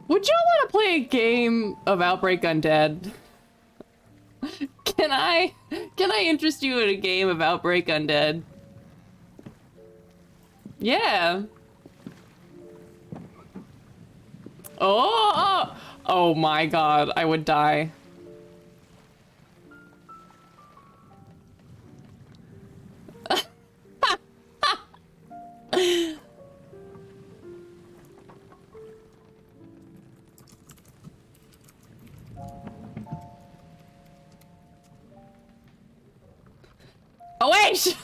Would y'all want to play a game of Outbreak Undead? Can I interest you in a game of Outbreak Undead? Yeah. Oh, oh my god, I would die. Oh wait!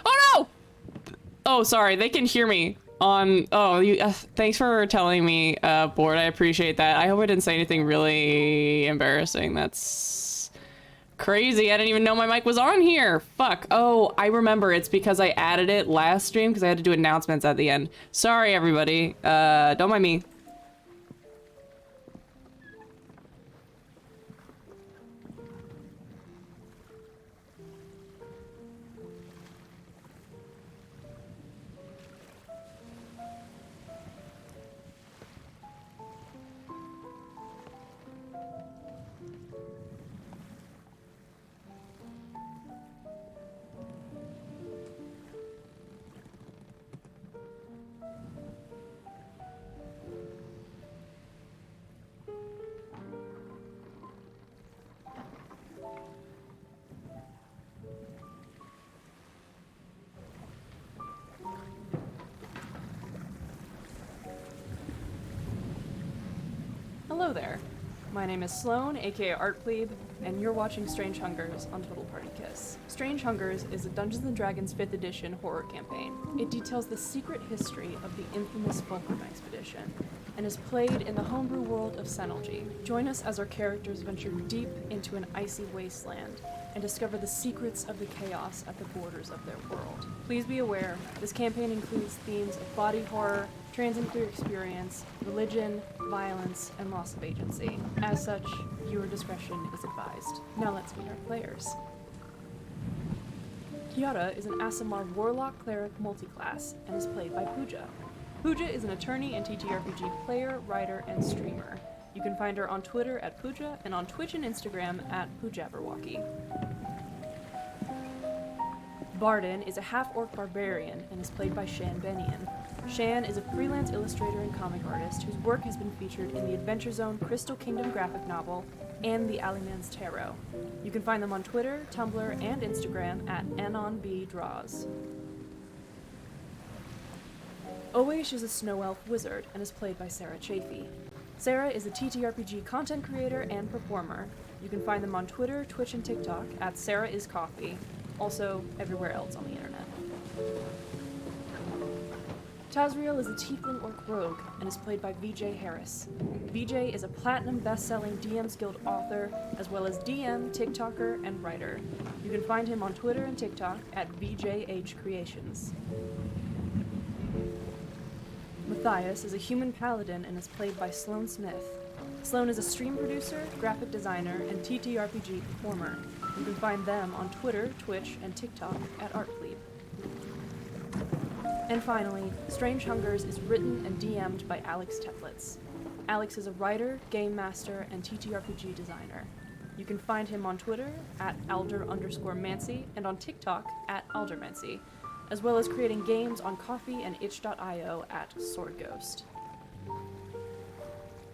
Oh no! Oh, sorry, they can hear me on. Oh, you. Thanks for telling me, Board. I appreciate that. I hope I didn't say anything really embarrassing. That's crazy. I didn't even know my mic was on here. Fuck. Oh, I remember. It's because I added it last stream because I had to do announcements at the end. Sorry, everybody. Don't mind me. Hello there. My name is Sloan, aka Art Plebe, and you're watching Strange Hungers on Total Party Kiss. Strange Hungers is a Dungeons & Dragons 5th edition horror campaign. It details the secret history of the infamous Fulcrum Expedition, and is played in the homebrew world of Senelji. Join us as our characters venture deep into an icy wasteland, and discover the secrets of the chaos at the borders of their world. Please be aware, this campaign includes themes of body horror, trans and queer experience, religion, violence, and loss of agency. As such, viewer discretion is advised. Now let's meet our players. Kiara is an Aasimar Warlock Cleric multiclass and is played by Pooja. Pooja is an attorney and TTRPG player, writer, and streamer. You can find her on Twitter at Pooja and on Twitch and Instagram at Poojabberwocky. Barden is a half-orc barbarian and is played by Shan Benian. Shan is a freelance illustrator and comic artist whose work has been featured in the Adventure Zone Crystal Kingdom graphic novel and the Alleyman's Tarot. You can find them on Twitter, Tumblr, and Instagram at AnonBDraws. Owesh is a snow elf wizard and is played by Sarah Chafee. Sarah is a TTRPG content creator and performer. You can find them on Twitter, Twitch, and TikTok at SarahIsCoffee, also everywhere else on the internet. Tazriel is a tiefling orc rogue and is played by VJ Harris. VJ is a platinum best-selling DM's Guild author, as well as DM, TikToker, and writer. You can find him on Twitter and TikTok at VJH Creations. Matthias is a human paladin and is played by Sloan Smith. Sloan is a stream producer, graphic designer, and TTRPG performer. You can find them on Twitter, Twitch, and TikTok at ArtPlebe. And finally, Strange Hungers is written and DM'd by Alex Teplitz. Alex is a writer, game master, and TTRPG designer. You can find him on Twitter at Alder_Mancy and on TikTok at AlderMancy, as well as creating games on Ko-fi and itch.io at SwordGhost.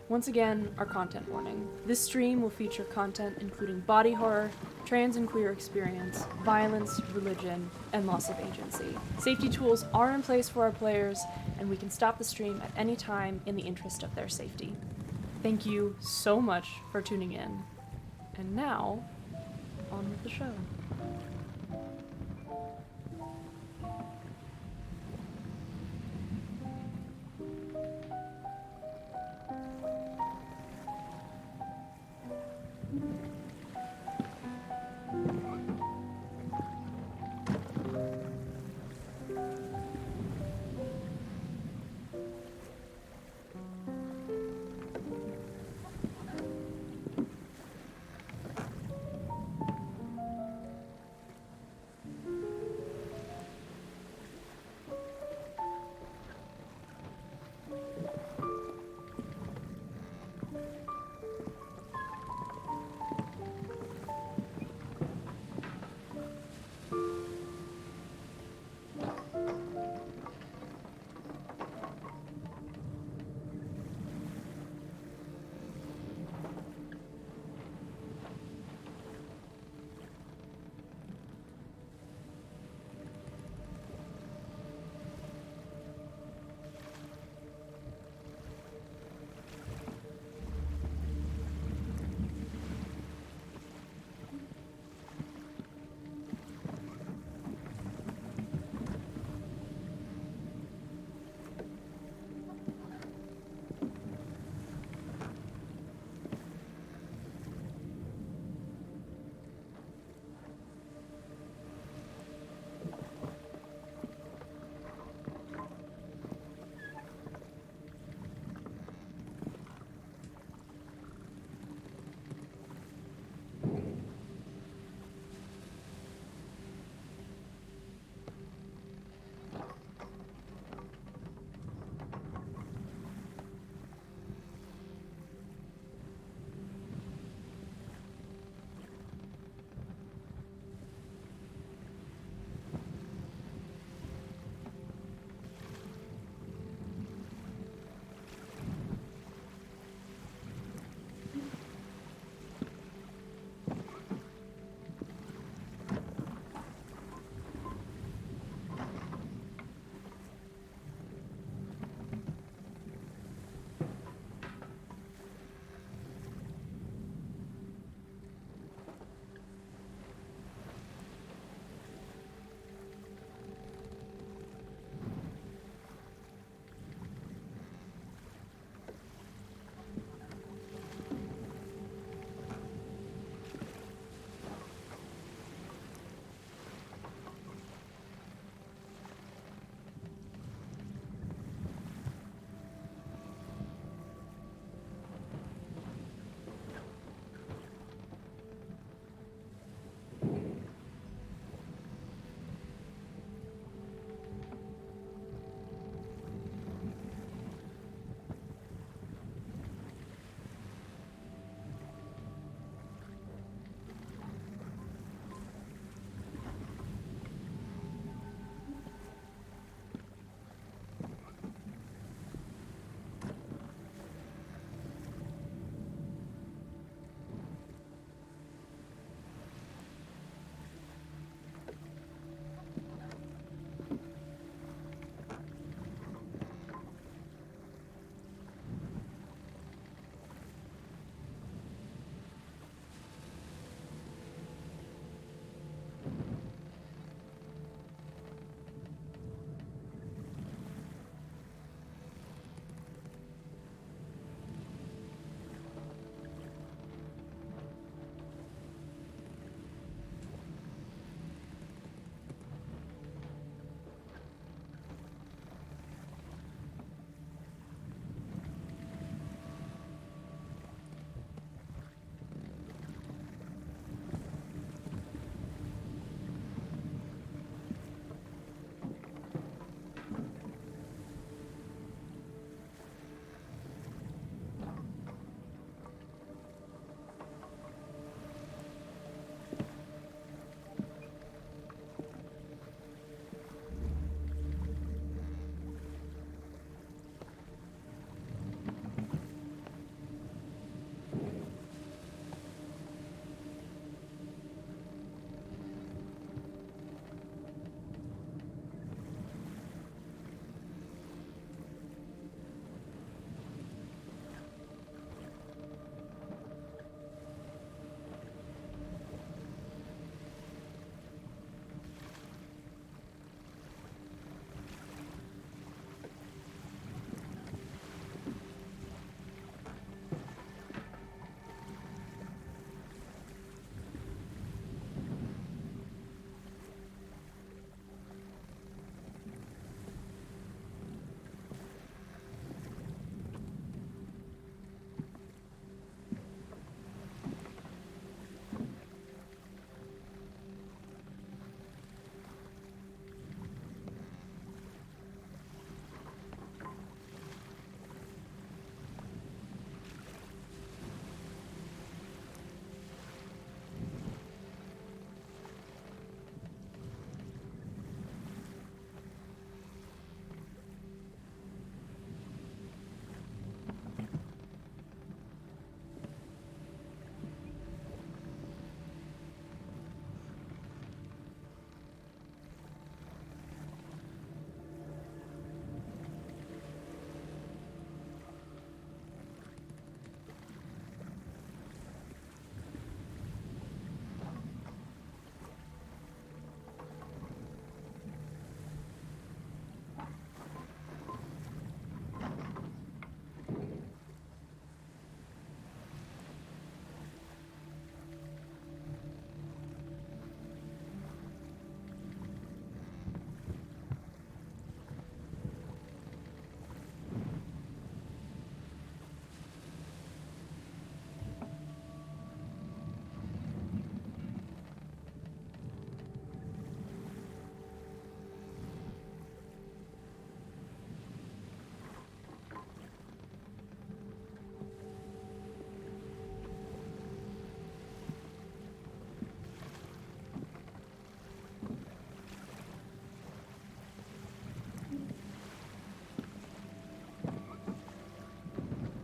Once again, our content warning. This stream will feature content including body horror, trans and queer experience, violence, religion, and loss of agency. Safety tools are in place for our players, and we can stop the stream at any time in the interest of their safety. Thank you so much for tuning in. And now, on with the show.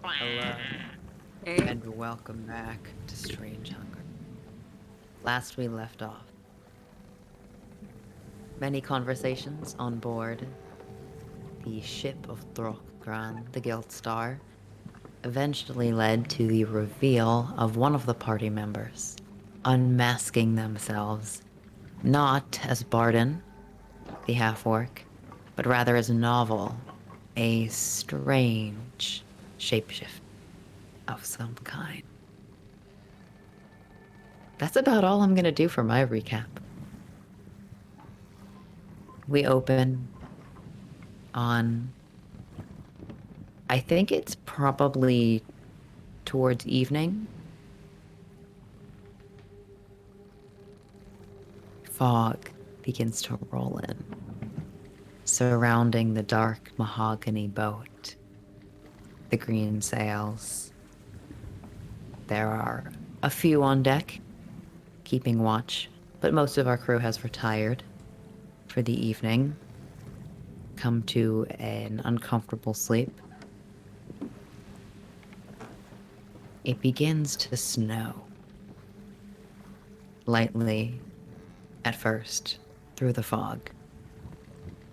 Hello, Hey. and welcome back to Strange Hunger. Last we left off, many conversations on board the ship of Throckgran, the Guild Star, eventually led to the reveal of one of the party members, unmasking themselves, not as Barden, the half-orc, but rather as Novel, a strange shapeshift of some kind. That's about all I'm gonna do for my recap. We open on, I think it's probably towards evening. Fog begins to roll in, surrounding the dark mahogany boat, the green sails. There are a few on deck, keeping watch, but most of our crew has retired for the evening, come to an uncomfortable sleep. It begins to snow. Lightly at first, through the fog,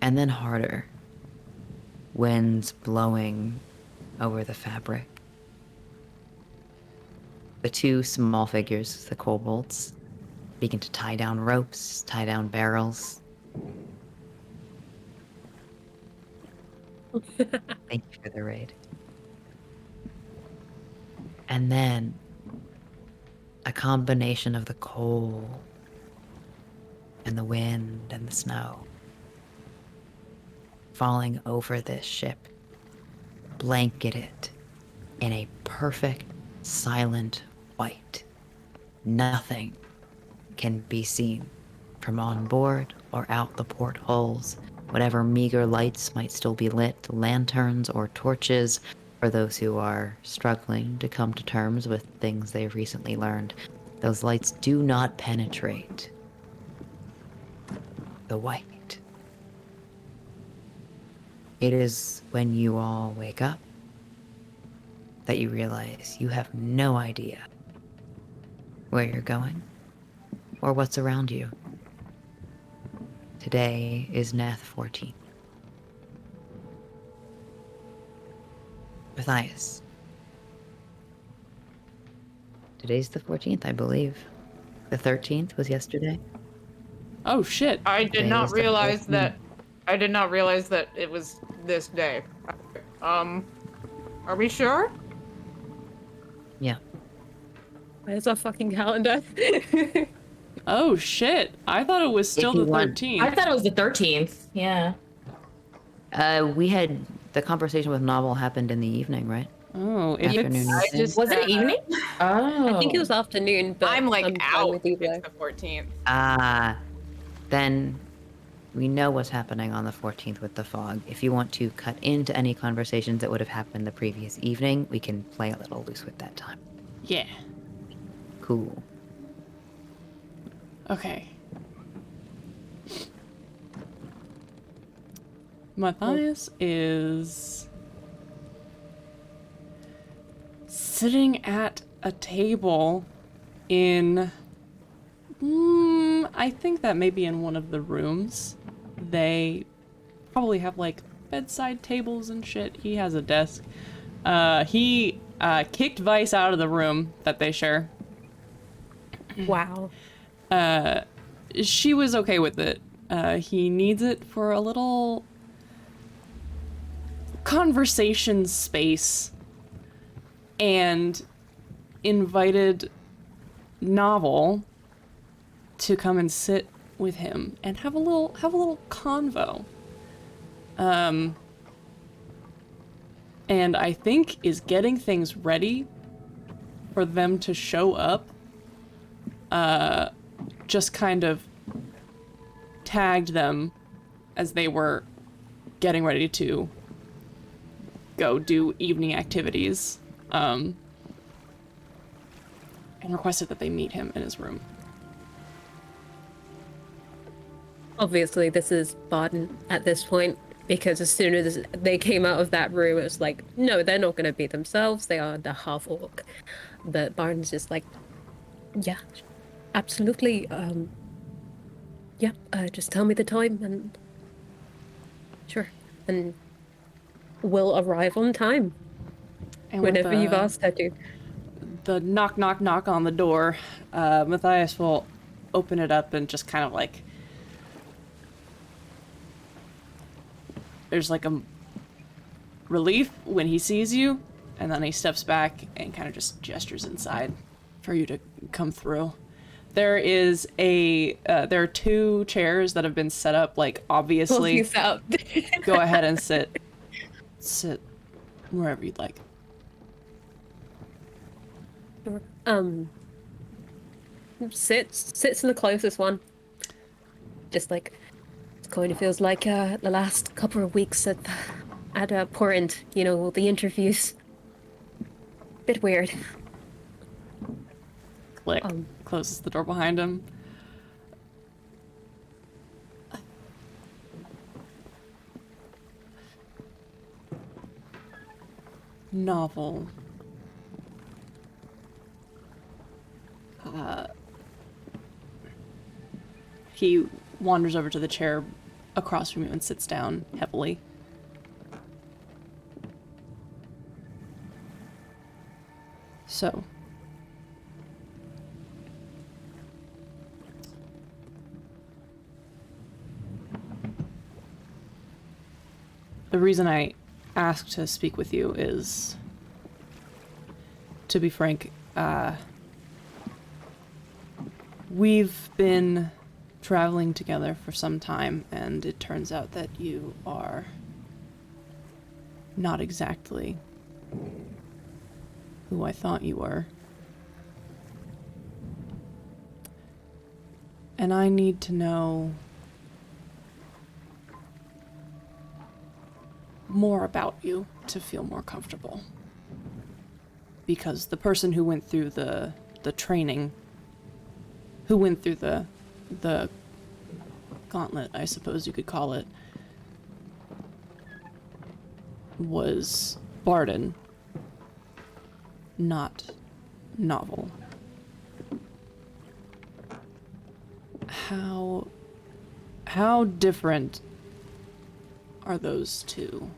and then harder, winds blowing over the fabric. The two small figures, the kobolds, begin to tie down ropes, tie down barrels. Thank you for the raid. And then a combination of the cold and the wind and the snow falling over this ship, blanket it in a perfect, silent white. Nothing can be seen from on board or out the portholes. Whatever meager lights might still be lit, lanterns or torches, for those who are struggling to come to terms with things they've recently learned, those lights do not penetrate the white. It is when you all wake up that you realize you have no idea where you're going or what's around you. Today is Nath 14. Matthias. Today's the 14th, I believe. The 13th was yesterday. Oh shit. I did Today not is the realize 14th. that. I did not realize that it was this day. Are we sure? Yeah. Where's our fucking calendar? Oh shit. I thought it was still If you the want- 13th. I thought it was the 13th. Yeah. We had the conversation with Novel happened in the evening, right? Oh, if Afternoon, it's... evening. just Was it evening? Oh. I think it was afternoon, but I'm like fine out. with you, It's though. the 14th. Then we know what's happening on the 14th with the fog. If you want to cut into any conversations that would have happened the previous evening, we can play a little loose with that time. Yeah. Cool. Okay. Matthias is sitting at a table in, I think that may be in one of the rooms. They probably have like bedside tables and shit. He has a desk. He kicked Vice out of the room that they share. Wow. She was okay with it. He needs it for a little conversation space, and invited Novel to come and sit with him and have a little convo. And I think is getting things ready for them to show up. Just kind of tagged them as they were getting ready to go do evening activities, and requested that they meet him in his room. Obviously, this is Barden at this point. Because as soon as they came out of that room, it was like, no, they're not going to be themselves. They are the half orc. But Barnes is like, yeah, absolutely. Yeah, just tell me the time and sure. And we'll arrive on time And with whenever you've asked her to. the knock, knock, knock on the door, Matthias will open it up and just kind of like... There's like a relief when he sees you, and then he steps back and kind of just gestures inside for you to come through. There is there are 2 chairs that have been set up, like, obviously. Pulls you out. Go ahead and sit wherever you'd like. Sits in the closest one. Just like, it kind of feels like the last couple of weeks at Porrent, you know, the interviews. Bit weird. Click. Closes the door behind him. Novel. He wanders over to the chair across from you and sits down heavily. So. The reason I asked to speak with you is, to be frank, we've been traveling together for some time, and it turns out that you are not exactly who I thought you were. And I need to know more about you to feel more comfortable. Because the person who went through the training, who went through the gauntlet, I suppose you could call it, was Barden, not Novel. How different are those two?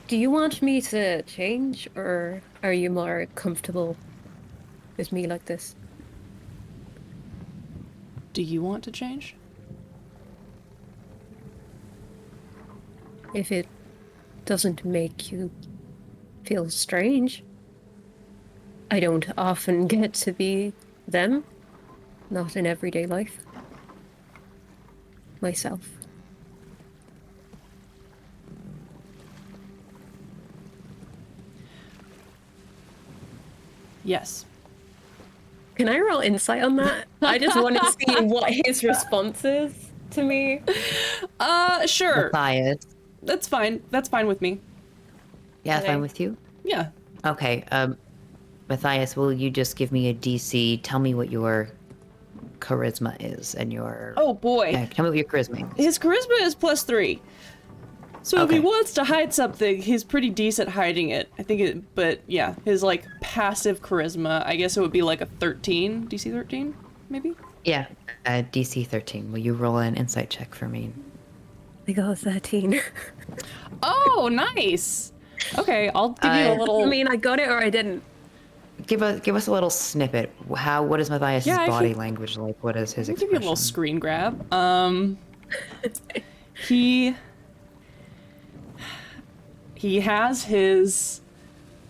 Do you want me to change, or are you more comfortable with me like this? Do you want to change? If it doesn't make you feel strange. I don't often get to be them, not in everyday life. Myself. Yes. Can I roll insight on that? I just want to see what his response is to me. Sure. Matthias. That's fine. That's fine with me. Yeah, Okay. fine with you? Yeah. Okay, Matthias, will you just give me a DC? Tell me what your charisma is and your... Oh boy. Yeah, tell me what your charisma is. His charisma is +3. So if Okay. he wants to hide something, he's pretty decent hiding it. I think it, but yeah, his like passive charisma, I guess it would be like a 13, DC 13, maybe? Yeah, DC 13. Will you roll an insight check for me? I got 13. Oh, nice. Okay, I'll give you a little... I mean, I got it or I didn't. Give us a little snippet. What is Matthias's Yeah, I body can- language like? What is his I'll give you a little expression? screen grab. He has his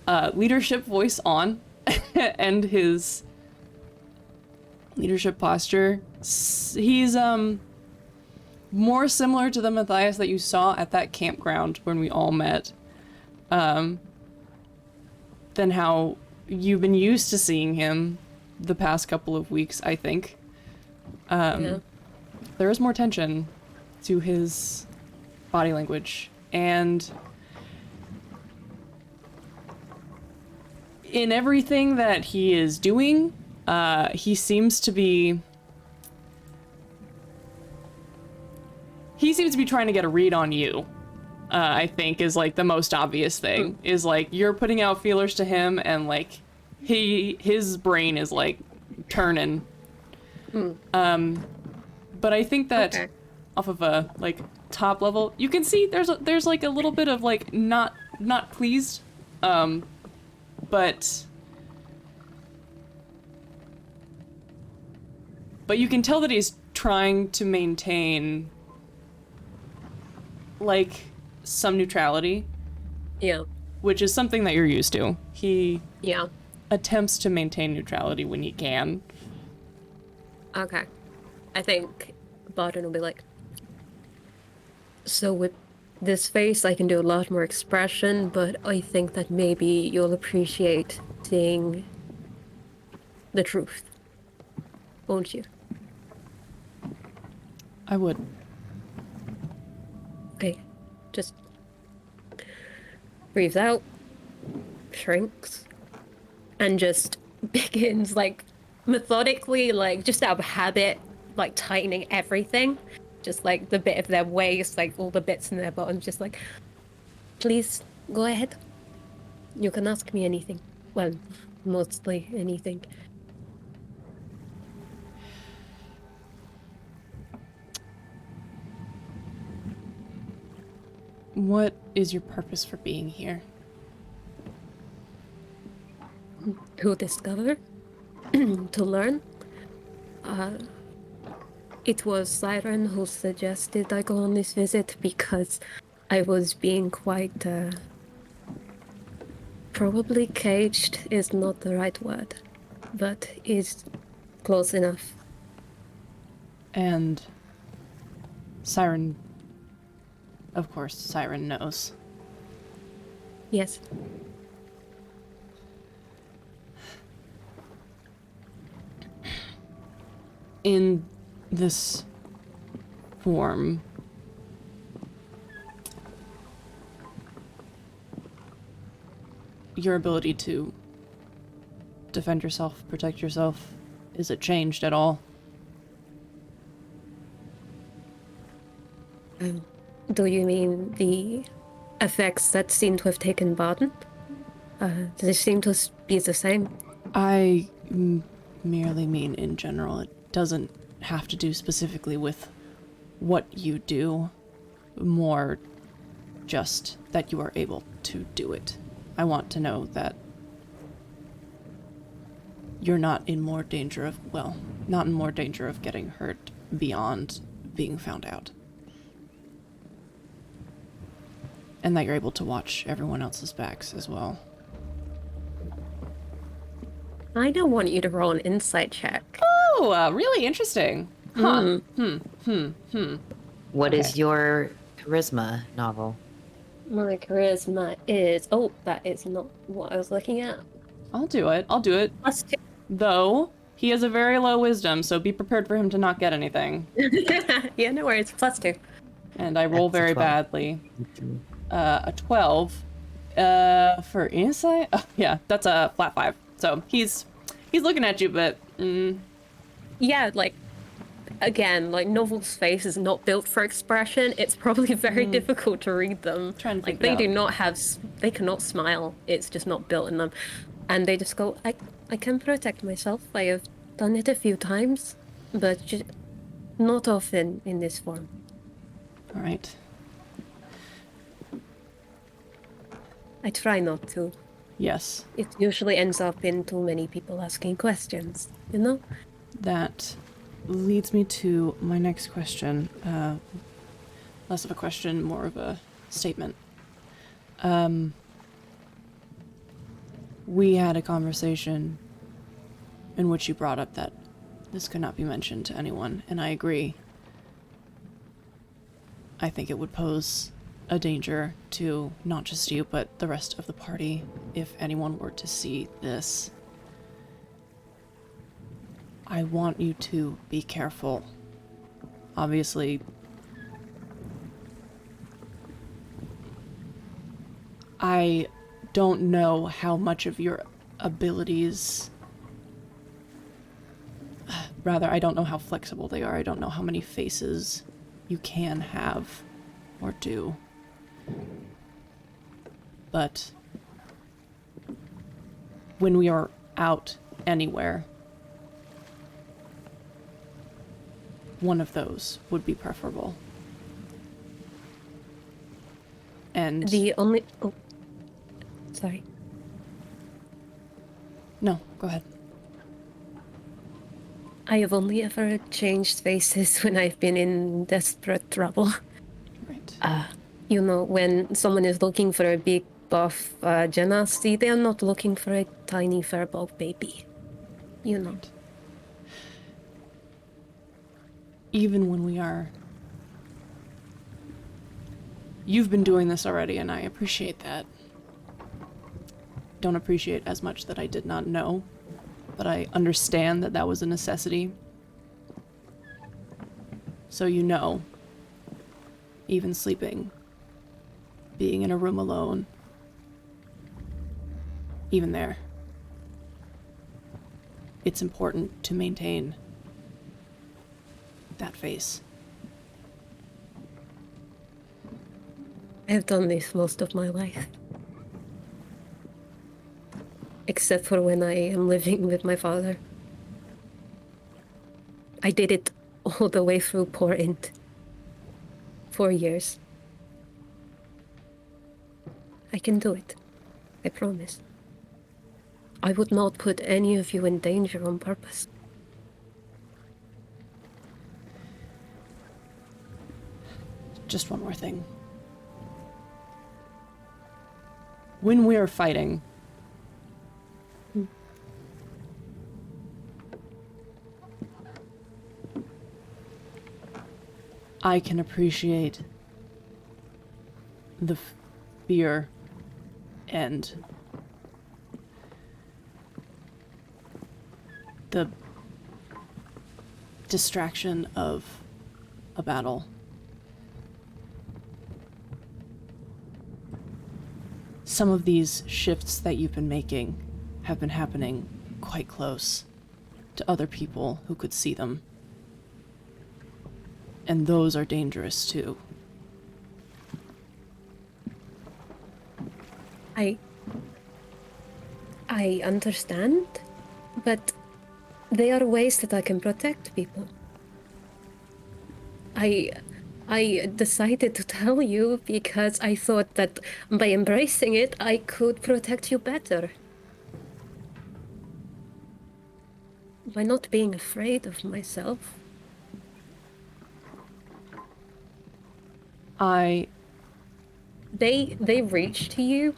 leadership voice on and his leadership posture. He's more similar to the Matthias that you saw at that campground when we all met than how you've been used to seeing him the past couple of weeks, I think. Yeah. There is more tension to his body language, and in everything that he is doing, he seems to be he seems to be trying to get a read on you. I think is like the most obvious thing is like you're putting out feelers to him, and like his brain is like turning. But I think that off of a like top level, you can see there's like a little bit of like not pleased, but you can tell that he's trying to maintain like some neutrality. Yeah. Which is something that you're used to. He Yeah. attempts to maintain neutrality when he can. Okay. I think Barton will be like, so with this face, I can do a lot more expression, but I think that maybe you'll appreciate seeing the truth. Won't you? I would. Okay. Just breathes out, shrinks, and just begins like methodically, like just out of habit, like tightening everything. Just like the bit of their waist, like all the bits in their bottom, just like, please go ahead. You can ask me anything. Well, mostly anything. What is your purpose for being here? To discover, to learn. It was Siren who suggested I go on this visit because I was being quite, probably caged is not the right word, but is close enough. And Siren, of course, Siren knows. Yes. In this form, your ability to defend yourself, protect yourself, is it changed at all? Do you mean the effects that seem to have taken Barton? Do they seem to be the same? I merely mean in general. It doesn't have to do specifically with what you do, more just that you are able to do it. I want to know that you're not in more danger of, well, not in more danger of getting hurt beyond being found out. And that you're able to watch everyone else's backs as well. I don't want you to roll an insight check. Oh, really interesting. Huh. What is Okay. your charisma novel? My charisma is... Oh, that is not what I was looking at. I'll do it. +2. Though, he has a very low wisdom, so be prepared for him to not get anything. Yeah, no worries. +2. And I roll That's a very 12. badly. A 12. For insight? Oh, yeah, that's a flat 5. So he's looking at you, but Yeah, like, again, like, Novel's face is not built for expression. It's probably very difficult to read them. Trying to like, figure they it do out. not have... They cannot smile. It's just not built in them. And they just go, I can protect myself. I have done it a few times, but just not often in this form. all right. I try not to. Yes, It usually ends up in too many people asking questions, you know? that leads me to my next question. Less of a question, more of a statement. We had a conversation in which you brought up that this could not be mentioned to anyone, and I agree. I think it would pose a danger to not just you, but the rest of the party if anyone were to see this. I want you to be careful. Obviously, I don't know how much of your abilities... Rather, I don't know how flexible they are. I don't know how many faces you can have or do. But when we are out anywhere, one of those would be preferable. And The only... Oh, sorry. no, go ahead. I have only ever changed faces when I've been in desperate trouble. Right. You know, when someone is looking for a big buff genasi, they are not looking for a tiny furball baby. You know. Right. Even when we are... You've been doing this already, and I appreciate that. Don't appreciate as much that I did not know, but I understand that that was a necessity. So you know, even sleeping, being in a room alone, even there, it's important to maintain that face. I have done this most of my life. Except for when I am living with my father. I did it all the way through Poor Int. 4 years. I can do it. I promise. I would not put any of you in danger on purpose. Just one more thing. When we are fighting, I can appreciate the fear and the distraction of a battle. Some of these shifts that you've been making have been happening quite close to other people who could see them. And those are dangerous too. I understand, but they are ways that I can protect people. I decided to tell you because I thought that by embracing it, I could protect you better. By not being afraid of myself. They reach to you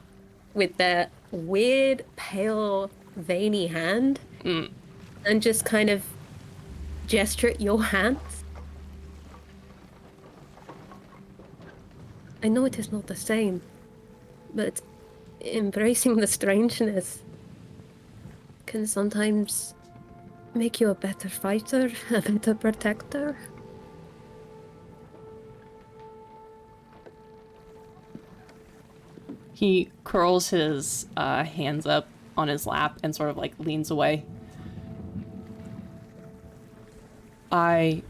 with that weird, pale, veiny hand and just kind of gesture at your hands. I know it is not the same, but embracing the strangeness can sometimes make you a better fighter, a better protector. He curls his hands up on his lap and sort of like leans away. I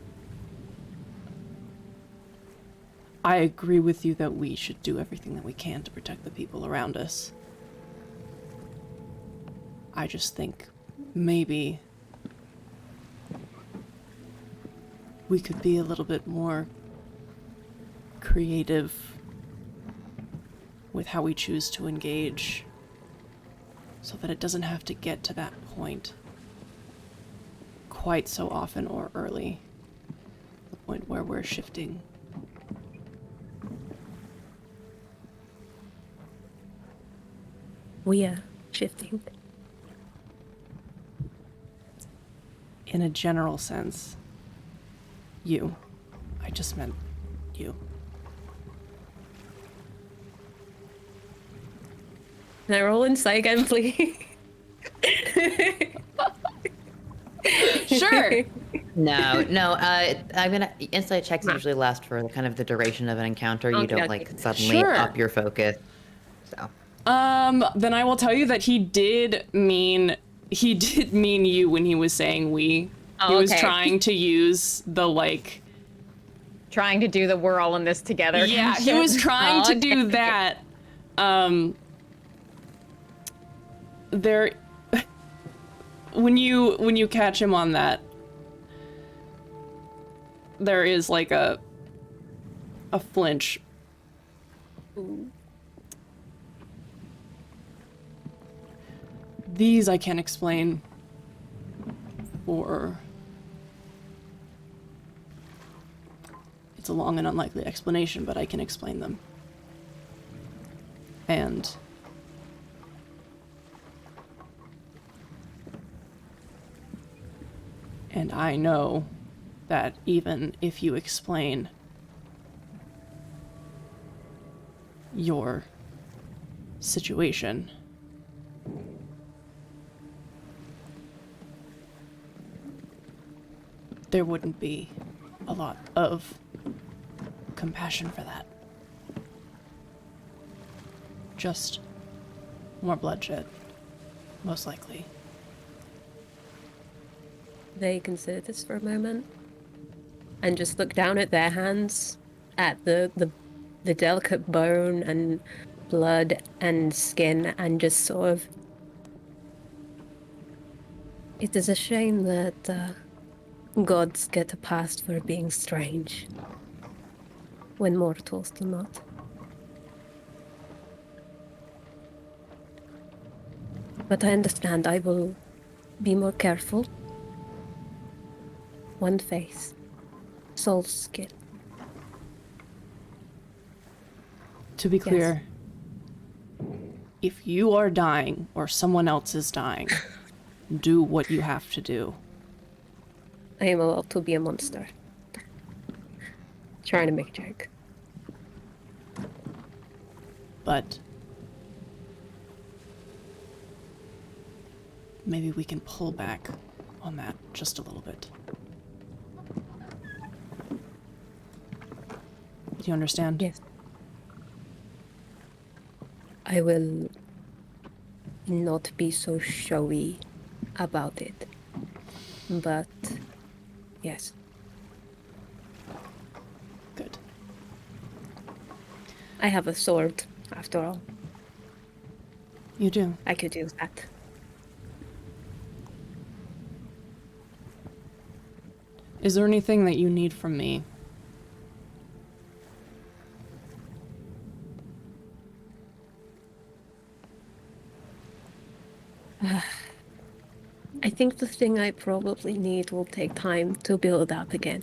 agree with you that we should do everything that we can to protect the people around us. I just think maybe we could be a little bit more creative with how we choose to engage so that it doesn't have to get to that point quite so often or early. The point where we're shifting. We are shifting. In a general sense, you. I just meant you. Can I roll insight again, please? Sure. No. I'm gonna. Insight checks usually last for kind of the duration of an encounter. You don't like suddenly Sure. up your focus. So. Then I will tell you that he did mean you when he was saying we. Oh, He was okay. trying to use the like trying to do the we're all in this together. Yeah, kind of he shit. was trying Oh, to do that. There, when you catch him on that, there is like a flinch. These I can't explain, or it's a long and unlikely explanation, but I can explain them. And I know that even if you explain your situation, there wouldn't be a lot of compassion for that. Just more bloodshed, most likely. They consider this for a moment and just look down at their hands, at the delicate bone and blood and skin, and just sort of. It is a shame that gods get a pass for being strange when mortals do not. But I understand. I will be more careful. One face, soul skin. To be clear, if you are dying or someone else is dying, do what you have to do. I am allowed to be a monster. Trying to make a joke. But maybe we can pull back on that just a little bit. Do you understand? Yes. I will not be so showy about it. But yes. Good. I have a sword, after all. You do. I could use that. Is there anything that you need from me? I think the thing I probably need will take time to build up again.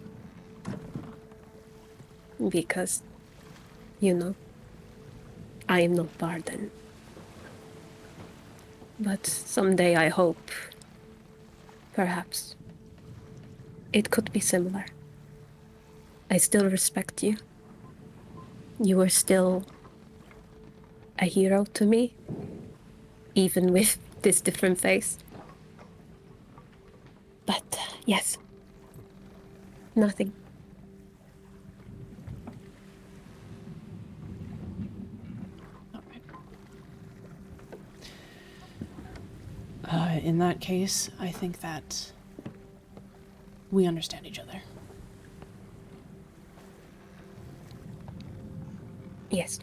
Because, you know, I am not Barden. But someday I hope, perhaps, it could be similar. I still respect you. You are still a hero to me, even with this different face. But, yes. Nothing. In that case, I think that we understand each other. Yes.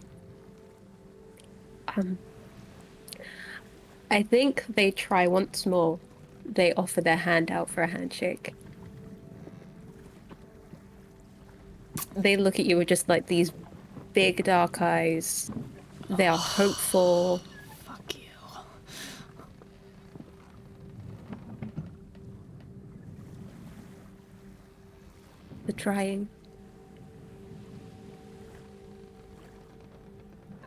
I think they try once more. They offer their hand out for a handshake. They look at you with just like these big dark eyes. They are hopeful. Fuck you. They're trying.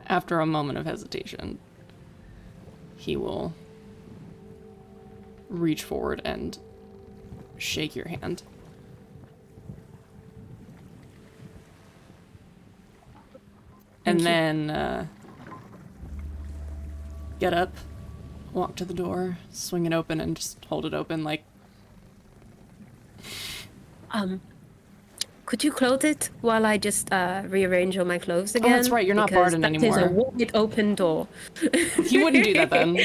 After a moment of hesitation, he will reach forward and shake your hand. And then get up, walk to the door, swing it open, and just hold it open like... could you close it while I just rearrange all my clothes again? Oh, that's right. You're not Because Barden that anymore. is a wide open door. He wouldn't do that then.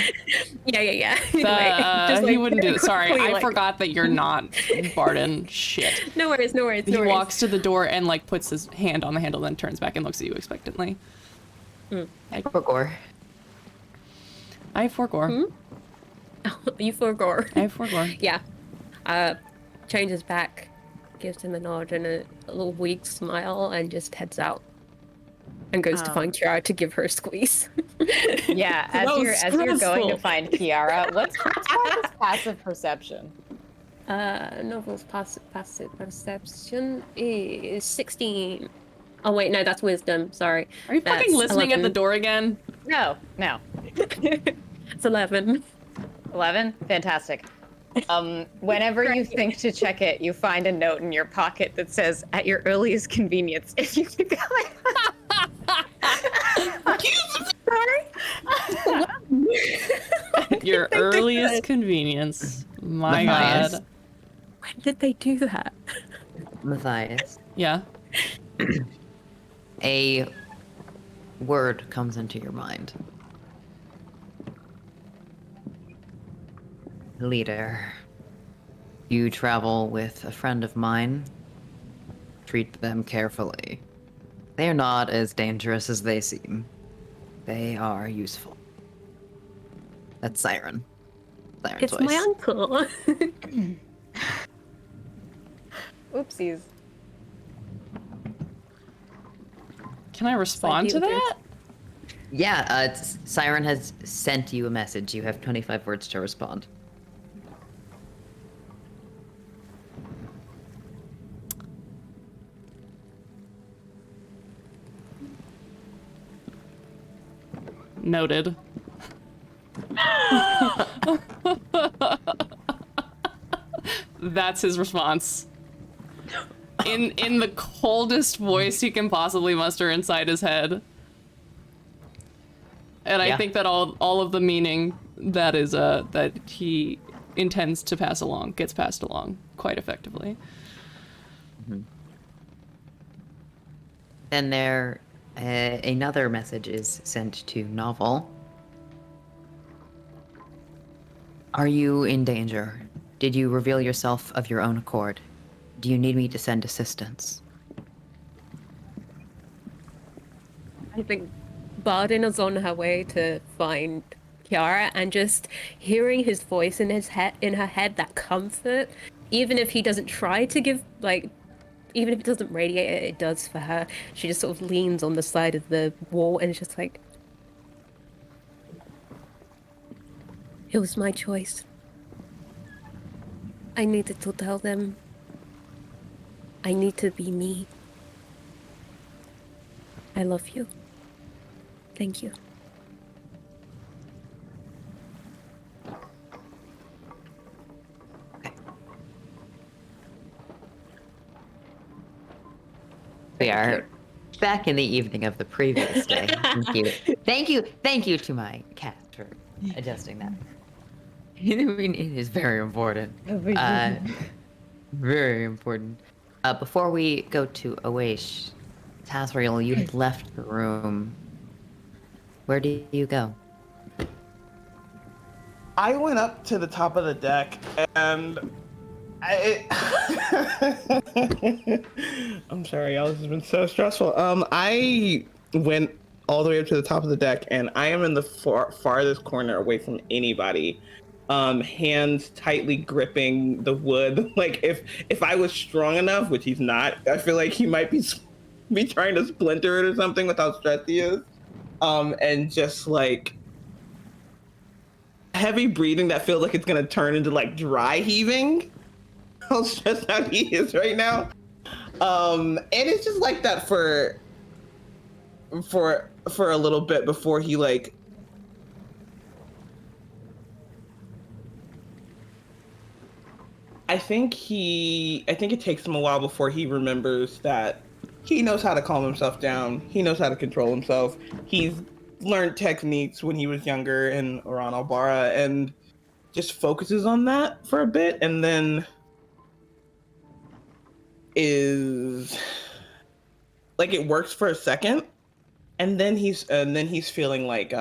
Yeah. He wouldn't do that. Sorry, quickly, I forgot that you're not Barden. Shit. No worries. He walks to the door and like puts his hand on the handle, then turns back and looks at you expectantly. For gore. I have 4 gore. You forgot. I have 4 gore. Yeah. Changes back, gives him a nod and a little weak smile, and just heads out. And goes to find Kiara to give her a squeeze. Yeah, as you're going to stressful. find Kiara, what's Novel's passive perception? Novel's passive perception is 16. Oh wait, no, that's wisdom. Sorry. Are you fucking That's listening 11. at the door again? No. It's 11. 11? Fantastic. Whenever you think to check it, you find a note in your pocket that says, "At your earliest convenience, if you could go." At your earliest convenience. My Matthias. god. When did they do that? Matthias, Yeah. a word comes into your mind. Leader, you travel with a friend of mine. Treat them carefully. They are not as dangerous as they seem. They are useful. That's Siren's It's voice. my uncle. Oopsies. Can I respond to that? Yeah, Siren has sent you a message. You have 25 words to respond. Noted. That's his response. In the coldest voice he can possibly muster inside his head. And I Yeah. think that all of the meaning that is that he intends to pass along gets passed along quite effectively. Then there, another message is sent to Novel. Are you in danger? Did you reveal yourself of your own accord? Do you need me to send assistance? I think Bardin is on her way to find Kiara, and just hearing his voice in her head, that comfort, even if he doesn't try to give, like, even if it doesn't radiate it, it does for her. She just sort of leans on the side of the wall and is just like, it was my choice. I needed to tell them. I need to be me. I love you. Thank you. We are back in the evening of the previous day. Thank you to my cat for adjusting that. I mean, it is very important. Very important. Before we go to Awaish, Tazriel, you had left the room. Where do you go? I went up to the top of the deck and I'm sorry, y'all. This has been so stressful. I went all the way up to the top of the deck, and I am in the farthest corner away from anybody. Hands tightly gripping the wood. Like if I was strong enough, which he's not, I feel like he might be trying to splinter it or something with how stressed he is. And just like heavy breathing that feels like it's gonna turn into like dry heaving. How stressed out he is right now. And it's just like that for a little bit before he like I think it takes him a while before he remembers that he knows how to calm himself down. He knows how to control himself. He's learned techniques when he was younger in Oran Albara and just focuses on that for a bit, and then is like it works for a second, and then he's feeling like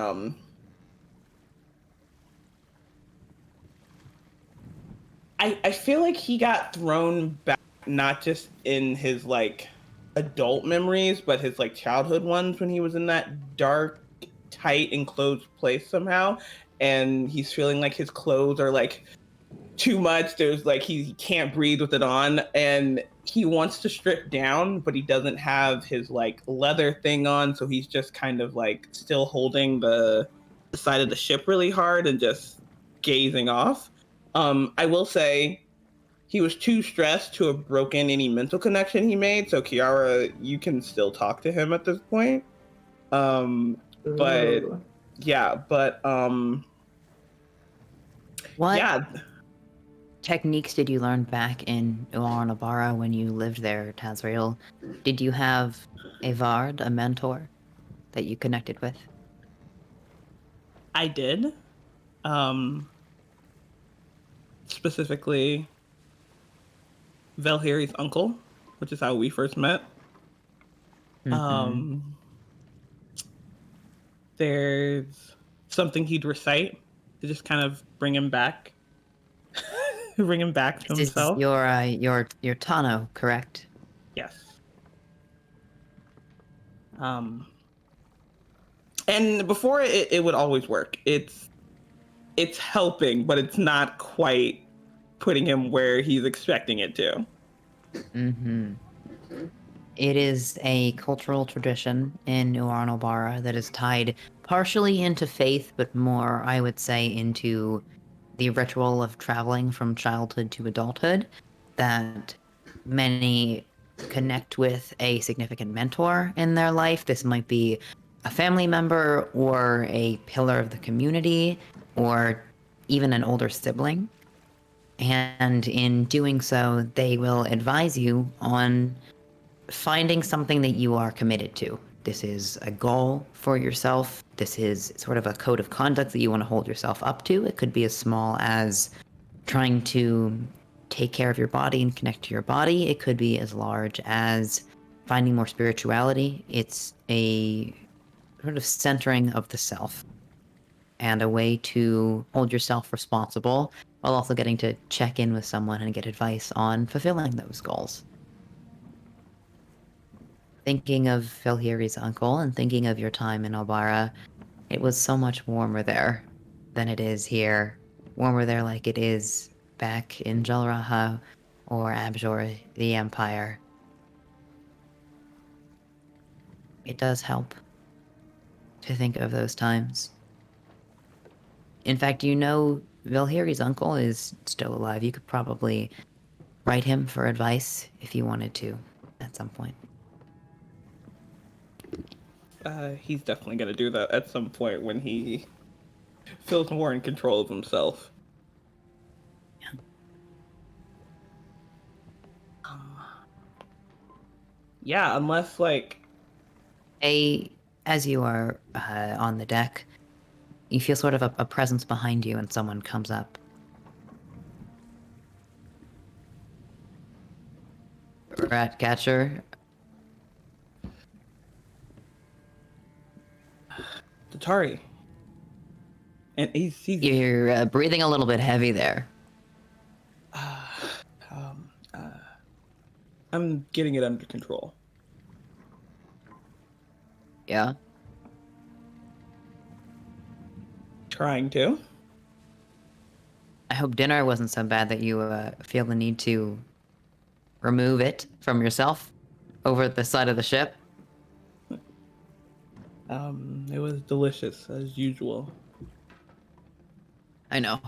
I feel like he got thrown back, not just in his like adult memories, but his like childhood ones when he was in that dark, tight, enclosed place somehow. And he's feeling like his clothes are like too much. There's like he can't breathe with it on, and he wants to strip down, but he doesn't have his like leather thing on, so he's just kind of like still holding the side of the ship really hard and just gazing off. I will say he was too stressed to have broken any mental connection he made. So Kiara, you can still talk to him at this point. But Ooh. yeah, but What yeah, techniques did you learn back in Uaranabara when you lived there, Tazriel? Did you have a Vard, a mentor, that you connected with? I did. Specifically Velhiri's uncle, which is how we first met. There's something he'd recite to just kind of bring him back, bring him back to This is himself. your Tano, correct? Yes. And before it would always work. It's helping, but it's not quite putting him where he's expecting it to. Mm-hmm. It is a cultural tradition in Uaranobara that is tied partially into faith, but more, I would say, into the ritual of traveling from childhood to adulthood, that many connect with a significant mentor in their life. This might be a family member or a pillar of the community or even an older sibling. And in doing so, they will advise you on finding something that you are committed to. This is a goal for yourself. This is sort of a code of conduct that you want to hold yourself up to. It could be as small as trying to take care of your body and connect to your body. It could be as large as finding more spirituality. It's a sort of centering of the self and a way to hold yourself responsible while also getting to check in with someone and get advice on fulfilling those goals. Thinking of Velhiri's uncle and thinking of your time in Obara, it was so much warmer there than it is here. Warmer there like it is back in Jalraha or Abjor, the Empire. It does help to think of those times. In fact, you know Velhiri's uncle is still alive. You could probably write him for advice if you wanted to at some point. He's definitely gonna do that at some point when he feels more in control of himself. Yeah. Yeah, unless like As you are on the deck, you feel sort of a presence behind you and someone comes up. Ratcatcher, Tatari, and he's you're breathing a little bit heavy there. I'm getting it under control. Yeah? Trying to. I hope dinner wasn't so bad that you feel the need to remove it from yourself over the side of the ship. It was delicious as usual. I know.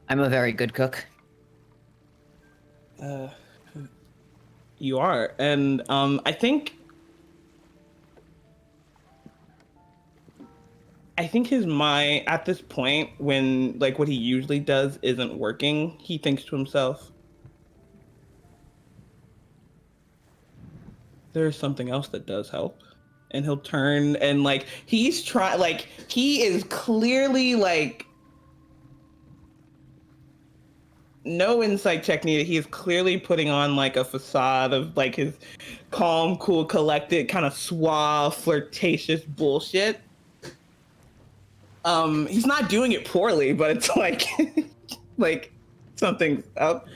I'm a very good cook. You are, and I think his mind at this point, when like what he usually does isn't working, he thinks to himself, there's something else that does help. And he'll turn and like he is clearly like no insight check needed. He is clearly putting on like a facade of like his calm, cool, collected, kind of suave, flirtatious bullshit. He's not doing it poorly, but it's like like something's up.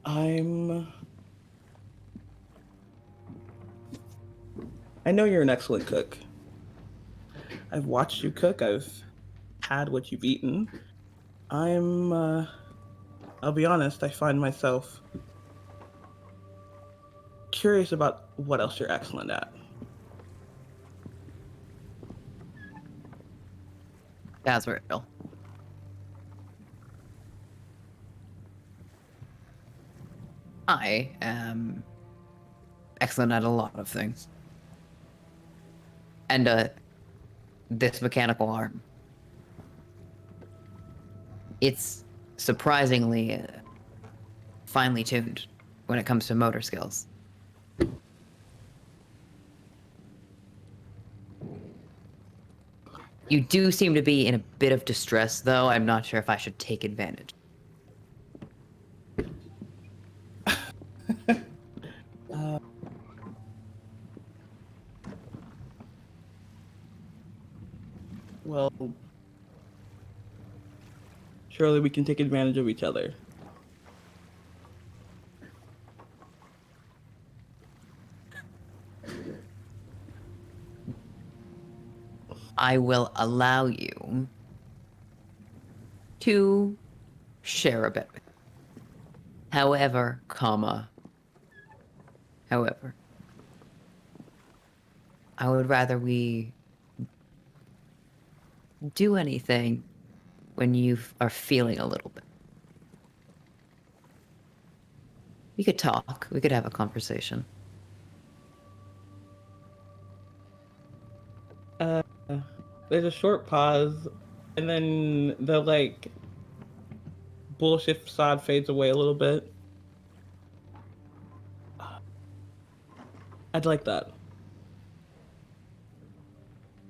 I know you're an excellent cook. I've watched you cook. I've had what you've eaten. I'll be honest, I find myself curious about what else you're excellent at. That's real. I am excellent at a lot of things. And this mechanical arm. It's surprisingly finely tuned when it comes to motor skills. You do seem to be in a bit of distress, though. I'm not sure if I should take advantage. Well, surely we can take advantage of each other. I will allow you to share a bit with me. However, I would rather we do anything when you are feeling a little bit. We could talk. We could have a conversation. There's a short pause, and then the like bullshit facade fades away a little bit. I'd like that.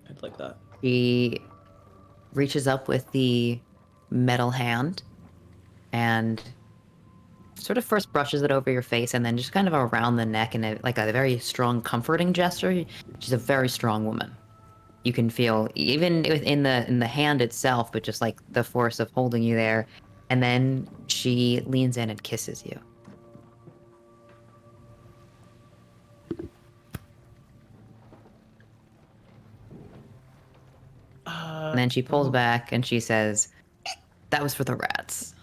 I'd like that. She reaches up with the metal hand and sort of first brushes it over your face and then just kind of around the neck in like a very strong, comforting gesture. She's a very strong woman. You can feel even in the hand itself, but just like the force of holding you there. And then she leans in and kisses you. And then she pulls back and she says, "That was for the rats.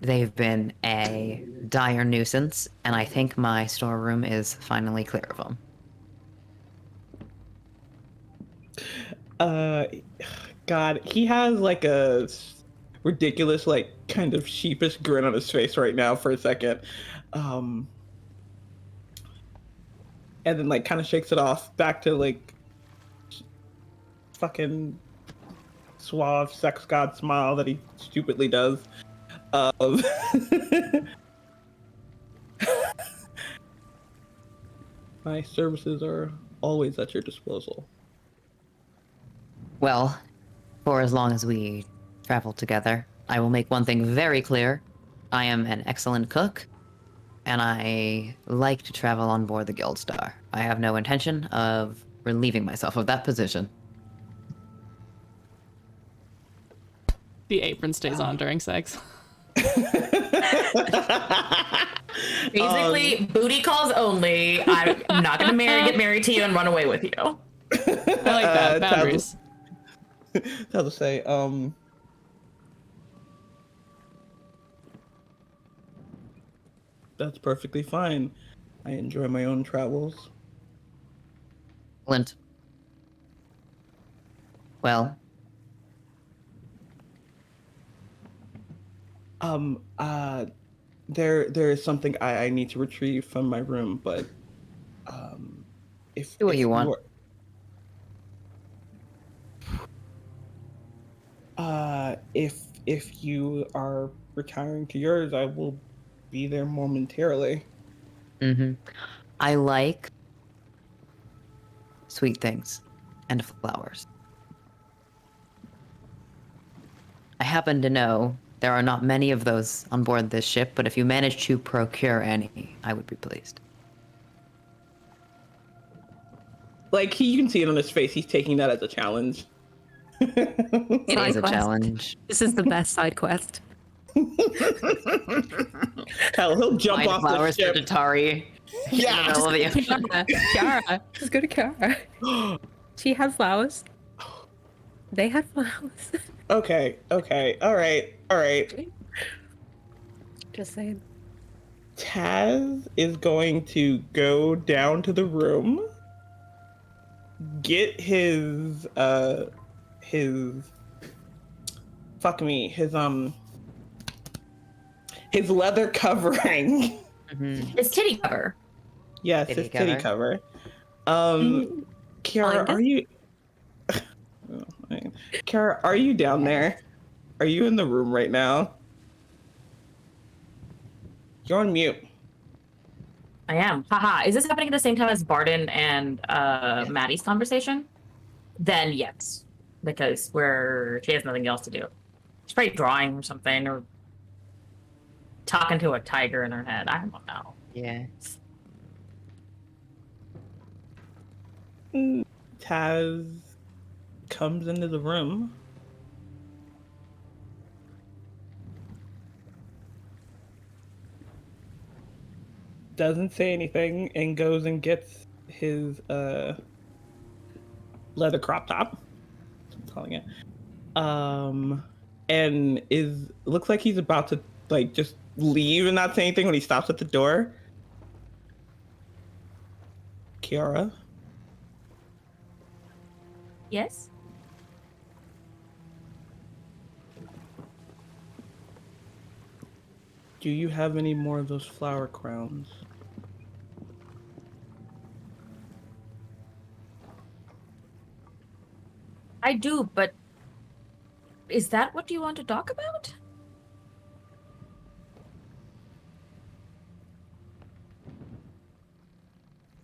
They've been a dire nuisance, and I think my storeroom is finally clear of them." God, he has like a ridiculous, like kind of sheepish grin on his face right now for a second. And then like kind of shakes it off back to like fucking suave sex god smile that he stupidly does. My services are always at your disposal. Well, for as long as we travel together, I will make one thing very clear. I am an excellent cook, and I like to travel on board the Guild Star. I have no intention of relieving myself of that position. The apron stays on during sex. Basically, booty calls only. I'm not gonna get married to you and run away with you. I like that. Boundaries. How to say, that's perfectly fine. I enjoy my own travels. Clint. Well, there is something I need to retrieve from my room, but if do what you want. If you are retiring to yours, I will be there momentarily. Mm-hmm. I like sweet things and flowers. I happen to know there are not many of those on board this ship, but if you manage to procure any, I would be pleased. Like, you can see it on his face. He's taking that as a challenge. It is a quest. challenge. This is the best side quest. Hell, he'll jump Find off the flowers for ship. Tatari. Yeah. In the middle of the ocean. Kiara. Just go to Kiara. She had flowers. They had flowers. Okay. All right. Just saying. Taz is going to go down to the room, get his leather covering. It's titty cover. Yes, Titty his titty cover. Kiara, Find are it. you? Kiara, are you down there? Are you in the room right now? You're on mute. I am. Haha. Is this happening at the same time as Barden and Maddie's conversation? Then yes. Because she has nothing else to do. She's probably drawing or something, or talking to a tiger in her head. I don't know. Yeah. Taz comes into the room. Doesn't say anything and goes and gets his leather crop top. That's what I'm calling it. And looks like he's about to like just leave and not say anything when he stops at the door. Kiara, Yes? do you have any more of those flower crowns? I do, but is that what you want to talk about?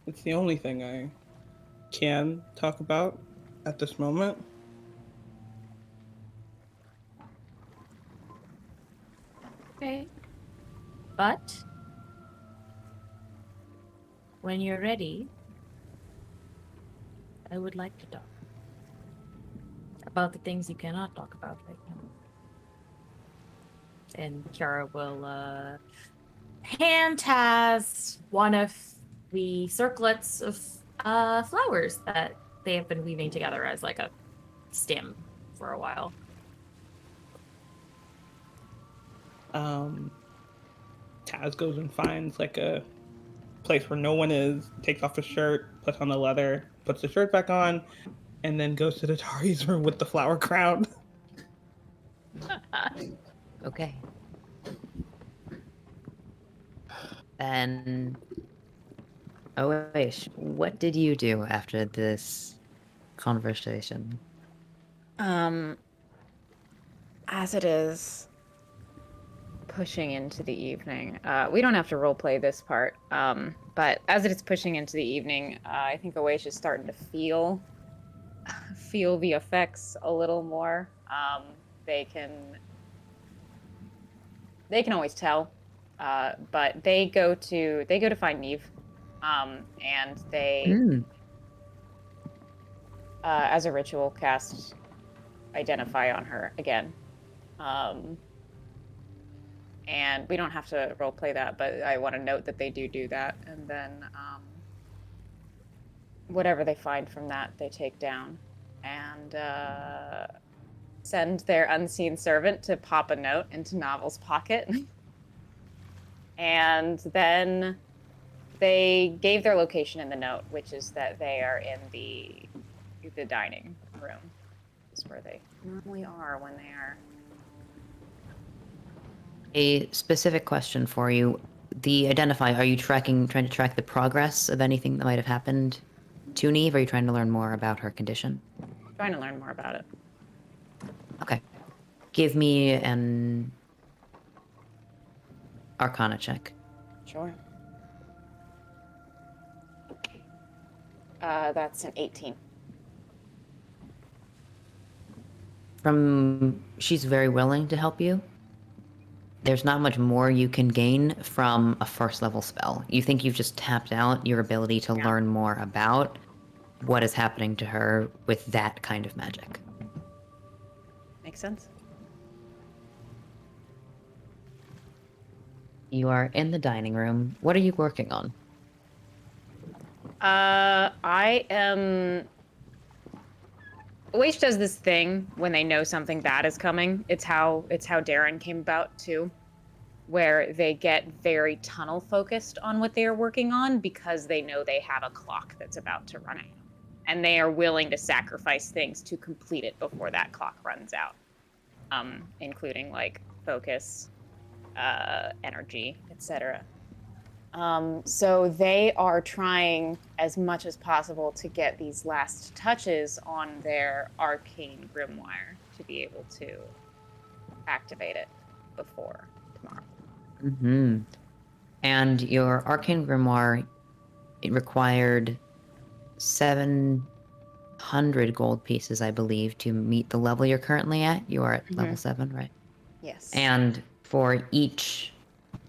It's the only thing I can talk about at this moment. Okay. But when you're ready, I would like to talk about the things you cannot talk about right now. And Kiara will hand Taz one of the circlets of flowers that they have been weaving together as like a stem for a while. Taz goes and finds like a place where no one is, takes off his shirt, puts on the leather, puts the shirt back on, and then goes to the Tari's room with the flower crown. Okay. And Oish, what did you do after this conversation? As it is pushing into the evening, we don't have to roleplay this part, but as it is pushing into the evening, I think Awaish is starting to feel the effects a little more. They can always tell, but they go to find Neve, and they as a ritual cast identify on her again. And we don't have to roleplay that, but I want to note that they do that, and then whatever they find from that, they take down and send their unseen servant to pop a note into Novel's pocket. And then they gave their location in the note, which is that they are in the dining room. Is where they normally are when they are. A specific question for you. The identify, are you trying to track the progress of anything that might have happened to Neve? Or are you trying to learn more about her condition? Trying to learn more about it. Okay. Give me an Arcana check. Sure. That's an 18. she's very willing to help you. There's not much more you can gain from a first level spell. You think you've just tapped out your ability to learn more about what is happening to her with that kind of magic. Makes sense. You are in the dining room. What are you working on? I am. Waish does this thing when they know something bad is coming. It's how Darren came about too, where they get very tunnel focused on what they are working on because they know they have a clock that's about to run out, and they are willing to sacrifice things to complete it before that clock runs out, including like focus, energy, etc. So they are trying as much as possible to get these last touches on their arcane grimoire to be able to activate it before tomorrow. Mm-hmm. And your arcane grimoire, it required 700 gold pieces, I believe, to meet the level you're currently at. You are at level 7, right? Yes. And for each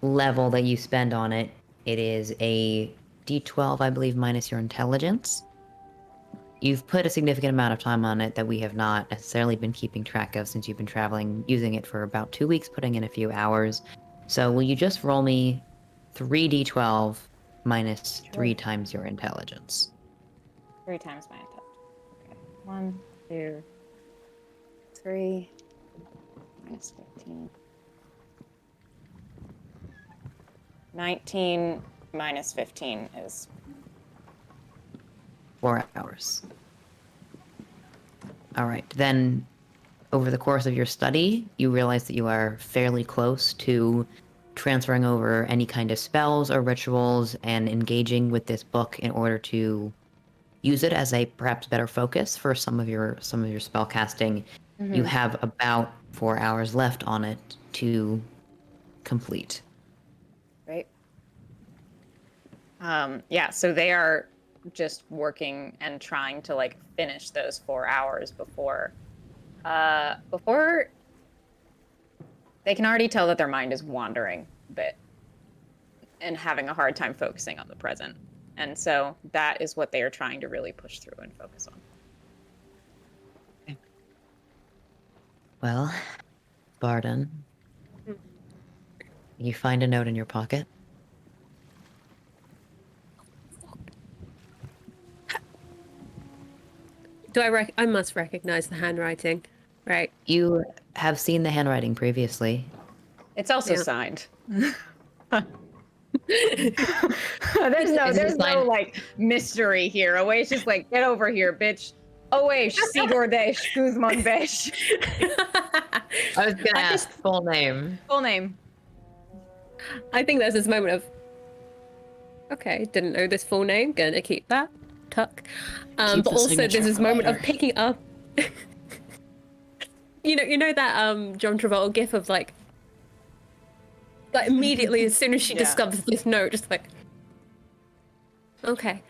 level that you spend on it, it is a d12, I believe, minus your intelligence. You've put a significant amount of time on it that we have not necessarily been keeping track of since you've been traveling, using it for about 2 weeks, putting in a few hours. So will you just roll me 3d12 minus 3 times your intelligence? 3 times my intelligence. Okay. 1, 2, 3, minus 15. 19 minus 15 is 4 hours. All right. Then, over the course of your study, you realize that you are fairly close to transferring over any kind of spells or rituals and engaging with this book in order to use it as a perhaps better focus for some of your spell casting. Mm-hmm. You have about 4 hours left on it to complete. right. Yeah, so they are just working and trying to like finish those 4 hours before they can already tell that their mind is wandering a bit and having a hard time focusing on the present. And so that is what they are trying to really push through and focus on. Okay. Well, Barden, you find a note in your pocket. I must recognize the handwriting, right? You have seen the handwriting previously. It's also Yeah. signed. there's no like mystery here. Away's just like, get over here, bitch. Awaysh, Sigordesh, Guzman Besh. I was gonna ask full name. Full name. I think there's this moment of, okay, didn't know this full name, gonna keep that, tuck. Keep But the also signature there's this for moment of later. picking up. you know that John Travolta gif of like immediately as soon as she Yeah. discovers this note, just like, okay.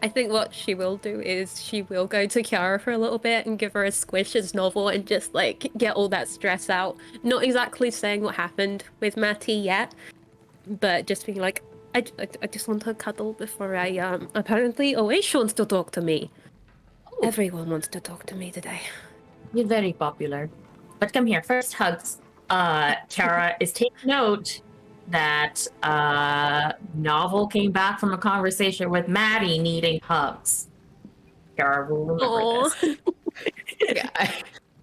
I think what she will do is she will go to Kiara for a little bit and give her a squish as novel and just like get all that stress out. Not exactly saying what happened with Matty yet, but just being like, I just want to cuddle before I apparently Oash wants to talk to me. Everyone wants to talk to me today. You're very popular. But come here, first hugs. Kara is taking note that Novel came back from a conversation with Maddie needing hugs. Kara will remember Aw. this. Yeah.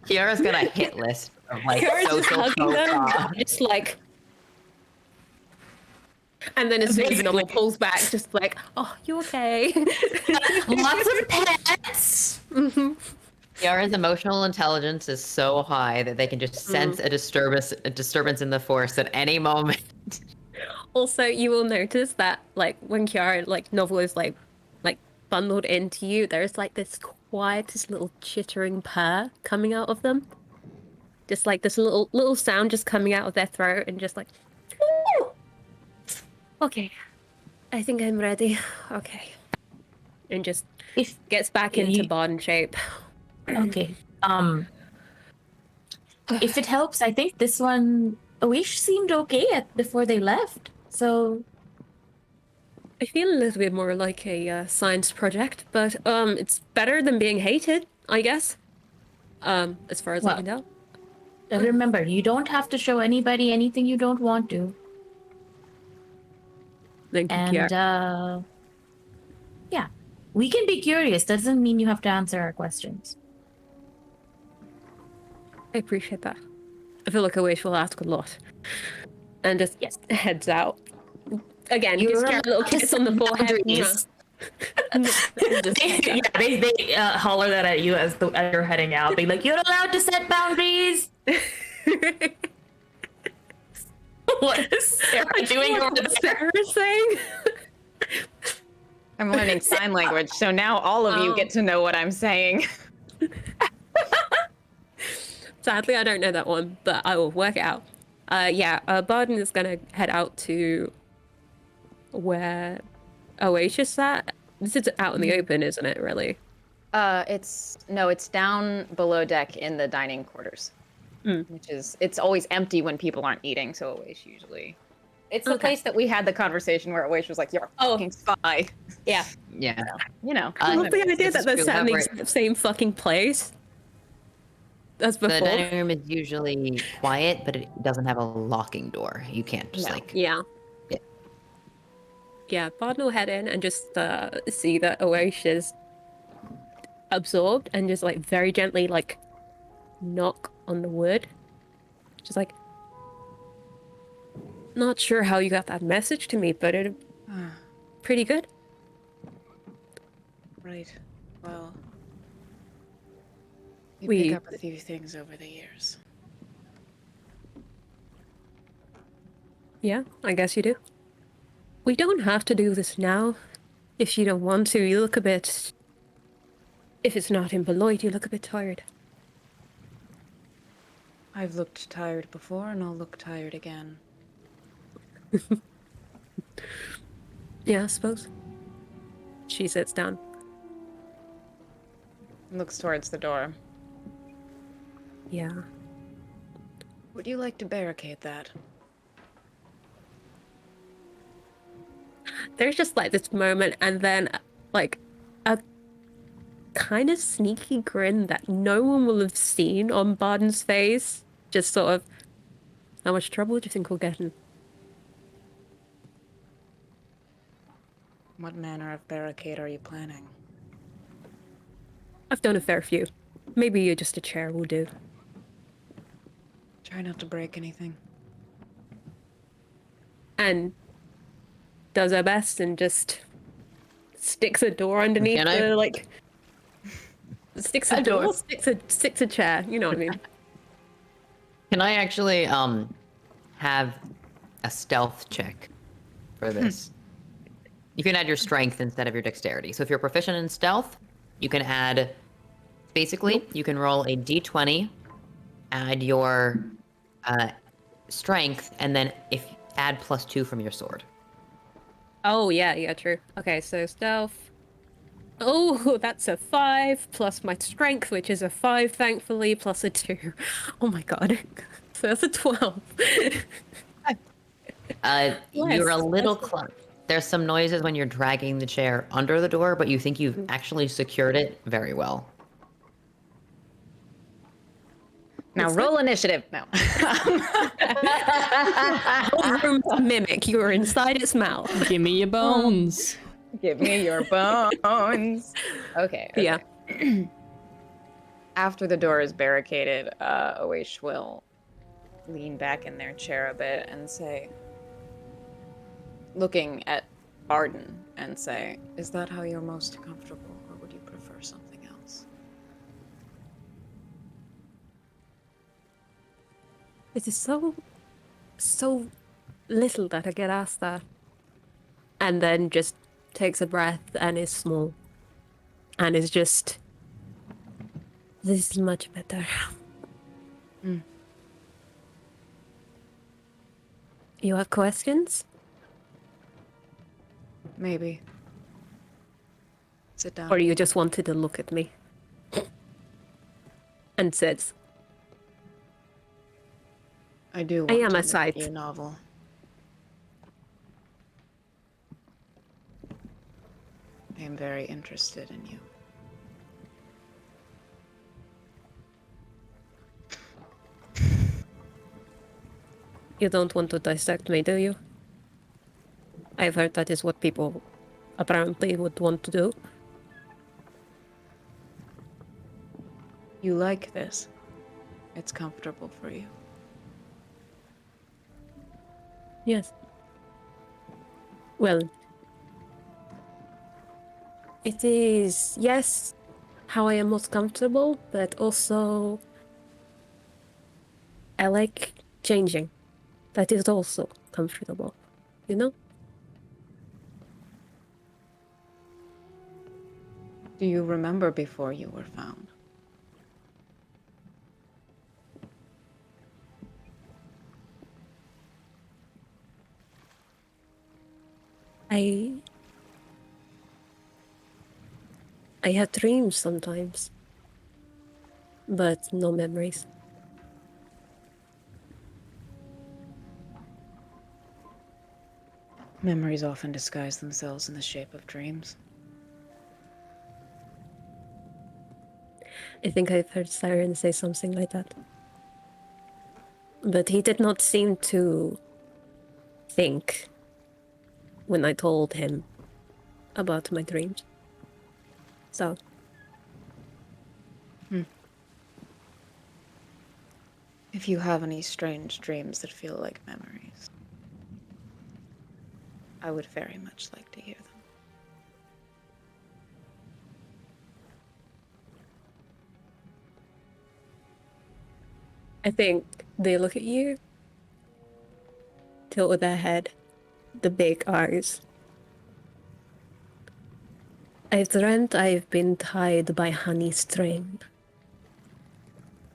Kiara's got a hit list of like Kiara's just social hugging them, faux pas. just like. And then as soon as Novel pulls back, just like, oh, you okay? Lots of pets. Kiara's emotional intelligence is so high that they can just sense a disturbance in the force at any moment. Also, you will notice that, like, when Kiara, like, Novel is, like bundled into you, there's, like, this quietest little chittering purr coming out of them. Just, like, this little sound just coming out of their throat and just, like, "Ooh. Okay, I think I'm ready. Okay." And just gets back into Barden shape. Okay. If it helps, I think this one Oish seemed okay before they left. So I feel a little bit more like a science project, but it's better than being hated, I guess. As far as I Well, can tell. remember, you don't have to show anybody anything you don't want to. Thank you, And Kiara. yeah, we can be curious. Doesn't mean you have to answer our questions. I appreciate that. I feel like Oish will ask a lot. And just heads out. Again, You're gives Kiara a little allowed to kiss on the set forehead. boundaries. They holler that at you as you're heading out. Be like, "You're allowed to set boundaries." What is Sarah doing over there? Sarah saying? I'm learning sign language, so now all of you get to know what I'm saying. Sadly, I don't know that one, but I will work it out. Barden is gonna head out to where Oasis at. This is out in the open, isn't it? Really? It's down below deck in the dining quarters, which is it's always empty when people aren't eating. So Oasis usually, it's the place that we had the conversation where Oasis was like, "You're a fucking spy." Yeah. Yeah. You know. I love the idea this that is they're true. sat in the However, exact same fucking place as The before. dining room is usually quiet, but it doesn't have a locking door. You can't just Yeah. Yeah. Yeah, Barden will head in and just see that Oasis is absorbed and just like very gently like knock on the wood. Just like, not sure how you got that message to me, but it pretty good. Right. Well, you We- pick up a few things over the years. Yeah, I guess you do. We don't have to do this now. If you don't want to, you look a bit... If it's not in Beloit, you look a bit tired. I've looked tired before, and I'll look tired again. Yeah, I suppose. She sits down. Looks towards the door. Yeah. Would you like to barricade that? There's just like this moment and then like a kind of sneaky grin that no one will have seen on Barden's face. Just sort of, how much trouble do you think we'll get in? What manner of barricade are you planning? I've done a fair few. Maybe just a chair will do. Try not to break anything. And does her best and just sticks a door underneath Can I? the like sticks a door, sticks a chair, you know what I mean? Can I actually have a stealth check for this? You can add your strength instead of your dexterity. So if you're proficient in stealth, you can add basically you can roll a d20, add your strength, and then add +2 from your sword. Oh yeah, true. Okay, so stealth. Oh, that's a 5 plus my strength, which is a 5, thankfully, plus a 2. Oh my god. So that's a 12. You're a little Yes. close. There's some noises when you're dragging the chair under the door, but you think you've actually secured it very well. Now roll initiative. No. Whole room to mimic. You're inside its mouth. Give me your bones. Give me your bones. Okay. Yeah. After the door is barricaded, Oish will lean back in their chair a bit and say, looking at Barden, and say, Is that how you're most comfortable, or would you prefer something else? It is so little that I get asked that. And then just takes a breath and is small. And is just, this is much better. You have questions? Maybe. Sit down. Or you just wanted to look at me? and says, I do I want am to a look sight. at your novel. I am very interested in you. You don't want to dissect me, do you? I've heard that is what people apparently would want to do. You like this. It's comfortable for you. Yes. Well, it is, yes, how I am most comfortable, but also I like changing. That is also comfortable, you know? Do you remember before you were found? I have dreams sometimes, but no memories. Memories often disguise themselves in the shape of dreams. I think I've heard Siren say something like that. But he did not seem to think when I told him about my dreams. So, If you have any strange dreams that feel like memories, I would very much like to hear them. I think they look at you, tilt their head, the big eyes. I've dreamt I've been tied by honey string,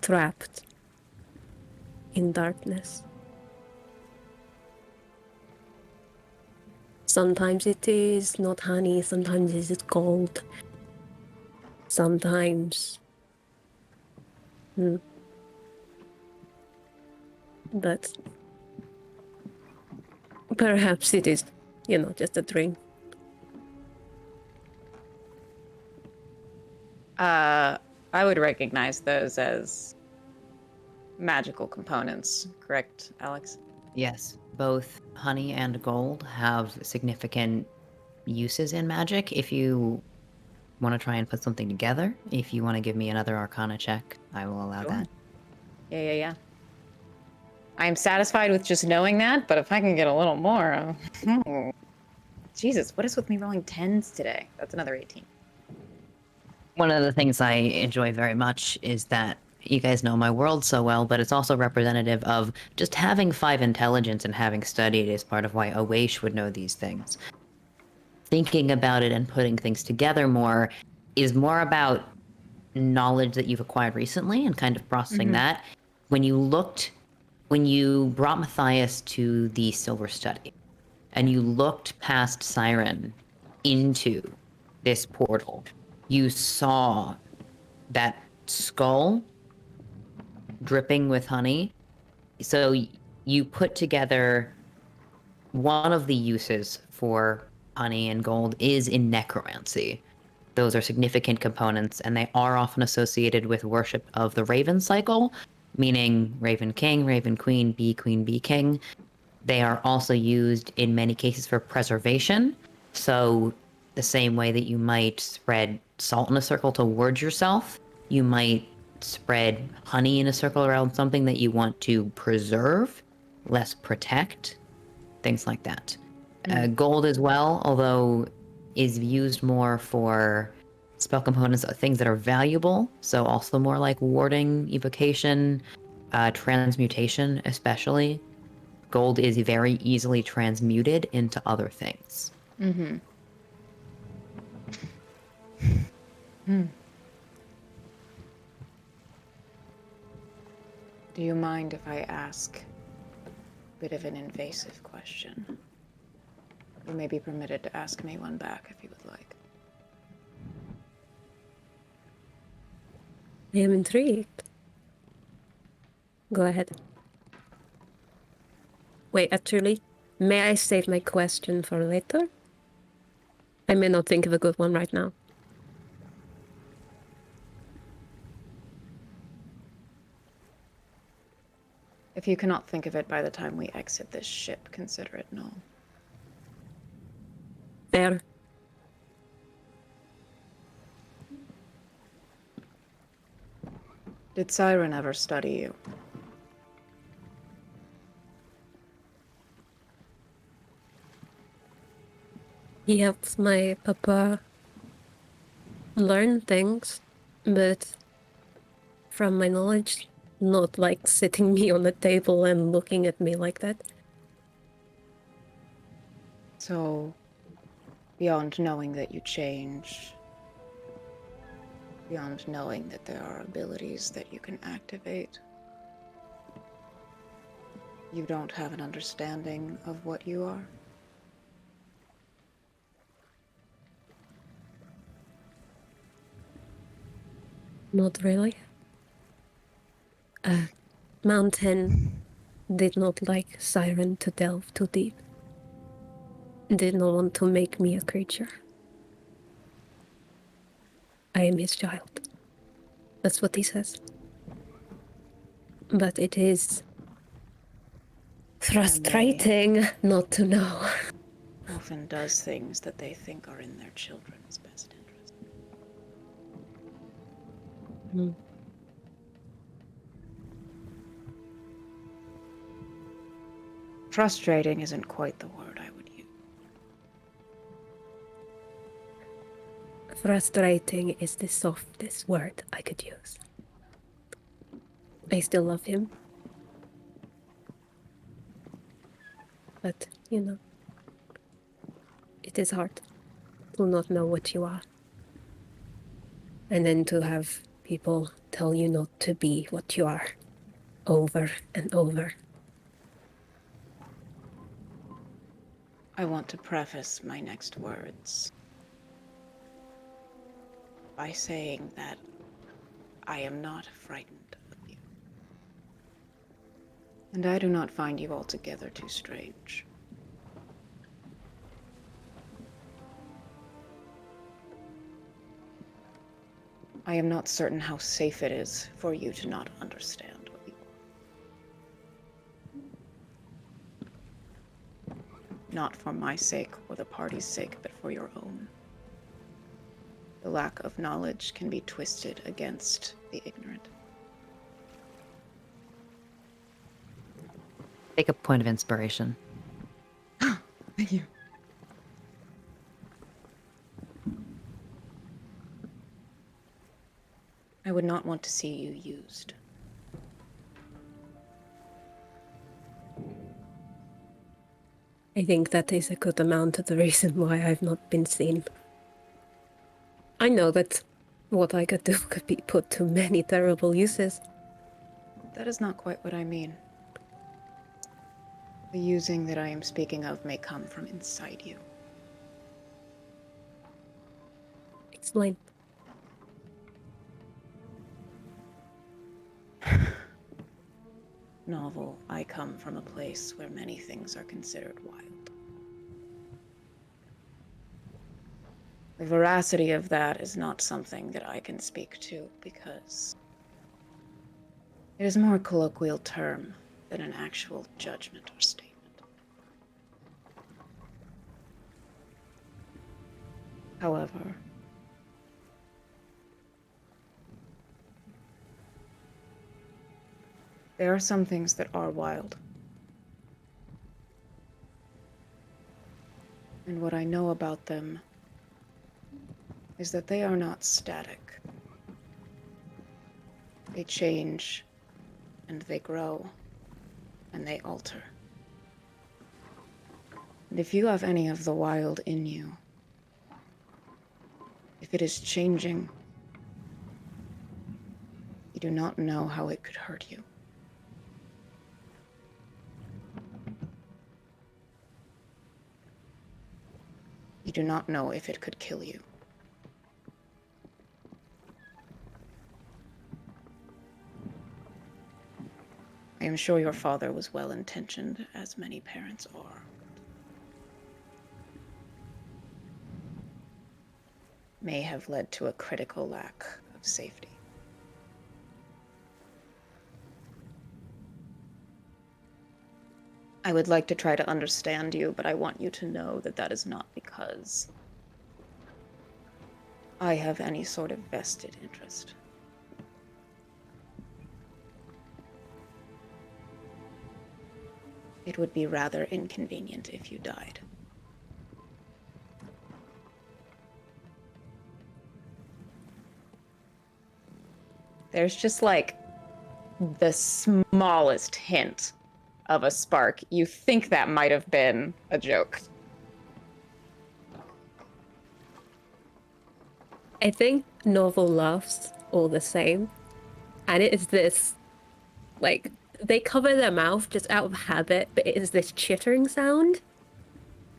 trapped in darkness. Sometimes it is not honey, sometimes it is gold. Sometimes. But perhaps it is, just a dream. I would recognize those as magical components, correct, Alex? Yes, both honey and gold have significant uses in magic. If you want to try and put something together, if you want to give me another Arcana check, I will allow Sure. that. Yeah. I'm satisfied with just knowing that, but if I can get a little more, Jesus, what is with me rolling 10s today? That's another 18. One of the things I enjoy very much is that you guys know my world so well, but it's also representative of just having 5 intelligence and having studied is part of why Awaish would know these things. Thinking about it and putting things together more is more about knowledge that you've acquired recently and kind of processing that. When you brought Matthias to the Silver Study and you looked past Siren into this portal, you saw that skull dripping with honey. So you put together one of the uses for honey and gold is in necromancy. Those are significant components, and they are often associated with worship of the Raven cycle, meaning Raven King, Raven Queen, Bee Queen, Bee King. They are also used in many cases for preservation. So the same way that you might spread salt in a circle to ward yourself, you might spread honey in a circle around something that you want to preserve, less protect, things like that. Gold as well, although is used more for spell components, things that are valuable. So also more like warding, evocation, transmutation especially. Gold is very easily transmuted into other things. Do you mind if I ask a bit of an invasive question? You may be permitted to ask me one back if you would like. I am intrigued. Go ahead. Wait, actually, may I save my question for later? I may not think of a good one right now. If you cannot think of it by the time we exit this ship, consider it null. Fair. Did Siren ever study you? He helps my papa learn things, but from my knowledge, not like sitting me on the table and looking at me like that. So, beyond knowing that you change, beyond knowing that there are abilities that you can activate, you don't have an understanding of what you are? Not really. Mountain did not like Siren to delve too deep. Did not want to make me a creature. I am his child. That's what he says. But it is frustrating not to know. Often does things that they think are in their children's best interest. Hmm. Frustrating isn't quite the word I would use. Frustrating is the softest word I could use. I still love him. But, you know, it is hard to not know what you are. And then to have people tell you not to be what you are over and over. I want to preface my next words by saying that I am not frightened of you. And I do not find you altogether too strange. I am not certain how safe it is for you to not understand what you are. Not for my sake or the party's sake, but for your own. The lack of knowledge can be twisted against the ignorant. Take a point of inspiration. Thank you. I would not want to see you used. I think that is a good amount of the reason why I've not been seen. I know that what I could do could be put to many terrible uses. That is not quite what I mean. The using that I am speaking of may come from inside you. Explain. Novel, I come from a place where many things are considered wild. The veracity of that is not something that I can speak to because it is more a colloquial term than an actual judgment or statement. However, there are some things that are wild. And what I know about them is that they are not static. They change, and they grow, and they alter. And if you have any of the wild in you, if it is changing, you do not know how it could hurt you. You do not know if it could kill you. I am sure your father was well-intentioned, as many parents are. May have led to a critical lack of safety. I would like to try to understand you, but I want you to know that that is not because I have any sort of vested interest. It would be rather inconvenient if you died. There's just like the smallest hint of a spark. You think that might have been a joke. I think Novel laughs all the same. And it is this, like, they cover their mouth just out of habit, but it is this chittering sound.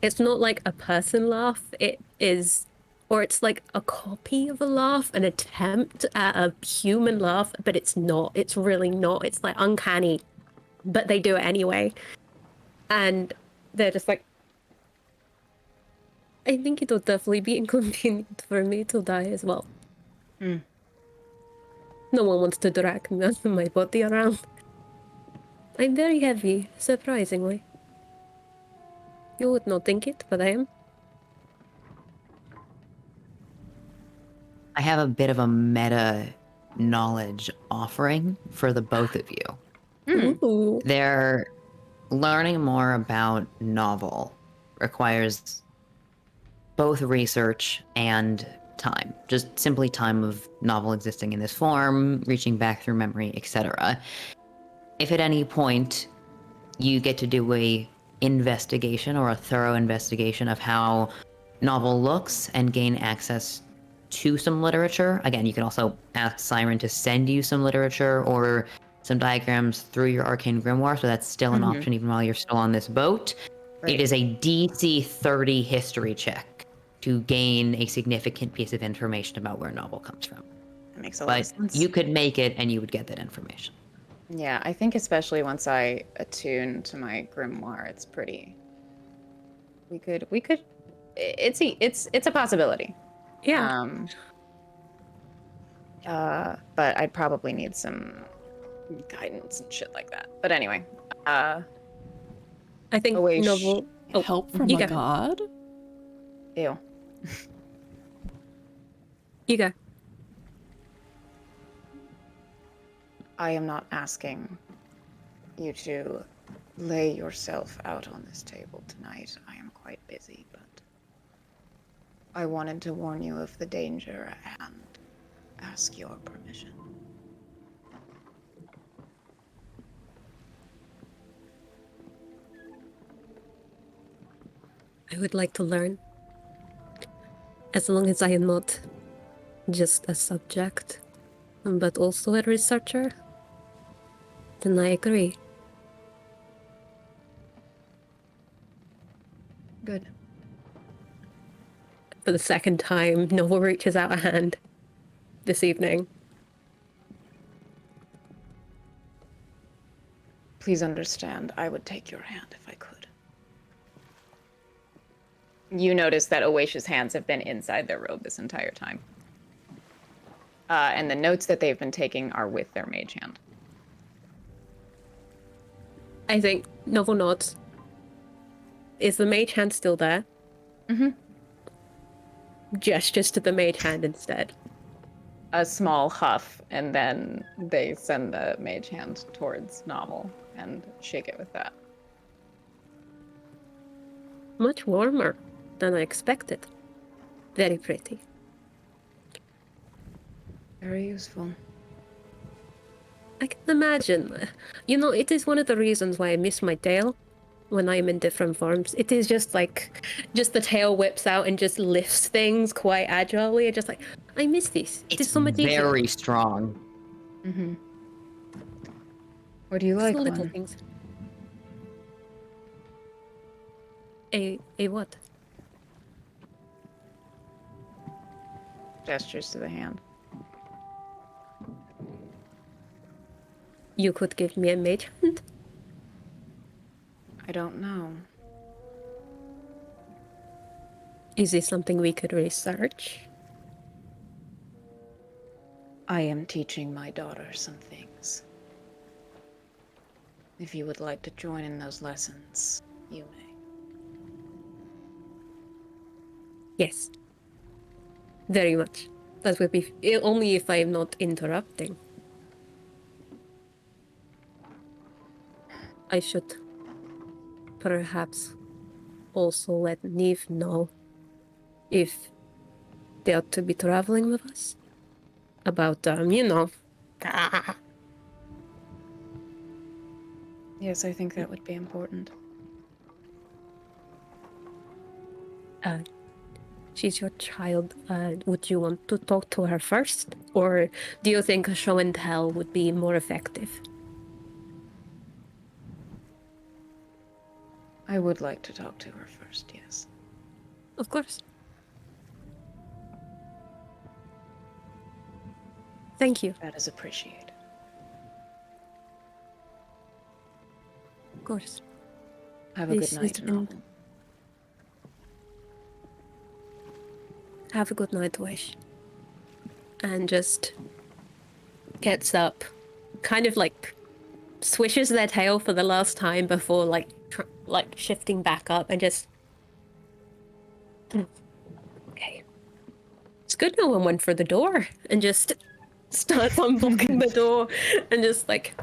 It's not like a person laugh, it is, or it's like a copy of a laugh, an attempt at a human laugh, but it's not. It's really not. It's like uncanny, but they do it anyway. And they're just like, I think it would definitely be inconvenient for me to die as well. Hmm. No one wants to drag my body around. I'm very heavy, surprisingly. You would not think it, but I am. I have a bit of a meta knowledge offering for the both of you. Ooh. They're learning more about novel requires both research and time, just simply time of novel existing in this form, reaching back through memory, etc. If at any point you get to do a investigation or a thorough investigation of how novel looks and gain access to some literature, again, you can also ask Siren to send you some literature or some diagrams through your arcane grimoire, so that's still an option even while you're still on this boat. Right. It is a DC 30 history check to gain a significant piece of information about where novel comes from. That makes a lot of But sense. you could make it and you would get that information. Yeah, I think especially once I attune to my grimoire, it's pretty. We could. It's a possibility. Yeah. But I'd probably need some guidance and shit like that. But anyway, I think Away Novel. Oh, Help from you a go. god? ew. You go. I am not asking you to lay yourself out on this table tonight. I am quite busy, but I wanted to warn you of the danger and ask your permission. I would like to learn. As long as I am not just a subject, but also a researcher, then I agree. Good. For the second time, Novel reaches out a hand this evening. Please understand, I would take your hand if I could. You notice that Oasia's hands have been inside their robe this entire time. And the notes that they've been taking are with their mage hand. I think Novel nods. Is the mage hand still there? Mm-hmm. Gestures to the mage hand instead. A small huff, and then they send the mage hand towards Novel and shake it with that. Much warmer than I expected. Very pretty. Very useful. I can imagine. You know, it is one of the reasons why I miss my tail when I'm in different forms. It is just like, just the tail whips out and just lifts things quite agilely. Just like, I miss this. It is so much easier. Very strong. Mm-hmm. What do you Just like, the little one? things. A what? Gestures to the hand. you could give me a mage hand? I don't know. Is this something we could research? I am teaching my daughter some things. If you would like to join in those lessons, you may. Yes. Very much. That would be only if I'm not interrupting. I should perhaps also let Neve know if they ought to be traveling with us. About, you know. Yes, I think that would be important. She's your child. Would you want to talk to her first? Or do you think a show and tell would be more effective? I would like to talk to her first, yes. Of course. Thank you. That is appreciated. Of course. Have a good This night, has been- Novel. Have a good night, Wish. And just gets up, kind of like swishes their tail for the last time before like shifting back up and just. Okay. It's good no one went for the door and just starts unblocking the door and just like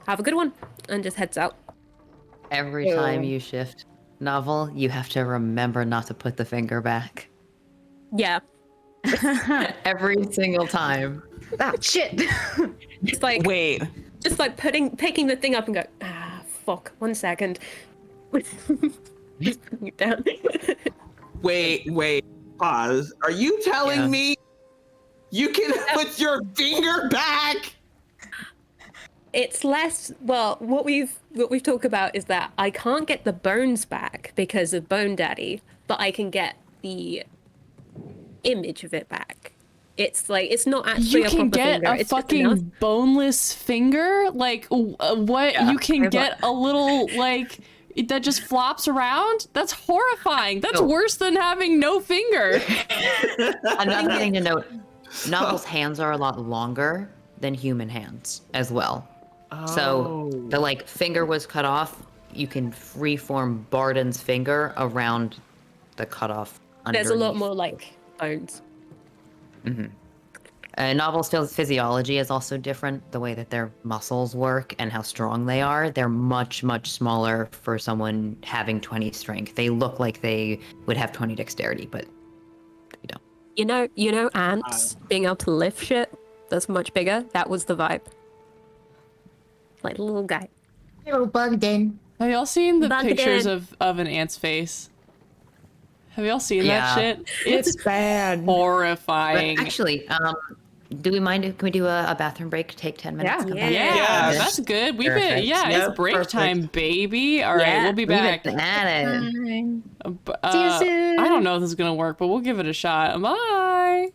have a good one and just heads out. Every time you shift Novel, you have to remember not to put the finger back. Yeah. Every single time. Ah, shit! It's like Wait. just like picking the thing up and go, fuck, 1 second. Just putting it down. Wait. Pause. Are you telling me you can put your finger back? It's less well, what we've talked about is that I can't get the bones back because of Bone Daddy, but I can get the image of it back. It's like it's not actually You a can proper get finger. a It's just enough. fucking boneless finger? Like, what? Yeah, You can pretty get a little, like, that just flops around? That's horrifying. That's No. worse than having no finger. Another thing to note, Novel's hands are a lot longer than human hands as well. So the like finger was cut off, you can freeform Barden's finger around the cutoff underneath. There's a lot more like bones. Novel's physiology is also different. The way that their muscles work and how strong they are, they're much, much smaller for someone having 20 strength. They look like they would have 20 dexterity, but they don't. You know, ants being able to lift shit that's much bigger. That was the vibe. Like a little guy. Little bugged in. Have y'all seen the Bugged pictures in. of an ant's face? Have y'all seen Yeah. that shit? It's bad. But Horrifying. actually, do we mind? Can we do a bathroom break? Take 10 minutes. Come back? Yeah, Yes. that's good. We've been, Perfect. yeah, Yep, it's break perfect. time, baby. All right, Yeah, we'll be Leave back. it at it. See you soon. I don't know if this is gonna work, but we'll give it a shot. Bye.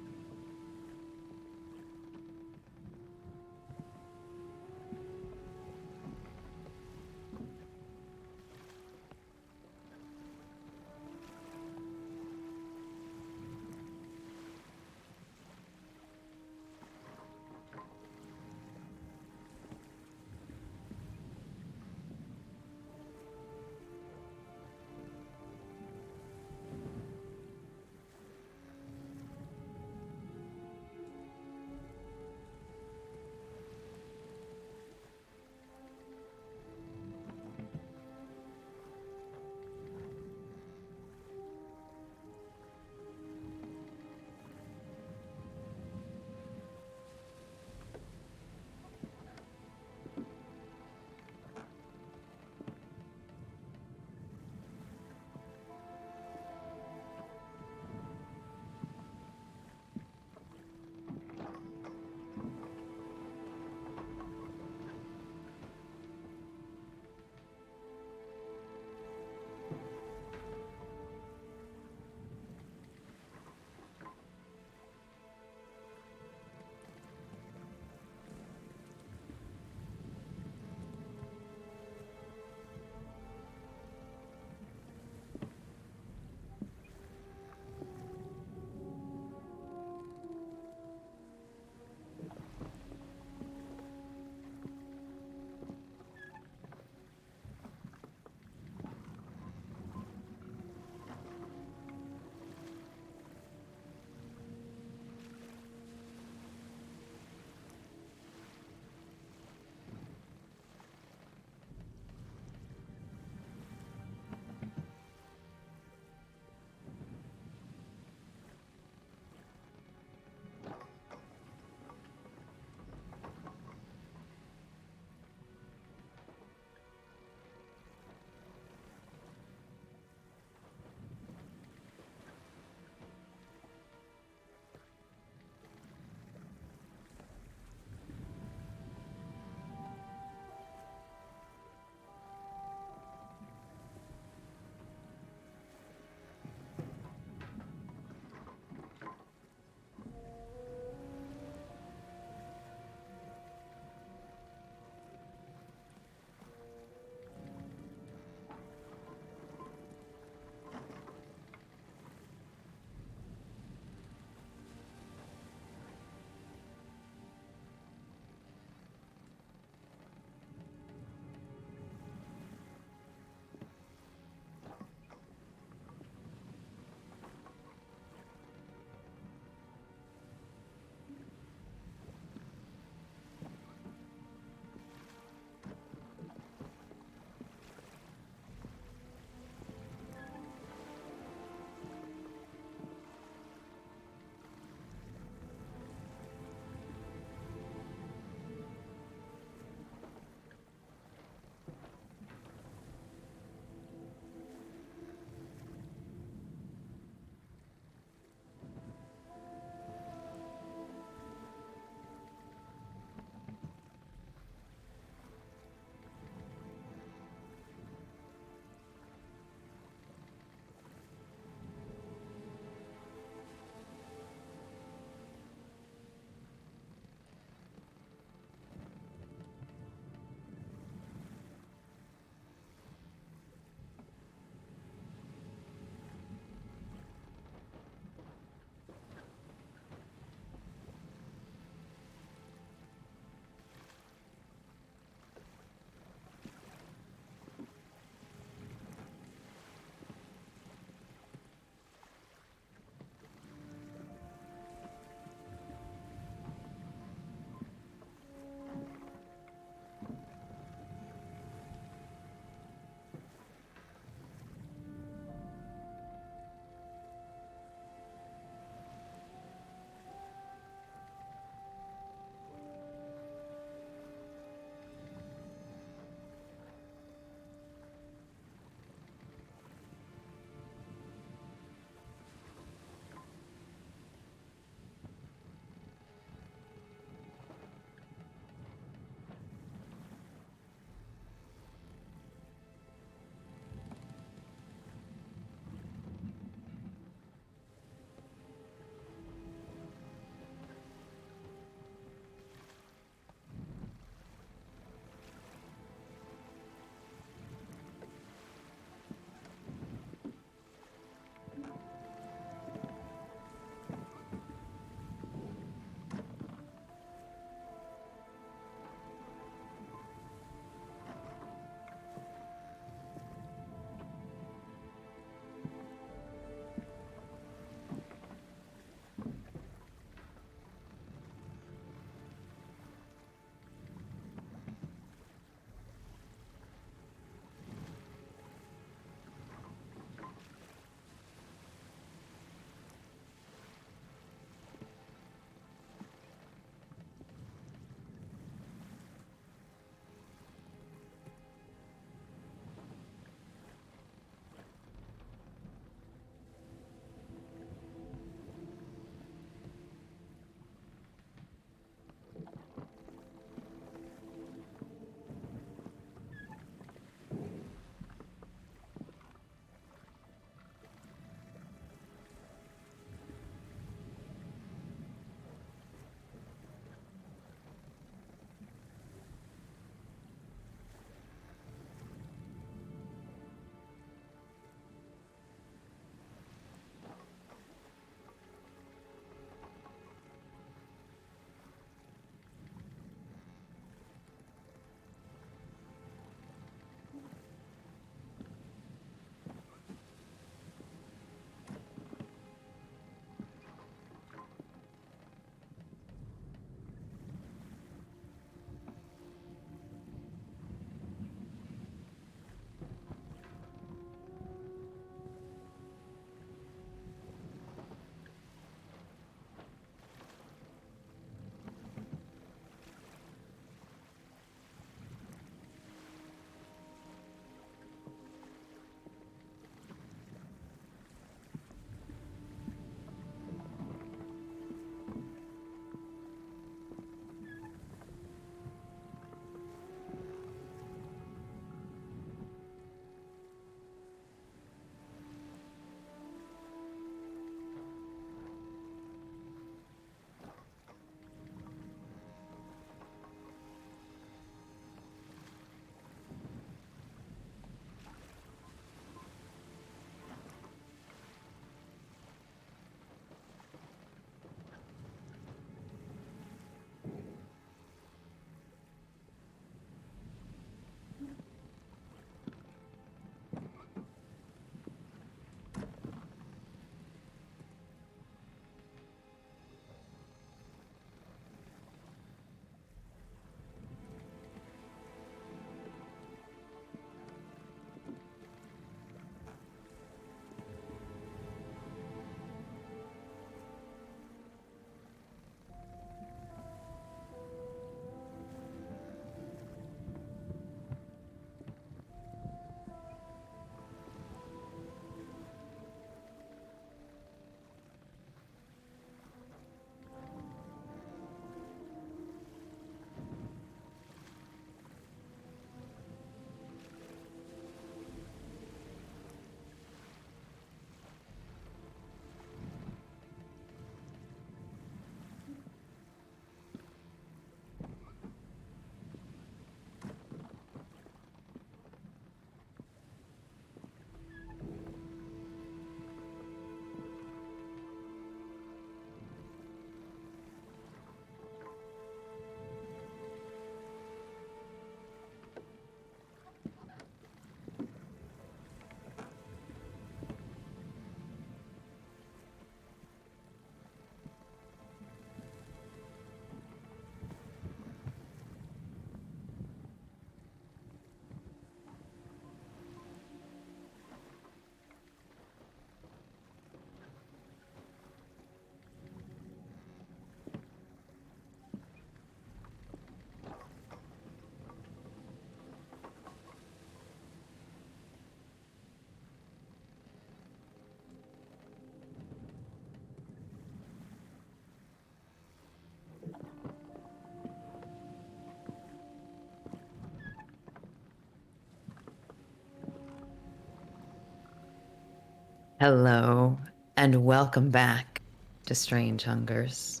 Hello, and welcome back to Strange Hungers.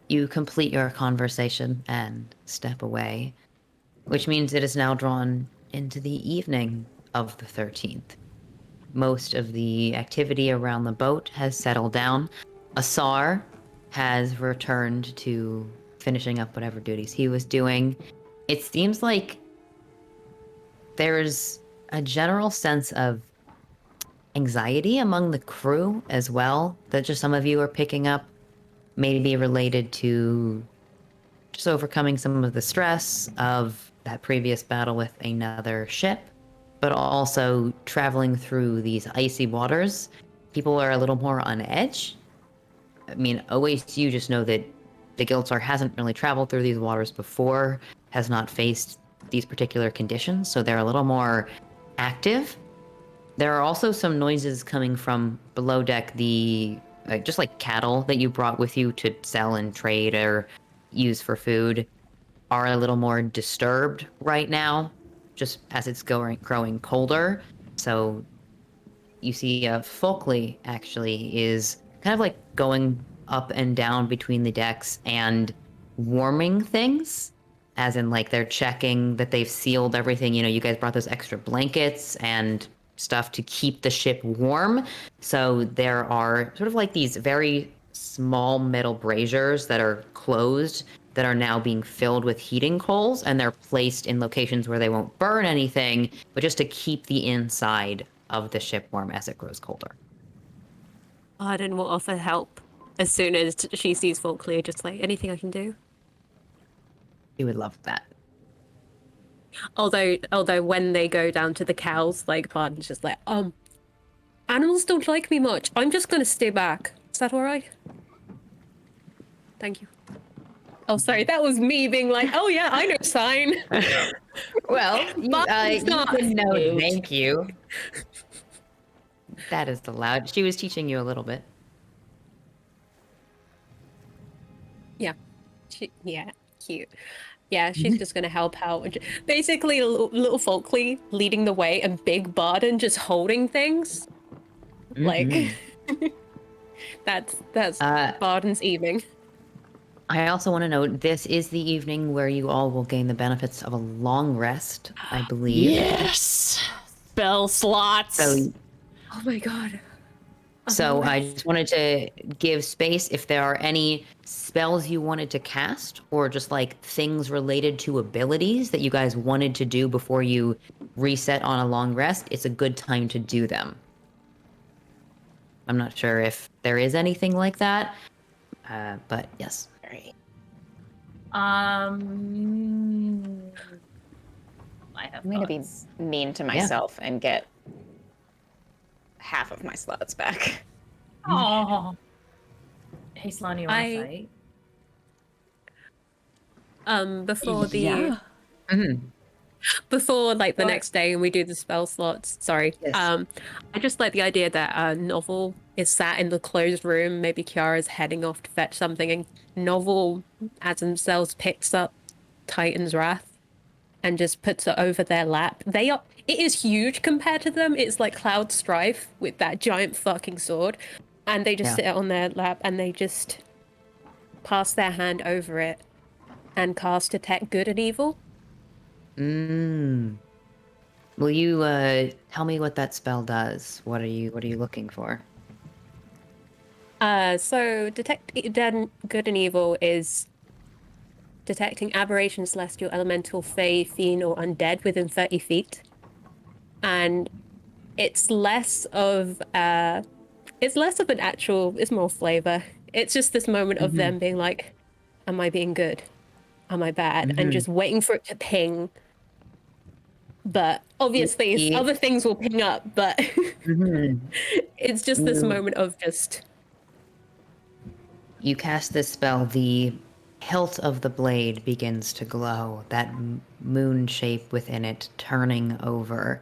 You complete your conversation and step away, which means it is now drawn into the evening of the 13th. Most of the activity around the boat has settled down. Asar has returned to finishing up whatever duties he was doing. It seems like there's a general sense of anxiety among the crew as well that just some of you are picking up, maybe related to just overcoming some of the stress of that previous battle with another ship, but also traveling through these icy waters. People are a little more on edge. I mean, always you just know that the Guildstar hasn't really traveled through these waters before, has not faced these particular conditions, so they're a little more active. There are also some noises coming from below deck, just like cattle that you brought with you to sell and trade or use for food are a little more disturbed right now, just as it's growing colder. So you see Folkley actually is kind of like going up and down between the decks and warming things, as in like they're checking that they've sealed everything. You know, you guys brought those extra blankets and stuff to keep the ship warm. So there are sort of like these very small metal braziers that are closed that are now being filled with heating coals, and they're placed in locations where they won't burn anything, but just to keep the inside of the ship warm as it grows colder. Arden will offer help as soon as she sees Folkley, just like, anything I can do? You would love that. Although when they go down to the cows, like, Barden's just like, animals don't like me much. I'm just gonna stay back. Is that all right? Thank you. Oh, sorry, that was me being like, oh yeah, I know sign. Well, you can know rude. thank you. That is allowed. She was teaching you a little bit. Yeah. Yeah, cute. Yeah, she's just gonna help out. Basically, little Folkley leading the way and Big Barden just holding things. Like, that's Barden's evening. I also want to note this is the evening where you all will gain the benefits of a long rest, I believe. Yes! Spell slots! So, Oh my god. so I just wanted to give space if there are any spells you wanted to cast or just like things related to abilities that you guys wanted to do before you reset on a long rest. It's a good time to do them. I'm not sure if there is anything like that, but yes. Right. I have I'm gonna be thoughts. mean to myself and get half of my slots back. Oh. Hey, Sloan, you want to I- fight? Before the Yeah. before like the What? next day and we do the spell slots, sorry. Yes. I just like the idea that Novel is sat in the closed room, maybe Kiara's heading off to fetch something, and Novel as themselves picks up Titan's Wrath and just puts it over their lap. It is huge compared to them. It's like Cloud Strife with that giant fucking sword. And they just Yeah. sit on their lap and they just pass their hand over it and cast Detect Good and Evil. Will you tell me what that spell does? What are you looking for? So Detect Good and Evil is detecting aberration, celestial, elemental, fey, fiend, or undead within 30 feet. And it's less of an actual, it's more flavor. It's just this moment of them being like, am I being good? Am I bad? And just waiting for it to ping. But obviously Yeah. other things will ping up, but it's just this moment of just... You cast this spell, the hilt of the blade begins to glow, that moon shape within it turning over.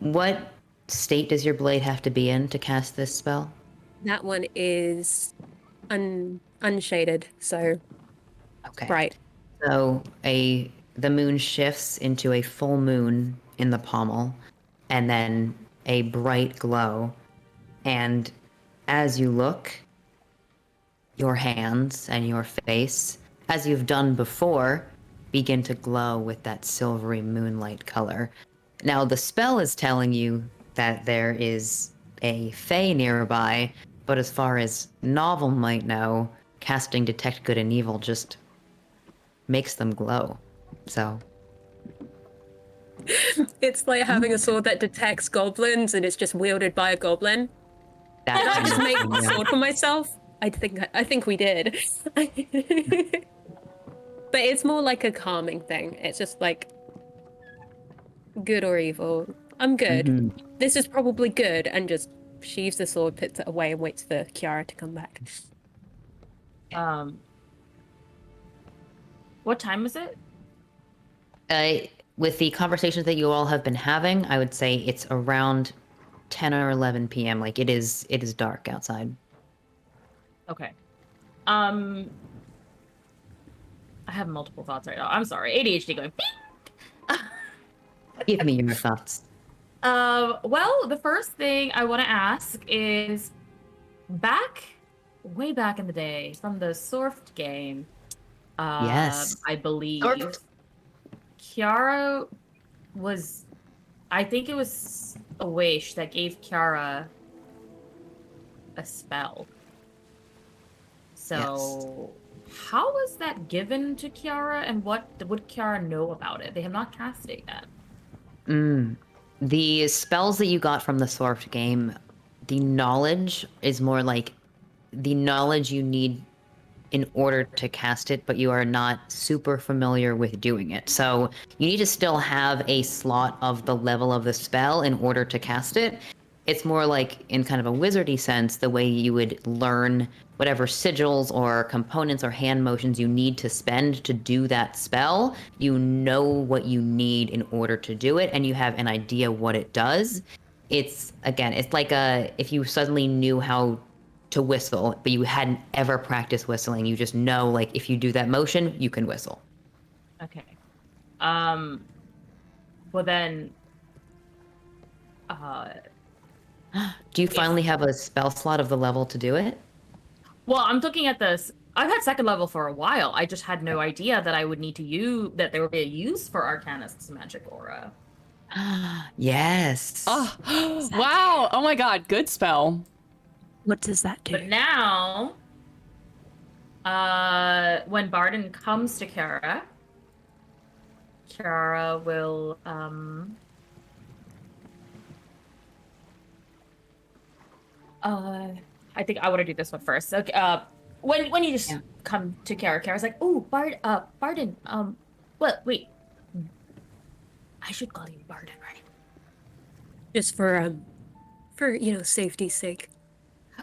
What state does your blade have to be in to cast this spell? That one is unshaded, so Okay. bright. So the moon shifts into a full moon in the pommel, and then a bright glow. And as you look, your hands and your face, as you've done before, begin to glow with that silvery moonlight color. Now, the spell is telling you that there is a fae nearby, but as far as Novel might know, casting Detect Good and Evil just makes them glow. So, It's like having a sword that detects goblins and it's just wielded by a goblin. Did I just make a sword for myself? I think we did. But it's more like a calming thing. It's just like good or evil. I'm good. Mhm. This is probably good, and just sheaves the sword, puts it away, and waits for Kiara to come back. What time is it? With the conversations that you all have been having, I would say it's around 10 or 11 p.m. Like it is dark outside. Okay. I have multiple thoughts right now. I'm sorry. ADHD going. Give me your thoughts. Well, the first thing I want to ask is way back in the day from the Sorft game. Yes. I believe Sorft. Kiara was, I think it was Awaish that gave Kiara a spell. So, how was that given to Kiara, and what would Kiara know about it? They have not cast it yet. The spells that you got from the Sorft game, the knowledge is more like the knowledge you need in order to cast it, but you are not super familiar with doing it. So you need to still have a slot of the level of the spell in order to cast it. It's more like, in kind of a wizardy sense, the way you would learn whatever sigils or components or hand motions you need to spend to do that spell. You know what you need in order to do it, and you have an idea what it does. It's like if you suddenly knew how to whistle, but you hadn't ever practiced whistling. You just know, like, if you do that motion, you can whistle. Okay. Well then, Do you finally have a spell slot of the level to do it? well, I'm looking at this. I've had second level for a while. I just had no idea that I would need to use that there would be a use for Arcanist's magic aura. Yes. Oh, wow. Oh my god, good spell. What does that do? But now, when Barden comes to Kiara, Kiara will I think I want to do this one first. Okay, when you just come to Kiara's like, oh, Barden, well, wait, I should call you Barden, right? Just for safety's sake.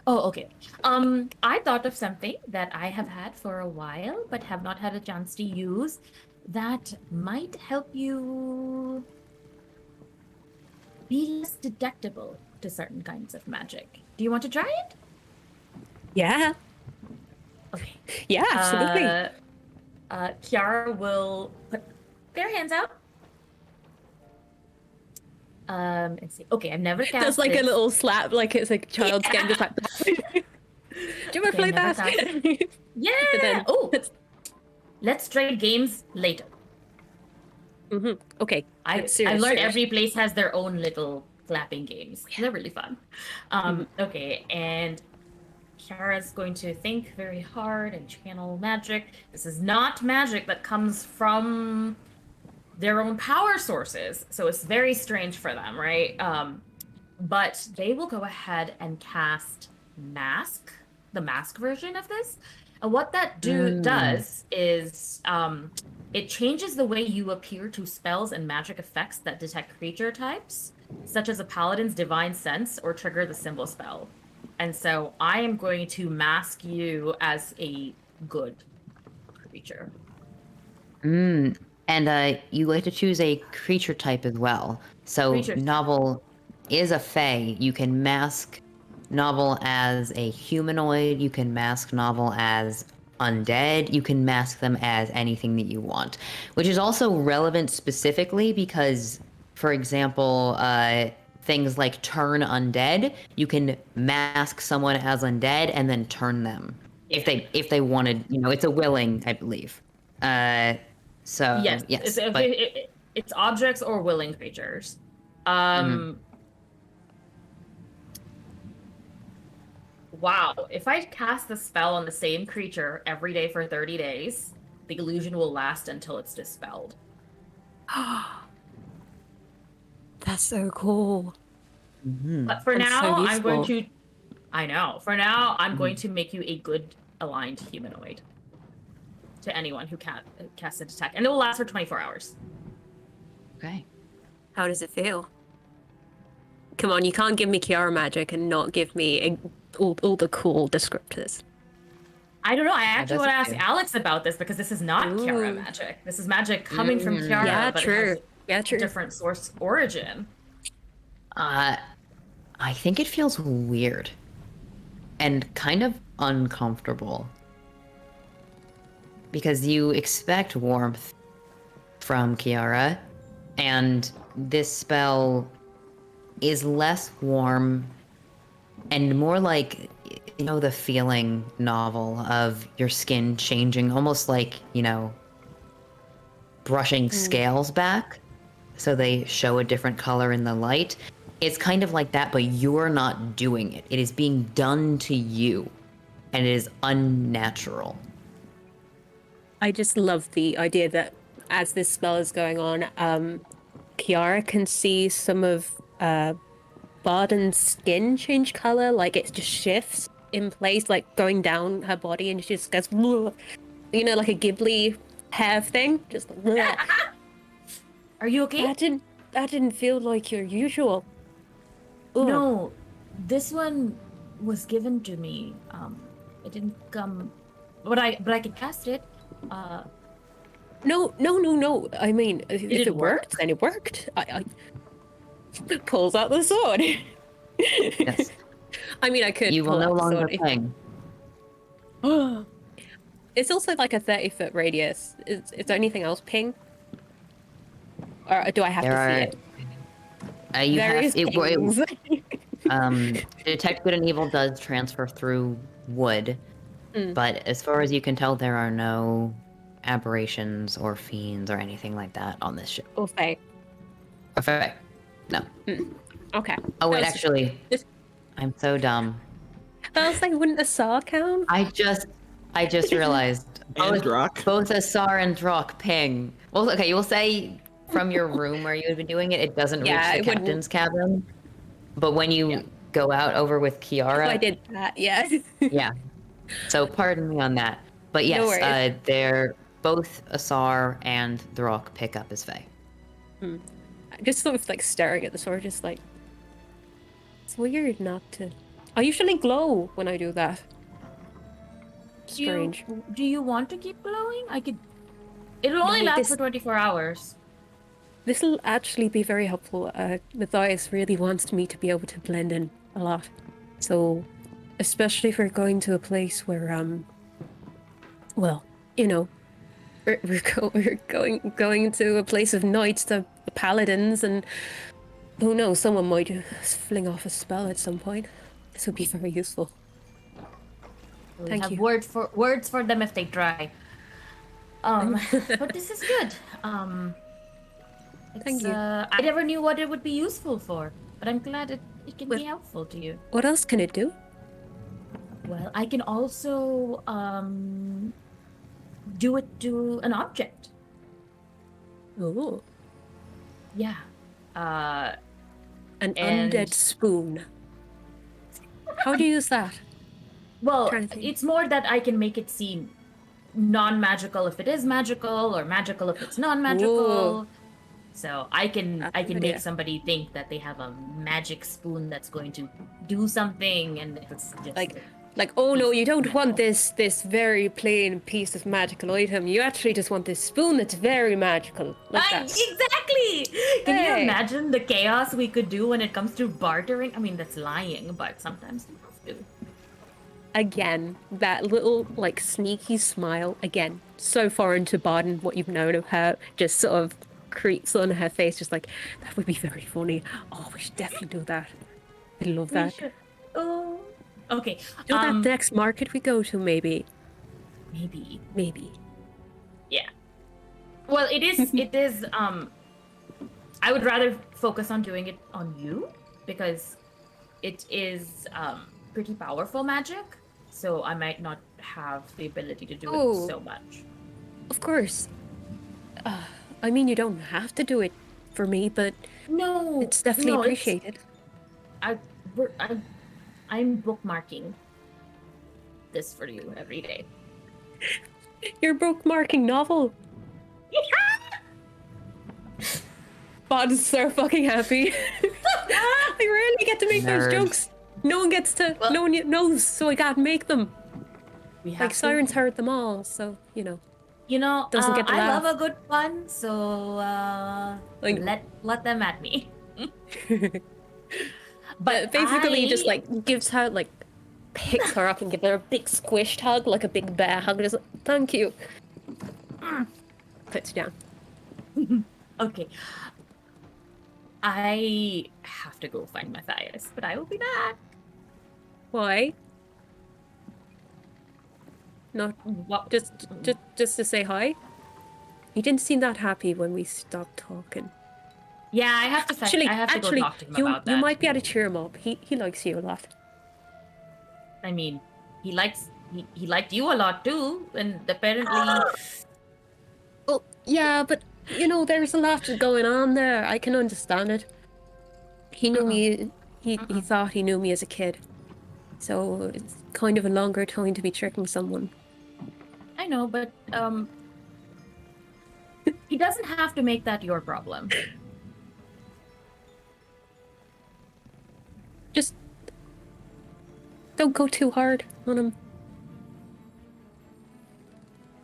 Oh, okay. I thought of something that I have had for a while, but have not had a chance to use, that might help you be less detectable to certain kinds of magic. Do you want to try it? Yeah. Okay. Yeah, absolutely. Kiara will put their hands out. And see. Okay, I've never cast That's like this. a little slap, like it's like a child's game, just like. Do you want to play that? Yeah. But then, Let's trade games later. Okay. I learned every place has their own little clapping games. They're really fun. Okay, and Kiara's going to think very hard and channel magic. This is not magic that comes from their own power sources, so it's very strange for them, right? But they will go ahead and cast Mask, the Mask version of this. And what that does is it changes the way you appear to spells and magic effects that detect creature types, such as a paladin's divine sense or trigger the symbol spell. And so I am going to mask you as a good creature. And you like to choose a creature type as well. So Novel is a fae. You can mask Novel as a humanoid. You can mask Novel as undead. You can mask them as anything that you want, which is also relevant specifically because, for example, things like turn undead, you can mask someone as undead and then turn them if they wanted. It's a willing, I believe. So Yes, yes, it's objects or willing creatures. Wow, if I cast the spell on the same creature every day for 30 days, the illusion will last until it's dispelled. That's so cool. But for That's so now, I'm going useful. to. I know. For now, I'm going to make you a good aligned humanoid to anyone who casts a detect, and it will last for 24 hours. okay. How does it feel? Come on, you can't give me Kiara magic and not give me all the cool descriptors. I don't know. I actually that's want to ask okay. Alex about this because this is not Kiara Ooh. magic. This is magic coming from Kiara, Yeah, but true. it has Yeah, a true. different source origin. I think it feels weird and kind of uncomfortable because you expect warmth from Kiara, and this spell is less warm and more like, the feeling novel of your skin changing, almost like, brushing scales back so they show a different color in the light. It's kind of like that, but you're not doing it. It is being done to you, and it is unnatural. I just love the idea that as this spell is going on, Kiara can see some of Barden's skin change color, like it just shifts in place, like going down her body, and she just goes, like a Ghibli hair thing, just like, Are you okay? that didn't feel like your usual. Ugh. No, this one was given to me. It didn't come, but I could cast it. No. I mean, if it it worked, then it worked. I pulls out the sword. Yes. I mean, I could. You will pull no out the longer sword. ping. It's also like a 30-foot radius. Is there anything else ping? Or do I have to see it? You Various have pings. Detect Good and Evil does transfer through wood, but as far as you can tell, there are no aberrations or fiends or anything like that on this ship. Okay. Okay. No. Okay. Oh wait, That's- actually, I'm so dumb. I was like, wouldn't a saw count? I just realized And Drock. both Asar and Drock ping. Well, okay, you will say from your room where you had been doing it, it doesn't Yeah, reach it the wouldn't- captain's cabin. But when you go out over with Kiara, I did that, yeah. yeah. So pardon me on that. But No yes, worries. they're both Asar and Drock pick up as Fae. Just sort of like staring at the sword, just like, it's weird not to. I usually glow when I do that. Strange. Do you want to keep glowing? I could. It'll only No, last this- for 24 hours. This will actually be very helpful. Matthias really wants me to be able to blend in a lot. So, especially if we're going to a place where, well, we're going to a place of knights, the paladins, and who knows, someone might just fling off a spell at some point. This would be very useful. We Thank have you. words for them if they try. But this is good. Thank you. I never knew what it would be useful for, but I'm glad it can Well- be helpful to you. What else can it do? Well, I can also do it to an object. Oh, Yeah. an And- undead spoon. How do you use that? Well, Trying to think. it's more that I can make it seem non-magical if it is magical, or magical if it's non-magical. Ooh. So I can That's I a can good make idea. somebody think that they have a magic spoon that's going to do something, and it's just Like, oh no, you don't want this very plain piece of magical item. You actually just want this spoon that's very magical. Like that. Exactly. Can you Hey. imagine the chaos we could do when it comes to bartering? I mean, that's lying, but sometimes you have to. Again, that little like sneaky smile. Again, so foreign to Barden, what you've known of her. Just sort of creeps on her face, just like, that would be very funny. Oh, we should definitely do that. I love that. Oh, okay. Do that next market we go to, maybe. Maybe. Maybe. Yeah. Well, it is. It is. I would rather focus on doing it on you because it is pretty powerful magic. So I might not have the ability to do it so much. Of course. I mean, you don't have to do it for me, but no, it's definitely appreciated. I'm bookmarking this for you every day. You're bookmarking novel. Bod is so fucking happy. I rarely get to make those jokes. No one gets to. No one knows, so I can't make them. Like Siren's heard them all, so you know. Doesn't get to I laugh. love a good pun, so let them at me. But basically, just like gives her like picks her up and gives her a big squished hug, like a big bear hug. Just like, thank you. Puts down. Okay. I have to go find Matthias, but I will be back. Why? Not just to say hi. He didn't seem that happy when we stopped talking. Yeah, I have to go talk to him about that. You might be able to cheer him up. He likes you a lot. I mean, he liked you a lot too, and apparently. Well, yeah, but there's a lot going on there. I can understand it. He knew me. He thought he knew me as a kid, so it's kind of a longer time to be tricking someone. I know, but he doesn't have to make that your problem. Just don't go too hard on him.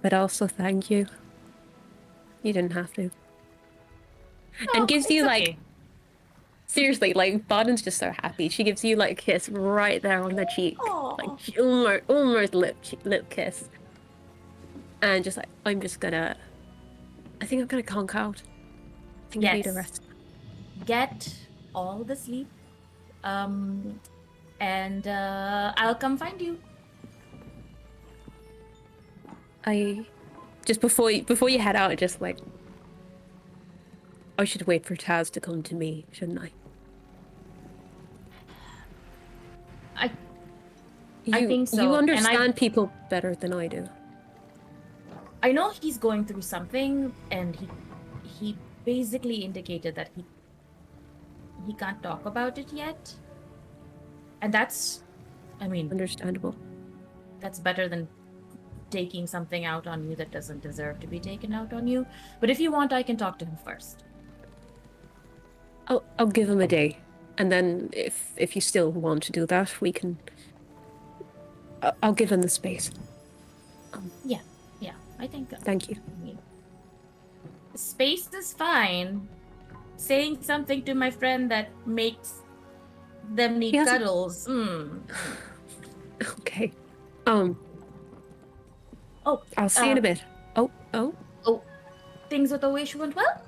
But also thank you. You didn't have to. And gives you like seriously, like Bodden's just so happy. She gives you like a kiss right there on the cheek. Aww. Like almost lip kiss. And just like I think I'm gonna conk out. I think I need a rest. Get all the sleep. And I'll come find you. I just before you head out, just like I should wait for Taz to come to me, shouldn't I? I think so. You understand people better than I do. I know he's going through something, and he basically indicated that he can't talk about it yet. And that's, I mean, understandable. That's better than taking something out on you that doesn't deserve to be taken out on you. But if you want, I can talk to him first. I'll give him a day, and then if you still want to do that, we can. I'll give him the space. Yeah, I think. Thank you. I mean, space is fine. Saying something to my friend that makes them need cuddles. Okay. Oh. I'll see you in a bit. Oh. Things with Oash went well?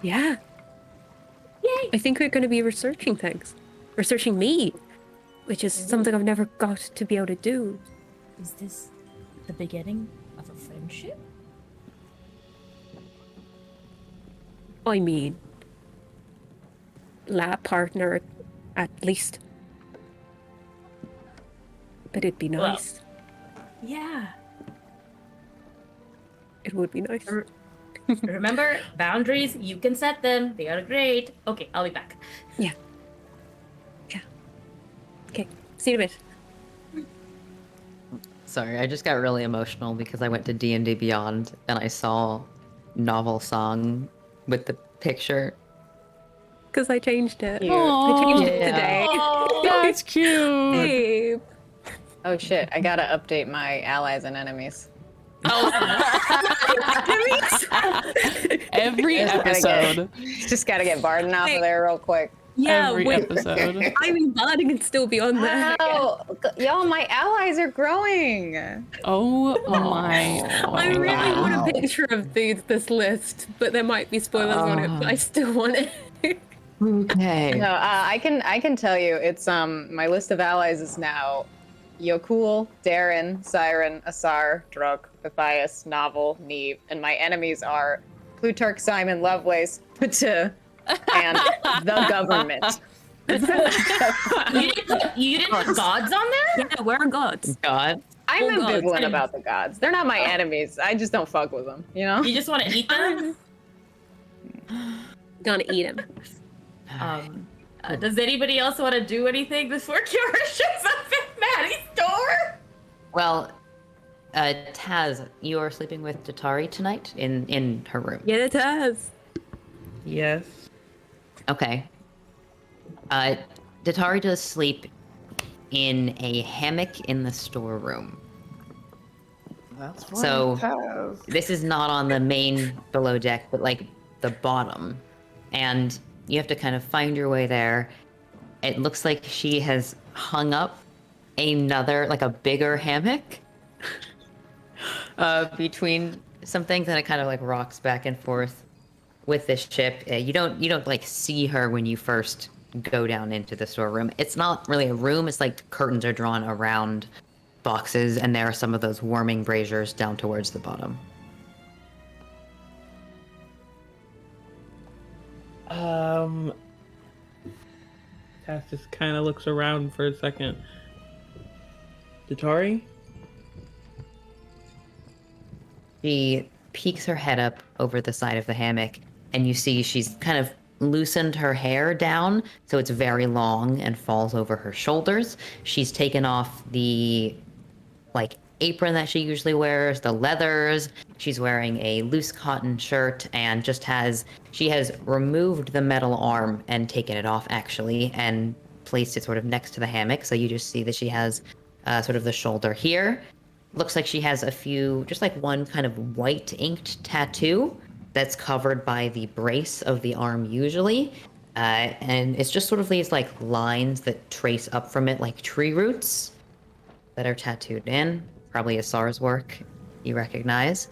Yeah. Yay! I think we're going to be researching things. Researching me, which is something I've never got to be able to do. Is this the beginning of a friendship? I mean, lab partner at least. But it'd be nice. Well, yeah. It would be nice. Remember, boundaries, you can set them. They are great. Okay, I'll be back. Yeah. Okay, see you in a bit. Sorry, I just got really emotional because I went to D&D Beyond and I saw novel song with the picture. Because I changed it. Aww. I changed it today. That's cute. Babe. Oh shit, I gotta update my allies and enemies. Every episode. Just gotta get Barden off of there real quick. Yeah, every wait. episode. I mean, Barney can still be on there. Oh, y'all, my allies are growing. Oh my I fucking really god. want a picture of this list, but there might be spoilers on it. But I still want it. Okay. No, I can tell you, it's my list of allies is now Yokul, Darren, Siren, Asar, Druk, Matthias, Novel, Neve, and my enemies are Plutarch, Simon, Lovelace, Pata, and the government. You didn't put gods on there? Yeah, where are gods? God. I'm Oh, God, ambivalent Tim. about the gods. They're not my enemies. I just don't fuck with them, you know? You just want to eat them? Gonna eat him. Does anybody else want to do anything before Kiara shows up at Maddie's door? Well, Taz, you are sleeping with Tatari tonight in her room. Yeah, it has. Yes. Okay. Tatari does sleep in a hammock in the storeroom. That's what So- it has. This is not on the main below deck, but like the bottom. And you have to kind of find your way there. It looks like she has hung up another, like a bigger hammock between some things, and it kind of like rocks back and forth with this ship. You don't like see her when you first go down into the storeroom. It's not really a room. It's like curtains are drawn around boxes, and there are some of those warming braziers down towards the bottom. Taz just kind of looks around for a second. Tatari? She peeks her head up over the side of the hammock, and you see she's kind of loosened her hair down so it's very long and falls over her shoulders. She's taken off the like apron that she usually wears, the leathers. She's wearing a loose cotton shirt and she has removed the metal arm and taken it off actually and placed it sort of next to the hammock. So you just see that she has sort of the shoulder here. Looks like she has a few, just like one kind of white inked tattoo that's covered by the brace of the arm usually. And it's just sort of these like lines that trace up from it like tree roots that are tattooed in. Probably Asar's work you recognize.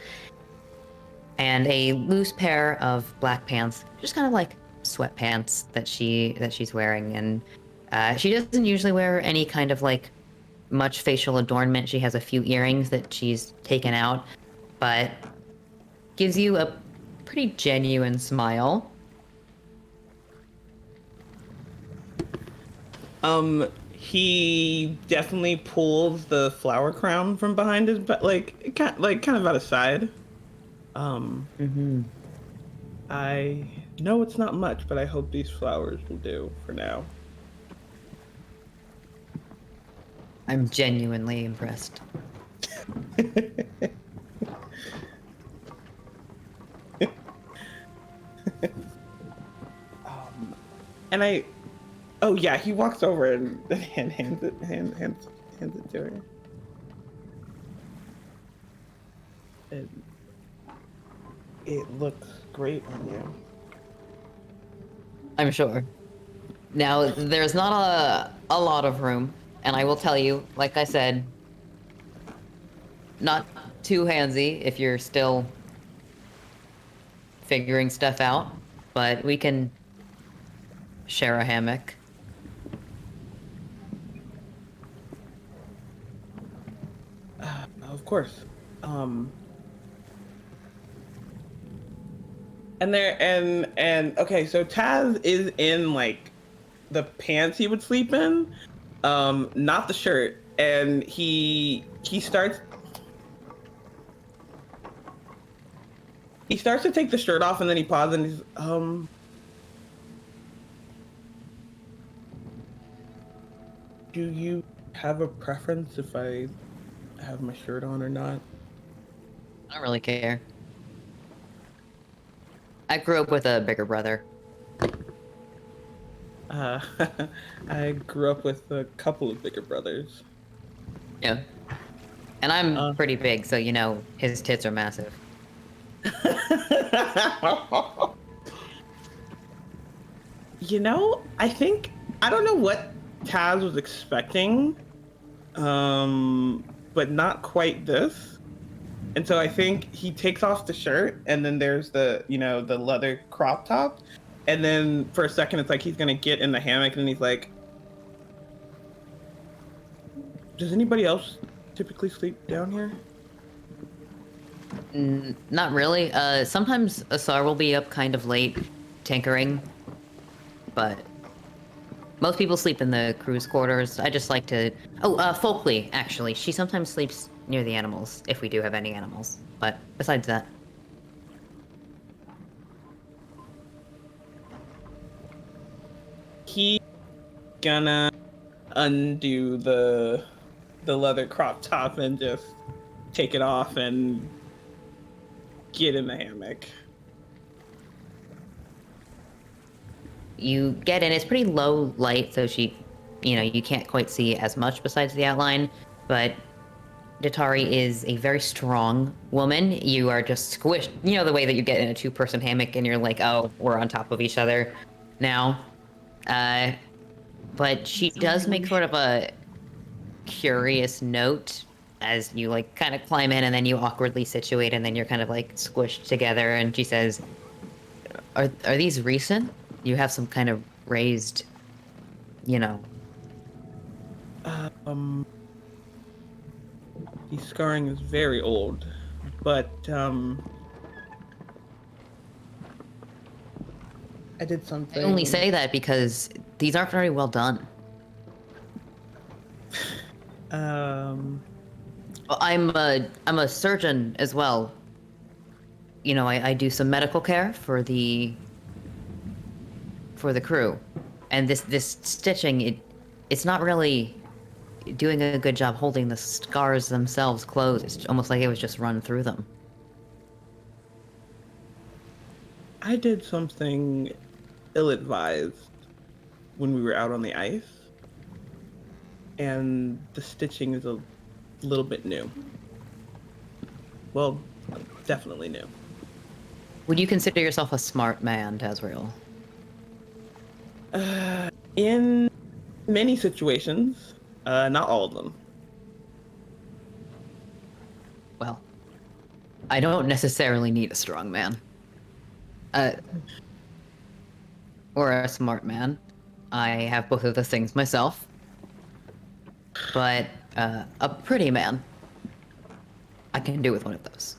And a loose pair of black pants, just kind of like sweatpants that she's wearing. And she doesn't usually wear any kind of like much facial adornment. She has a few earrings that she's taken out, but gives you a pretty genuine smile. He definitely pulls the flower crown from behind his back, kind of out of side. I know it's not much, but I hope these flowers will do for now. I'm genuinely impressed. And oh yeah, he walks over and hands it to her. It looks great on you. I'm sure. Now, there's not a lot of room, and I will tell you, like I said, not too handsy if you're still figuring stuff out, but we can share a hammock. Of course. Okay, so Taz is in like the pants he would sleep in, not the shirt, and he starts to take the shirt off, and then he pauses and he's do you have a preference if I have my shirt on or not? I don't really care. I grew up with a bigger brother. I grew up with a couple of bigger brothers. Yeah. And I'm pretty big, so you know, his tits are massive. I think I don't know what Taz was expecting, but not quite this. And so I think he takes off the shirt, and then there's the leather crop top, and then for a second it's like he's gonna get in the hammock, and he's like, "Does anybody else typically sleep down here?" Not really. Sometimes Asar will be up kind of late, tinkering, but most people sleep in the crew's quarters. I just like to... Oh, Folkley, actually. She sometimes sleeps near the animals, if we do have any animals. But besides that... He's gonna undo the leather crop top and just take it off and get in the hammock. You get in, it's pretty low light, so you can't quite see as much besides the outline, but Datari is a very strong woman. You are just squished, the way that you get in a two-person hammock and you're like, oh, we're on top of each other now. But she does make sort of a curious note as you kind of climb in and then you awkwardly situate and then you're kind of squished together, and she says, are these recent? You have some kind of raised, The scarring is very old, but I did something. I only say that because these aren't very well done. I'm a surgeon as well. I do some medical care for the crew, and this stitching, it's not really doing a good job holding the scars themselves closed. It's almost like it was just run through them. I did something ill-advised when we were out on the ice, and the stitching is a little bit new. Well, definitely new. Would you consider yourself a smart man, Tazriel? In many situations, not all of them. Well, I don't necessarily need a strong man. Or a smart man. I have both of those things myself. But a pretty man, I can do with one of those.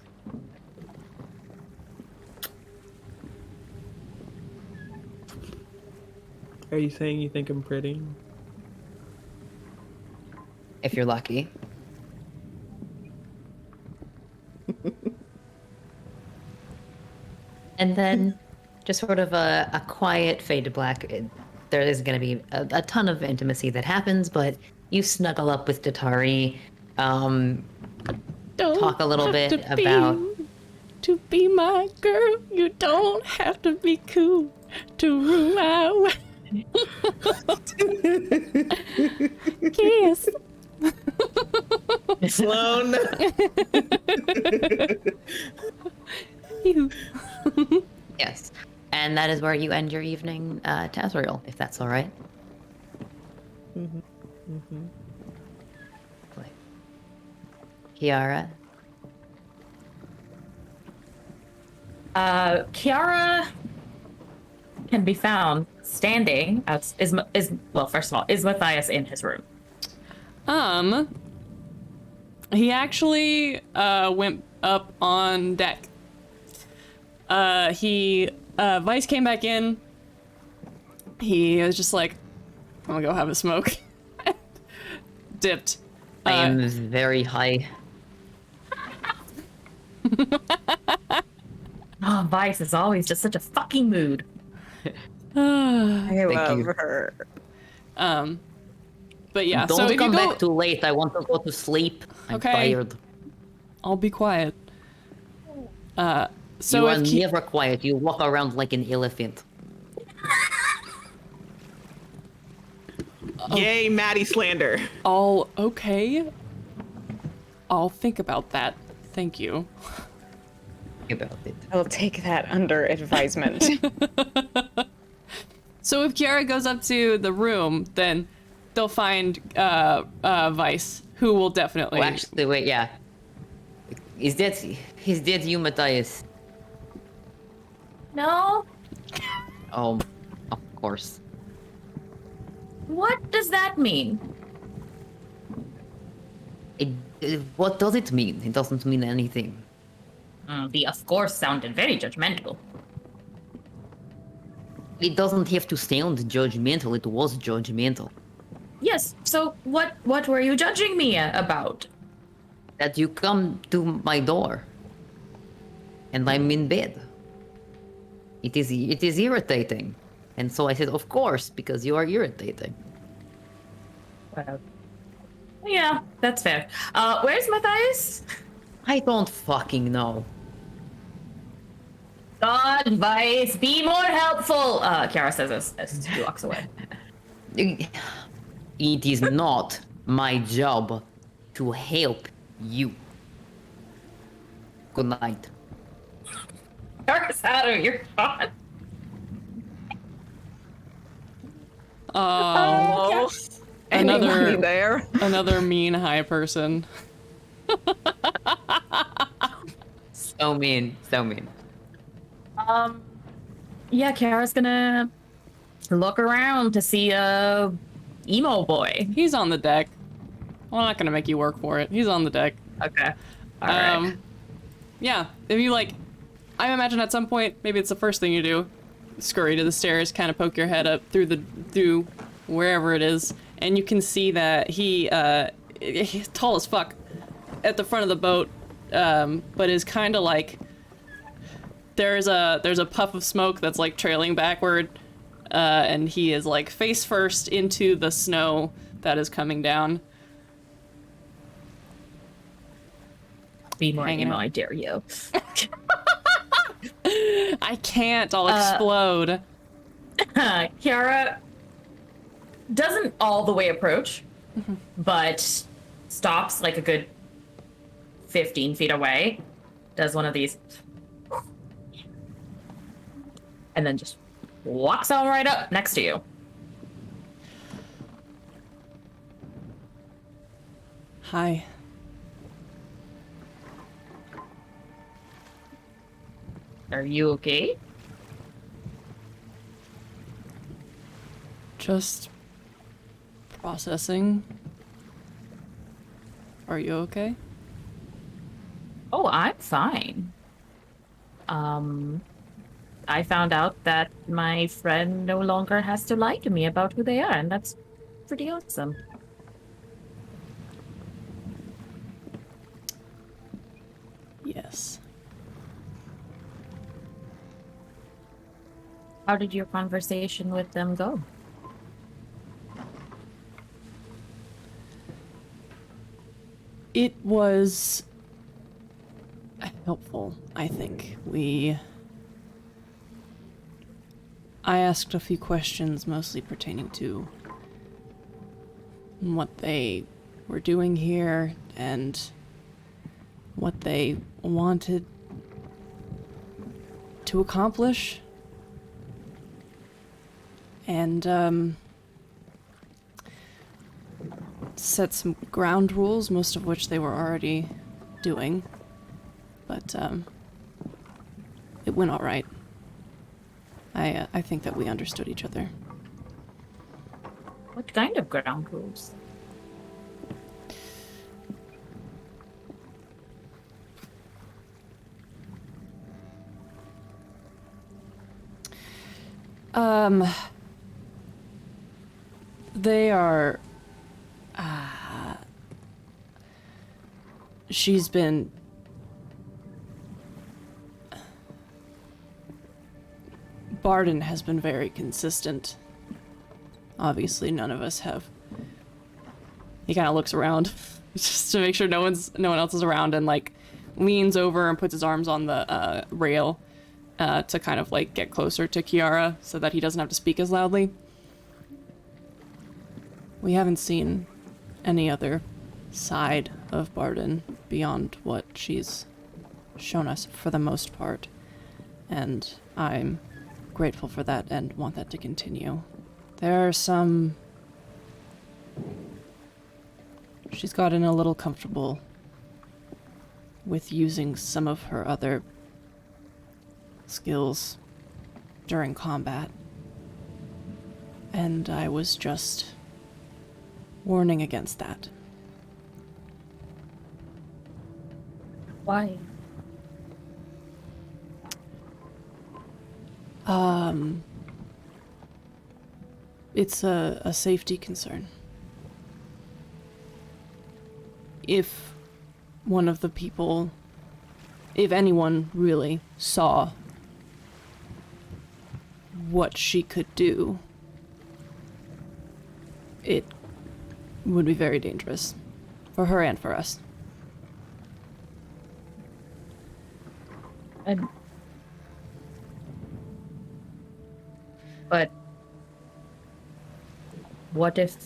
Are you saying you think I'm pretty? If you're lucky. And then, just sort of a quiet fade to black. There is going to be a ton of intimacy that happens, but you snuggle up with Datari, talk a little bit about... To be my girl, you don't have to be cool to rule out. Kiss. Sloan. You. Yes. And that is where you end your evening, Tazriel, if that's all right. Mm-hmm. Mm-hmm. Kiara? Kiara can be found standing out. Well, first of all, is Matthias in his room? He actually went up on deck. Vice came back in. He was just like, I'm gonna go have a smoke. Dipped. I am very high. Oh, Vice is always just such a fucking mood. I love you. her. But yeah, so Don't if come you go... back too late. I want to go to sleep. I'm Okay. tired. I'll be quiet. So You are if never quiet. You walk around like an elephant. Yay, Maddie slander. Okay. I'll think about that. Thank you. About it. I'll take that under advisement. So if Kiara goes up to the room, then they'll find Vice, who will definitely. Oh, actually, wait, yeah. Is that you, Matthias? No? Oh, of course. What does that mean? What does it mean? It doesn't mean anything. The of course sounded very judgmental. It doesn't have to sound judgmental. It was judgmental. Yes, so what were you judging me about? That you come to my door, and I'm in bed. It is irritating, and so I said, of course, because you are irritating. Well, yeah, that's fair. Where's Matthias? I don't fucking know. God, Vice, be more helpful. Kiara says as she walks away. It is not my job to help you. Good night. Kiara's out of your gone. Oh, Anybody there? another mean high person. So mean, so mean. Yeah, Kiara's gonna look around to see emo boy. He's on the deck. Well, I'm not gonna make you work for it. He's on the deck. Okay. All right. Yeah, if you like, I imagine at some point, maybe it's the first thing you do, scurry to the stairs, kind of poke your head up through wherever it is, and you can see that he's tall as fuck at the front of the boat, but is kind of like there's a puff of smoke that's like trailing backward, and he is like face first into the snow that is coming down. Be more hanging emo, out. I dare you. I can't. I'll explode. Kiara doesn't all the way approach, but stops like a good 15 feet away, does one of these, and then just walks on right up next to you. Hi. Are you okay? Just processing. Are you okay? Oh, I'm fine. I found out that my friend no longer has to lie to me about who they are, and that's pretty awesome. Yes. How did your conversation with them go? It was helpful, I think. I asked a few questions, mostly pertaining to what they were doing here and what they wanted to accomplish. And, set some ground rules, most of which they were already doing. But, it went all right. I think that we understood each other. What kind of ground rules? They are, she's been Barden has been very consistent. Obviously, none of us have. He kind of looks around just to make sure no one else is around, and like leans over and puts his arms on the rail to kind of like get closer to Kiara so that he doesn't have to speak as loudly. We haven't seen any other side of Barden beyond what she's shown us for the most part, and I'm grateful for that and want that to continue. There are some... She's gotten a little comfortable with using some of her other skills during combat. And I was just warning against that. Why? It's a safety concern. If one of the people, if anyone really saw what she could do, it would be very dangerous for her and for us. But what if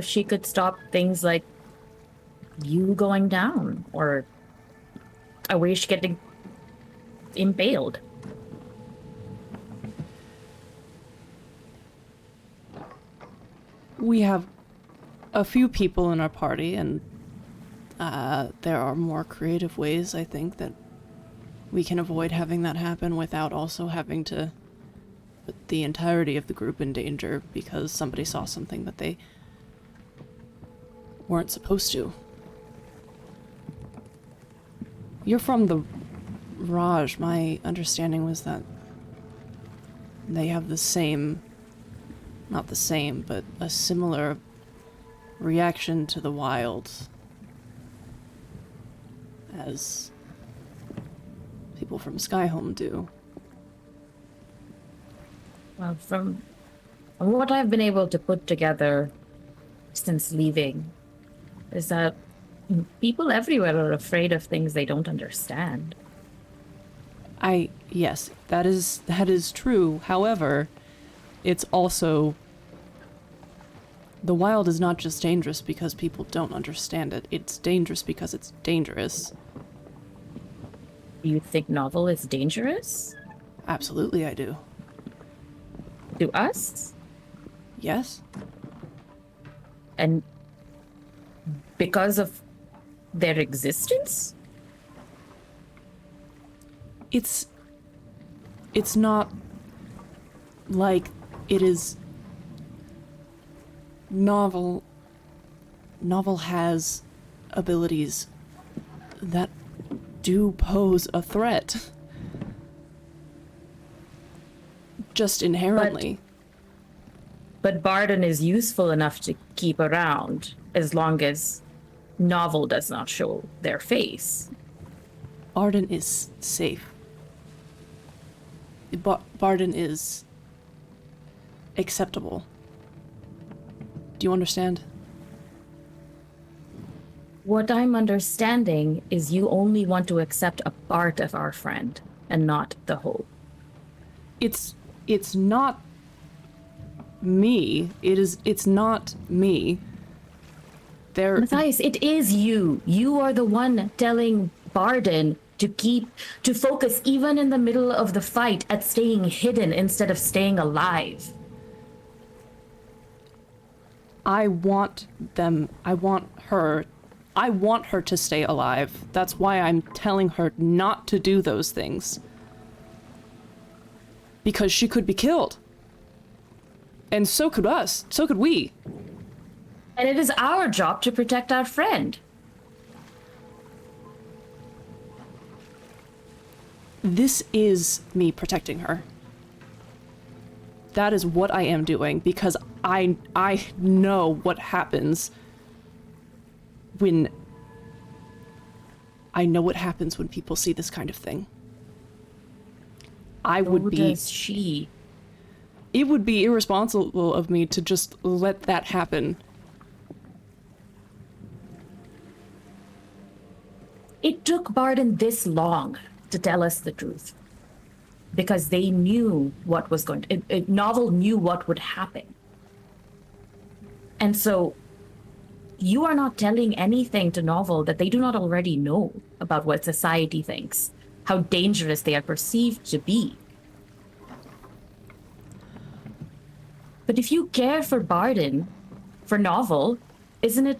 she could stop things like you going down or a wish getting impaled? We have a few people in our party, and there are more creative ways, I think, that we can avoid having that happen without also having to put the entirety of the group in danger because somebody saw something that they weren't supposed to. You're from the Raj. My understanding was that they have the same, not the same, but a similar reaction to the wild as people from Skyhome do. Well, from what I've been able to put together since leaving, is that people everywhere are afraid of things they don't understand. Yes, that is true. However, it's also, the wild is not just dangerous because people don't understand it. It's dangerous because it's dangerous. Do you think novel is dangerous? Absolutely, I do. To us? Yes. And because of their existence? It's not like it is novel. Novel has abilities that do pose a threat. Just inherently. But Barden is useful enough to keep around as long as Novel does not show their face. Barden is safe. Barden is acceptable. Do you understand? What I'm understanding is you only want to accept a part of our friend and not the whole. It's not me. It's not me. Matthias, it is you. You are the one telling Barden to focus even in the middle of the fight at staying hidden instead of staying alive. I want her to stay alive. That's why I'm telling her not to do those things. Because she could be killed. And so could us. So could we. And it is our job to protect our friend. This is me protecting her. That is what I am doing because I know what happens when people see this kind of thing. It would be irresponsible of me to just let that happen. It took Barden this long to tell us the truth. Because they knew what was going to... Novel knew what would happen. And so, you are not telling anything to Novel that they do not already know about what society thinks. how dangerous they are perceived to be. But if you care for Barden, for Novel, isn't it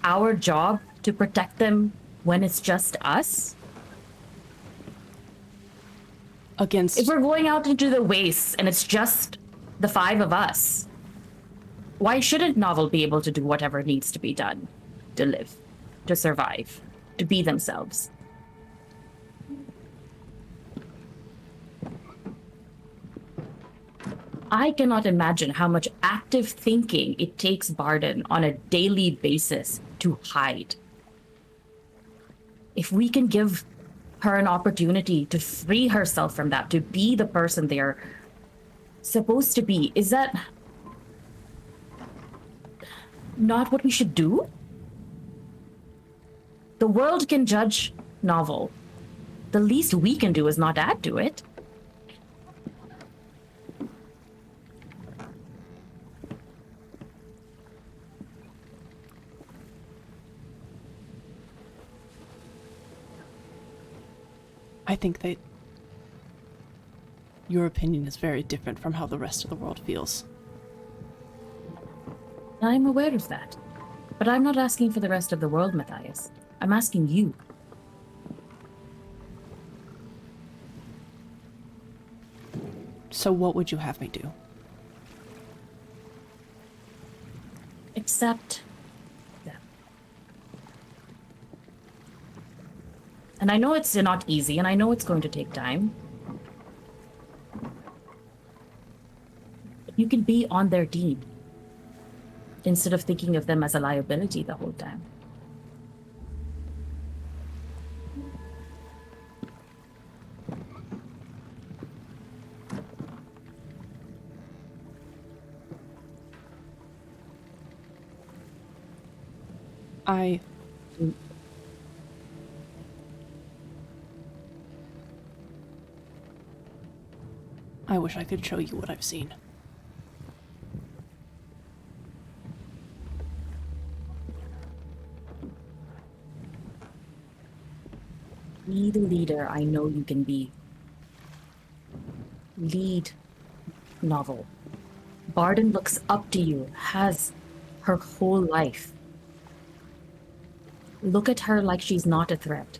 our job to protect them when it's just us? Against... If we're going out into the wastes and it's just the 5 of us, why shouldn't Novel be able to do whatever needs to be done to live, to survive, to be themselves? I cannot imagine how much active thinking it takes Barden on a daily basis to hide. If we can give her an opportunity to free herself from that, to be the person they're supposed to be, is that not what we should do? The world can judge Novel. The least we can do is not add to it. I think that your opinion is very different from how the rest of the world feels. I'm aware of that. But I'm not asking for the rest of the world, Matthias. I'm asking you. So what would you have me do? Accept them. And I know it's not easy, and I know it's going to take time. But you can be on their team instead of thinking of them as a liability the whole time. I wish I could show you what I've seen. Be the leader I know you can be. Lead Novel. Barden looks up to you, has her whole life. Look at her like she's not a threat.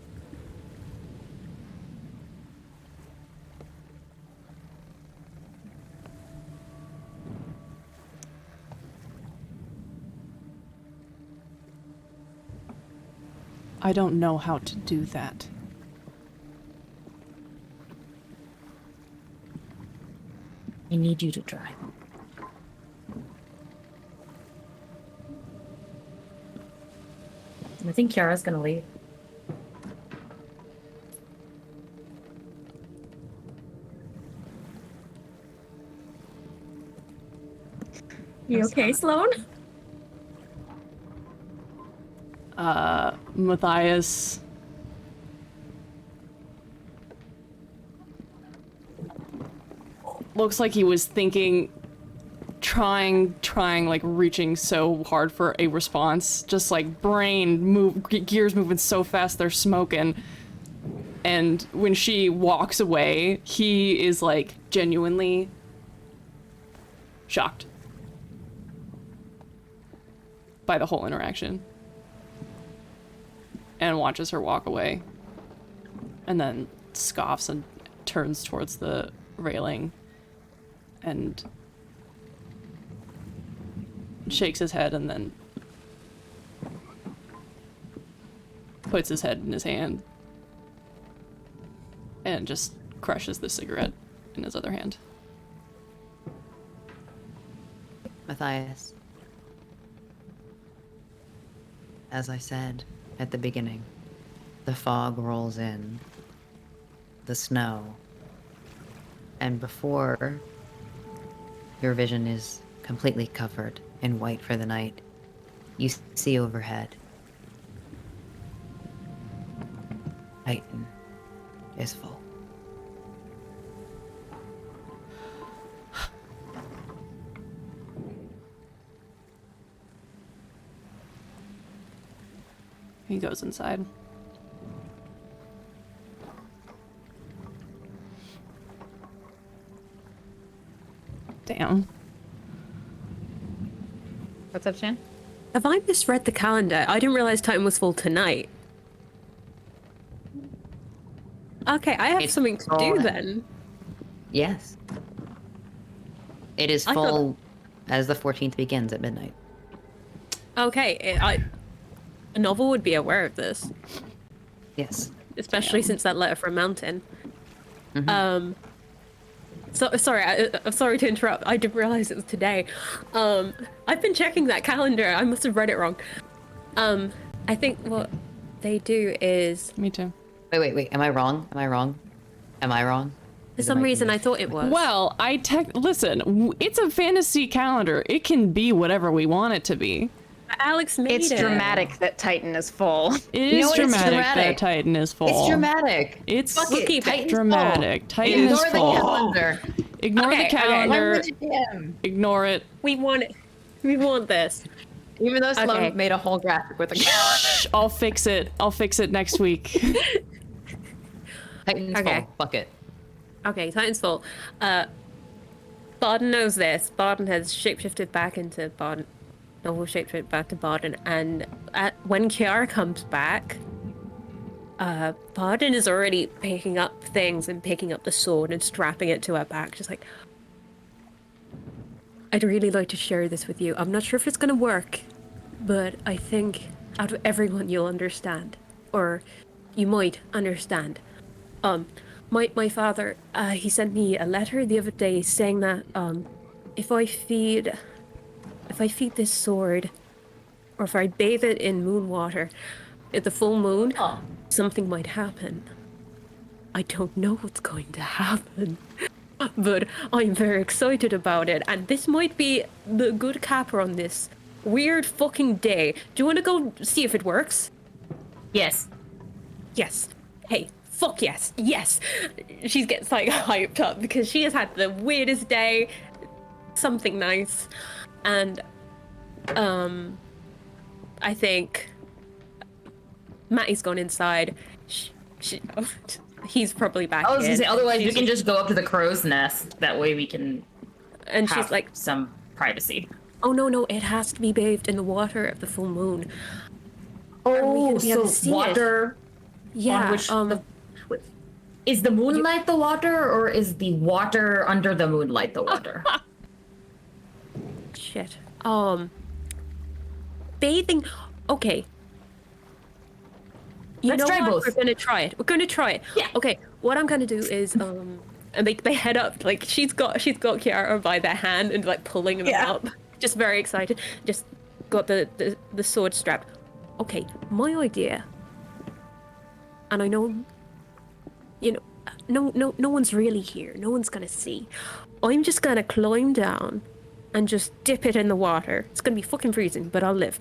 I don't know how to do that. I need you to try. I think Kiara's gonna leave. You okay, Sloan? Matthias... looks like he was thinking, trying, like reaching so hard for a response. Just like gears moving so fast they're smoking. And when she walks away, he is like genuinely shocked by the whole interaction. And watches her walk away. And then scoffs and turns towards the railing and shakes his head and then puts his head in his hand and just crushes the cigarette in his other hand. Matthias, as I said at the beginning, the fog rolls in, the snow, and before your vision is completely covered in white for the night, you see overhead. Titan is full. He goes inside. Damn. What's up, Shan? Have I misread the calendar? I didn't realize Titan was full tonight. Okay, I have It's something to full. do then. Yes. It is I thought- full as the 14th begins at midnight. Okay, a novel would be aware of this, Yes. especially since that letter from Mountain. Mhm. So sorry, I'm sorry to interrupt. I didn't realize it was today. I've been checking that calendar. I must have read it wrong. I think what they do is Me too. Wait. Am I wrong? for some reason I thought it was. Well, listen, it's a fantasy calendar. It can be whatever we want it to be. Alex made It's it. dramatic that Titan is full. It You is know what? It's dramatic dramatic. that Titan is full. It's dramatic. It's Fuck it. keep it. Titan's dramatic. full. Titan is Ignore the full. calendar. Ignore Okay, the okay. calendar. 1 p.m. Ignore it. We want it. We want this. Even though Sloan Okay. made a whole graphic with a calendar. Shh, I'll fix it. I'll fix it next week. Titan's Okay. full. Fuck it. Okay, Titan's full. Barden knows this. Barden has shapeshifted back into Barden. Novel shapeshifted back to Barden, and when Kiara comes back, Barden is already picking up things and picking up the sword and strapping it to her back, just like, I'd really like to share this with you. I'm not sure if it's gonna work, but I think out of everyone you'll understand, or you might understand. My father, he sent me a letter the other day saying that if I feed this sword, or if I bathe it in moon water at the full moon, something might happen. I don't know what's going to happen, but I'm very excited about it, and this might be the good capper on this weird fucking day. Do you want to go see if it works? Yes. Yes. Hey, fuck yes. Yes. She gets like hyped up because she has had the weirdest day. Something nice. And I think Matty's gone inside. He's probably back I was gonna in. say, otherwise we She's- can just go up to the crow's nest. That way we can And have she's like, some privacy. oh no, it has to be bathed in the water of the full moon. we Oh, gonna be able so to see it? water Yeah. on which is the moonlight the water, or is the water under the moonlight the water? Shit. Bathing. Okay. You Let's know try what? both. We're gonna try it. We're gonna try it. Yeah. Okay. What I'm gonna do is and they head up. Like she's got Kiara by their hand and like pulling them up. Just very excited. Just got the sword strap. Okay. My idea. And I know. You know, no one's really here. No one's gonna see. I'm just gonna climb down and just dip it in the water. It's gonna be fucking freezing, but I'll live.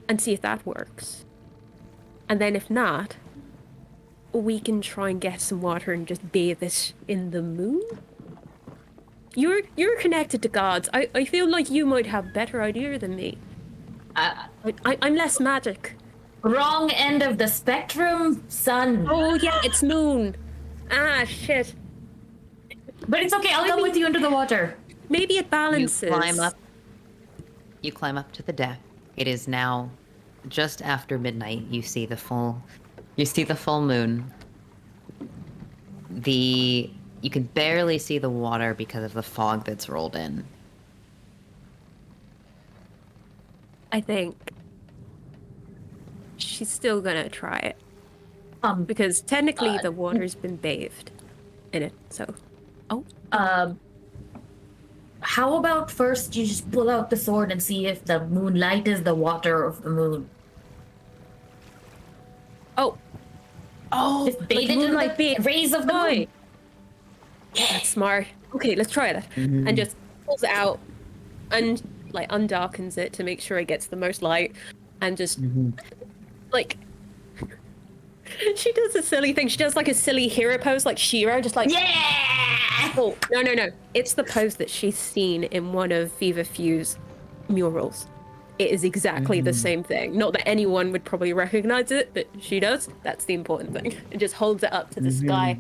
And see if that works. And then if not, we can try and get some water and just bathe this in the moon? You're connected to gods. I feel like you might have better idea than me. I'm less magic. Wrong end of the spectrum, son. Oh yeah, it's moon. Ah shit. But it's okay. I'll come with you under the water. Maybe it You balances. climb up to the deck. It is now just after midnight. You see the full moon. You can barely see the water because of the fog that's rolled in. I think she's still gonna try it. Because technically the water's been bathed in it, so. Oh. How about first you just pull out the sword and see if the moonlight is the water of the moon? Oh. Oh. Just bathe it in moonlight the rays of the moon. That's smart. Okay, let's try that. And just pulls it out and like undarkens it to make sure it gets the most light, and just like she does a silly thing. She does like a silly hero pose, like Shiro, just like Oh no! It's the pose that she's seen in one of Fever Few's murals. It is exactly the same thing. Not that anyone would probably recognize it, but she does. That's the important thing. It just holds it up to the sky,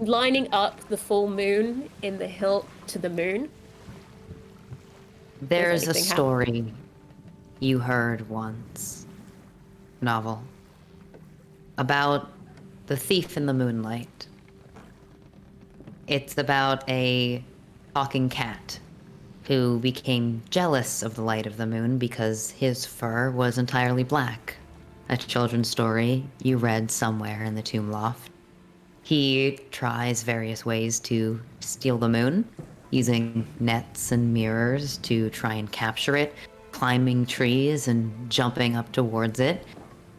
lining up the full moon in the hilt to the moon. There's a anything happen. story you heard once, novel, about the thief in the moonlight. It's about a talking cat who became jealous of the light of the moon because his fur was entirely black. A children's story you read somewhere in the tomb loft. He tries various ways to steal the moon, using nets and mirrors to try and capture it, climbing trees and jumping up towards it,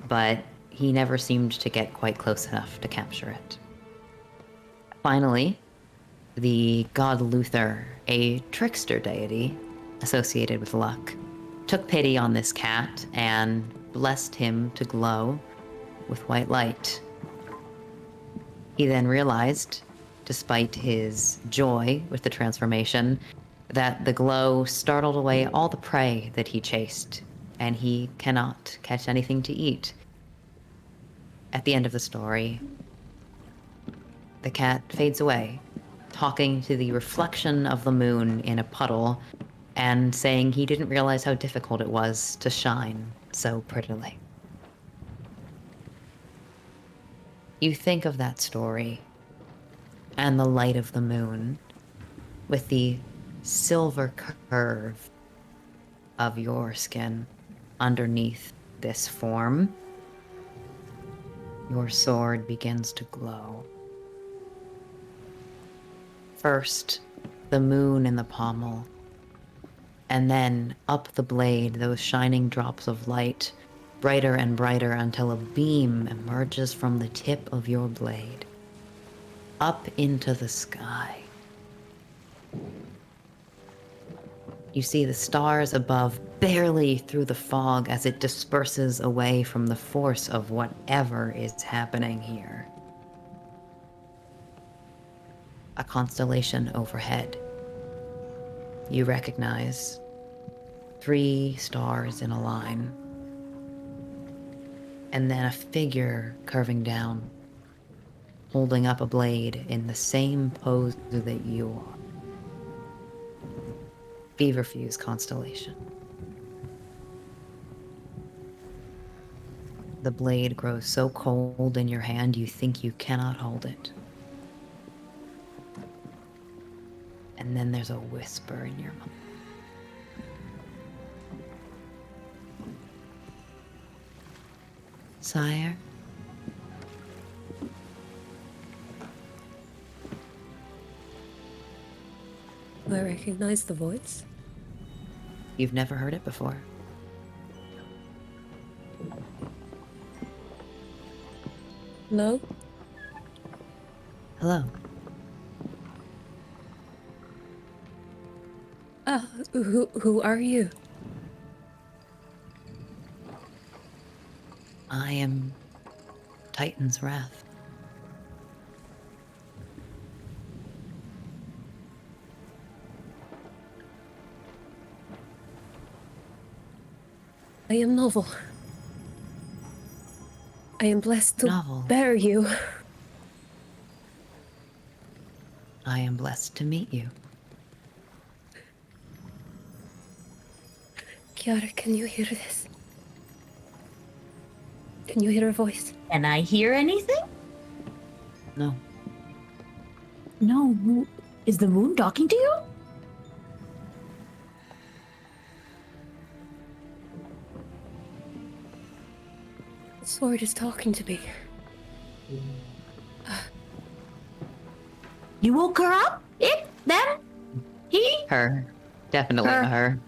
but he never seemed to get quite close enough to capture it. Finally, the god Luther, a trickster deity associated with luck, took pity on this cat and blessed him to glow with white light. He then realized, despite his joy with the transformation, that the glow startled away all the prey that he chased, and he cannot catch anything to eat. At the end of the story, the cat fades away, talking to the reflection of the moon in a puddle and saying he didn't realize how difficult it was to shine so prettily. You think of that story and the light of the moon with the silver curve of your skin underneath this form. Your sword begins to glow. First, the moon in the pommel, and then up the blade, those shining drops of light, brighter and brighter until a beam emerges from the tip of your blade, up into the sky. You see the stars above barely through the fog as it disperses away from the force of whatever is happening here. A constellation overhead. You recognize 3 stars in a line, and then a figure curving down, holding up a blade in the same pose that you are. Feverfuse constellation. The blade grows so cold in your hand you think you cannot hold it. And then there's a whisper in your mouth. Sire? I recognize the voice. You've never heard it before. Hello? Hello. Who are you? I am Titan's Wrath. I am Novel. I am blessed to Novel. bear you. I am blessed to meet you. Kiara, can you hear this? Can you hear her voice? Can I hear anything? No. No. Is the moon talking to you? The sword is talking to me. You woke her up? It? Them? He? Her. Definitely Her. her.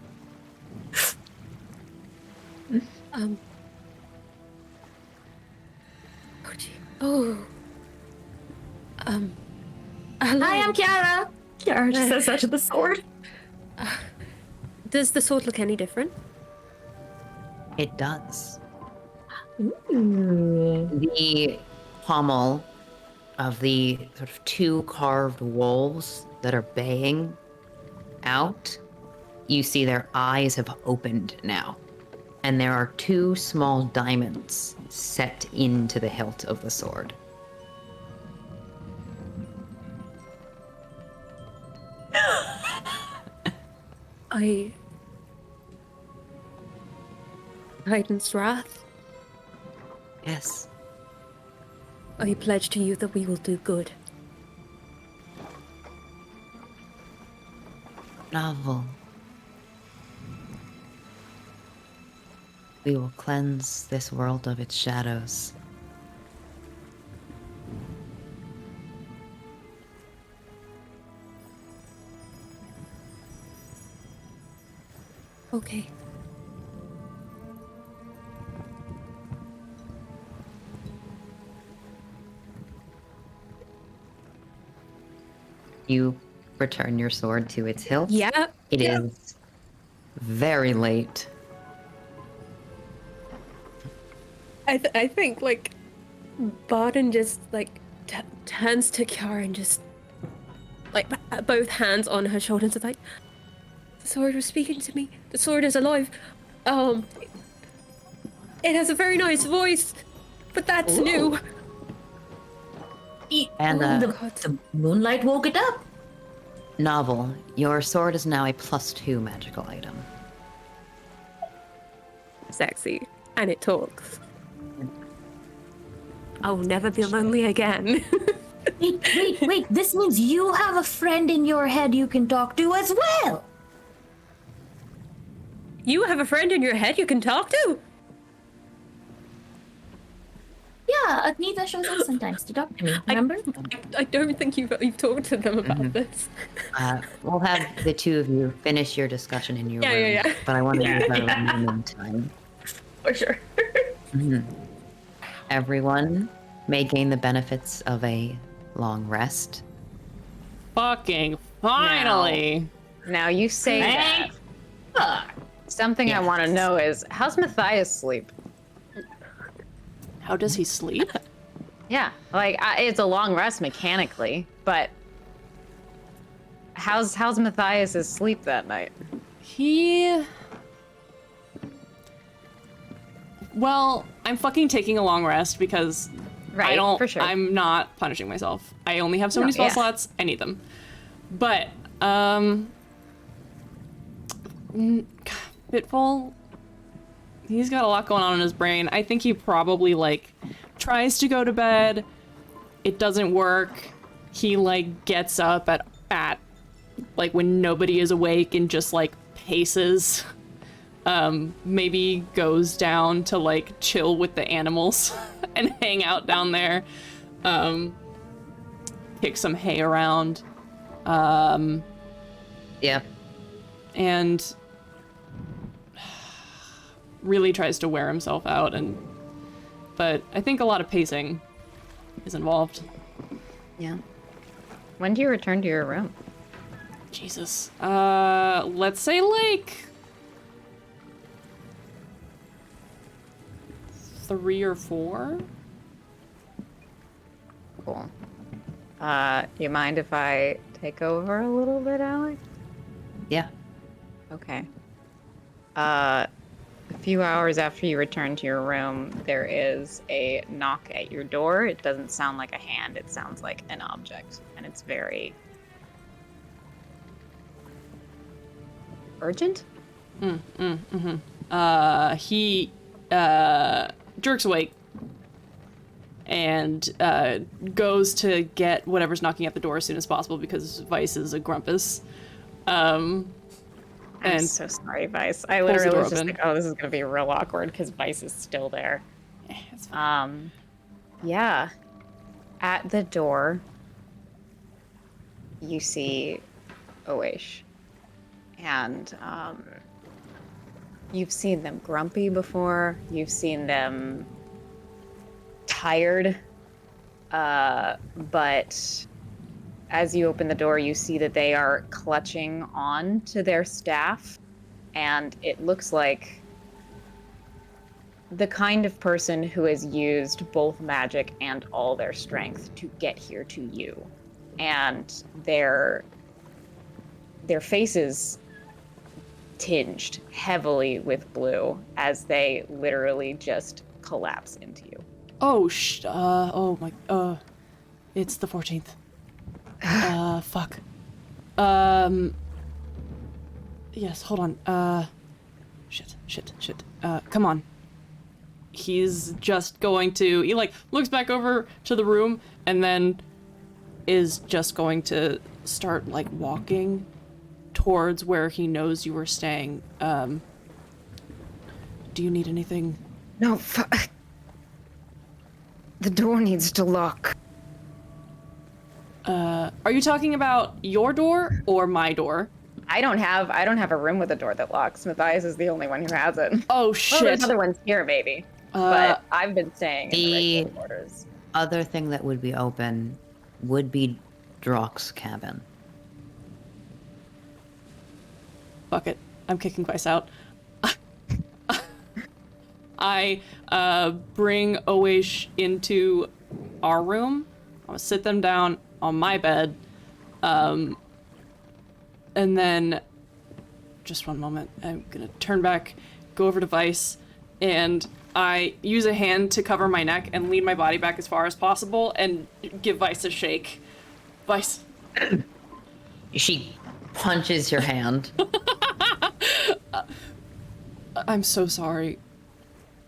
Oh, gee. Oh. Hello. Hi, I'm Kiara. Kiara just says that to the sword. Does the sword look any different? It does. Ooh. The pommel of the sort of 2 carved wolves that are baying out, you see their eyes have opened now. And there are 2 small diamonds set into the hilt of the sword. I Titan's wrath. Yes. I pledge to you that we will do good. Novel. We will cleanse this world of its shadows. Okay. You return your sword to its hilt. Yeah. It is very late. I think like Barden just like turns to Kiara and just like both hands on her shoulders and like, the sword was speaking to me. The sword is alive. It has a very nice voice, but that's new. And the moonlight woke it up. Novel, your sword is now a +2 magical item. Sexy, and it talks. I will never be lonely again. Wait. This means you have a friend in your head you can talk to as well. You have a friend in your head you can talk to? Yeah, Agnetha shows up sometimes to talk to me, remember? I don't think you've talked to them about this. We'll have the two of you finish your discussion in your room. Yeah. But I want to use that in the meantime. For sure. Everyone may gain the benefits of a long rest. Fucking finally. Now you say that. Something I want to know is, how's Matthias sleep? How does he sleep? Yeah, like it's a long rest mechanically, but how's Matthias's sleep that night? Well, I'm fucking taking a long rest because Right, for sure. I'm not punishing myself. I only have so many spell slots. I need them. But Bitful, he's got a lot going on in his brain. I think he probably like tries to go to bed. It doesn't work. He like gets up at like when nobody is awake and just like paces. Maybe goes down to like chill with the animals and hang out down there. Kick some hay around. Yeah. And really tries to wear himself out, but I think a lot of pacing is involved. Yeah. When do you return to your room? Jesus. Let's say like 3 or 4. Cool. You mind if I take over a little bit, Alex? Yeah. Okay. A few hours after you return to your room, there is a knock at your door. It doesn't sound like a hand, it sounds like an object. And it's very urgent? He jerks awake and goes to get whatever's knocking at the door as soon as possible because Vice is a grumpus. I'm And so sorry, Vice. I pulls the literally door was just open. like, oh, this is gonna be real awkward because Vice is still there. It's fine. Yeah. At the door, you see Oesh. And you've seen them grumpy before. You've seen them tired. But as you open the door, you see that they are clutching on to their staff. And it looks like the kind of person who has used both magic and all their strength to get here to you. And their faces tinged heavily with blue as they literally just collapse into you. Oh, oh my, it's the 14th. Fuck. Yes, hold on. Shit. Come on. he's just going to, he like looks back over to the room and then is just going to start like walking towards where he knows you were staying. Do you need anything? No, the door needs to lock. Are you talking about your door or my door? I don't have a room with a door that locks. Matthias is the only one who has it. Oh Well, shit. there's other ones here, maybe. But I've been staying in the regular quarters. Other thing that would be open would be Drock's cabin. Fuck it. I'm kicking Vice out. I bring Oish into our room. I'm gonna sit them down on my bed. And then, just one moment, I'm gonna turn back, go over to Vice, and I use a hand to cover my neck and lean my body back as far as possible and give Vice a shake. Vice. She punches your hand. I'm so sorry.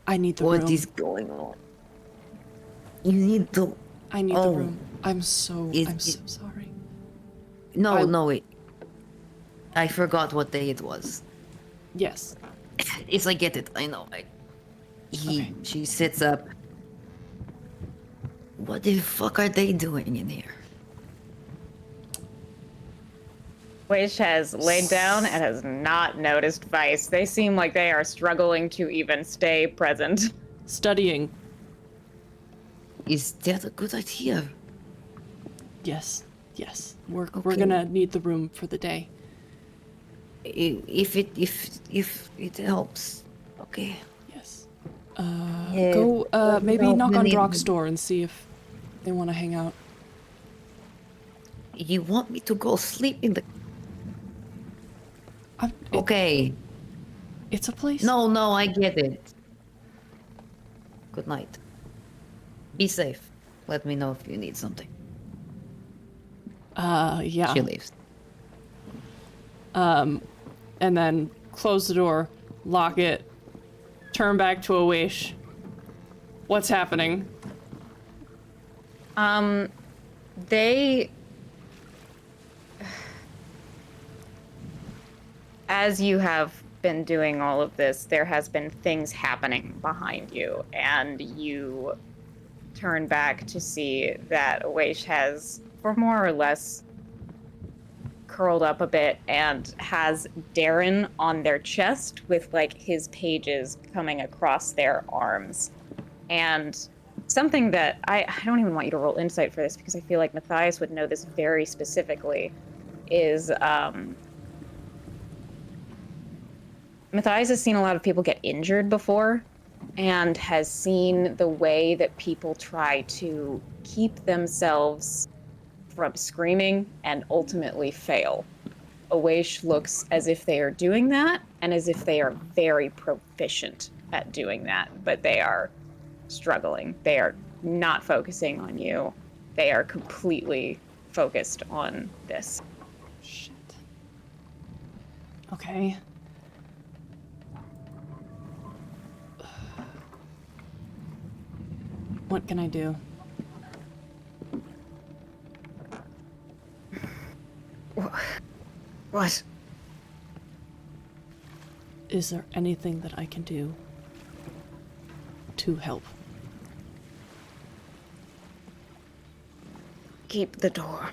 I need the room. What is going on? You need the... I need the room. I'm so sorry. No, wait. I forgot what day it was. Yes. If I get it, I know. She sits up. What the fuck are they doing in here? Weish has laid down and has not noticed Vice. They seem like they are struggling to even stay present. Studying. Is that a good idea? Yes. We're gonna need the room for the day. If it helps. Okay. Yes. Go maybe knock on Drock's door and see if they want to hang out. You want me to go sleep in the... Okay. It's a place. No, I get it. Good night. Be safe. Let me know if you need something. Yeah. She leaves. And then close the door, lock it, turn back to Awish. What's happening? They... As you have been doing all of this, there has been things happening behind you, and you turn back to see that Awaish has, for more or less, curled up a bit and has Darren on their chest with like his pages coming across their arms. And something that I don't even want you to roll insight for this because I feel like Matthias would know this very specifically is Matthias has seen a lot of people get injured before and has seen the way that people try to keep themselves from screaming and ultimately fail. Awaish looks as if they are doing that and as if they are very proficient at doing that, but they are struggling. They are not focusing on you. They are completely focused on this. Shit. Okay. What can I do? What? Is there anything that I can do to help? Keep the door.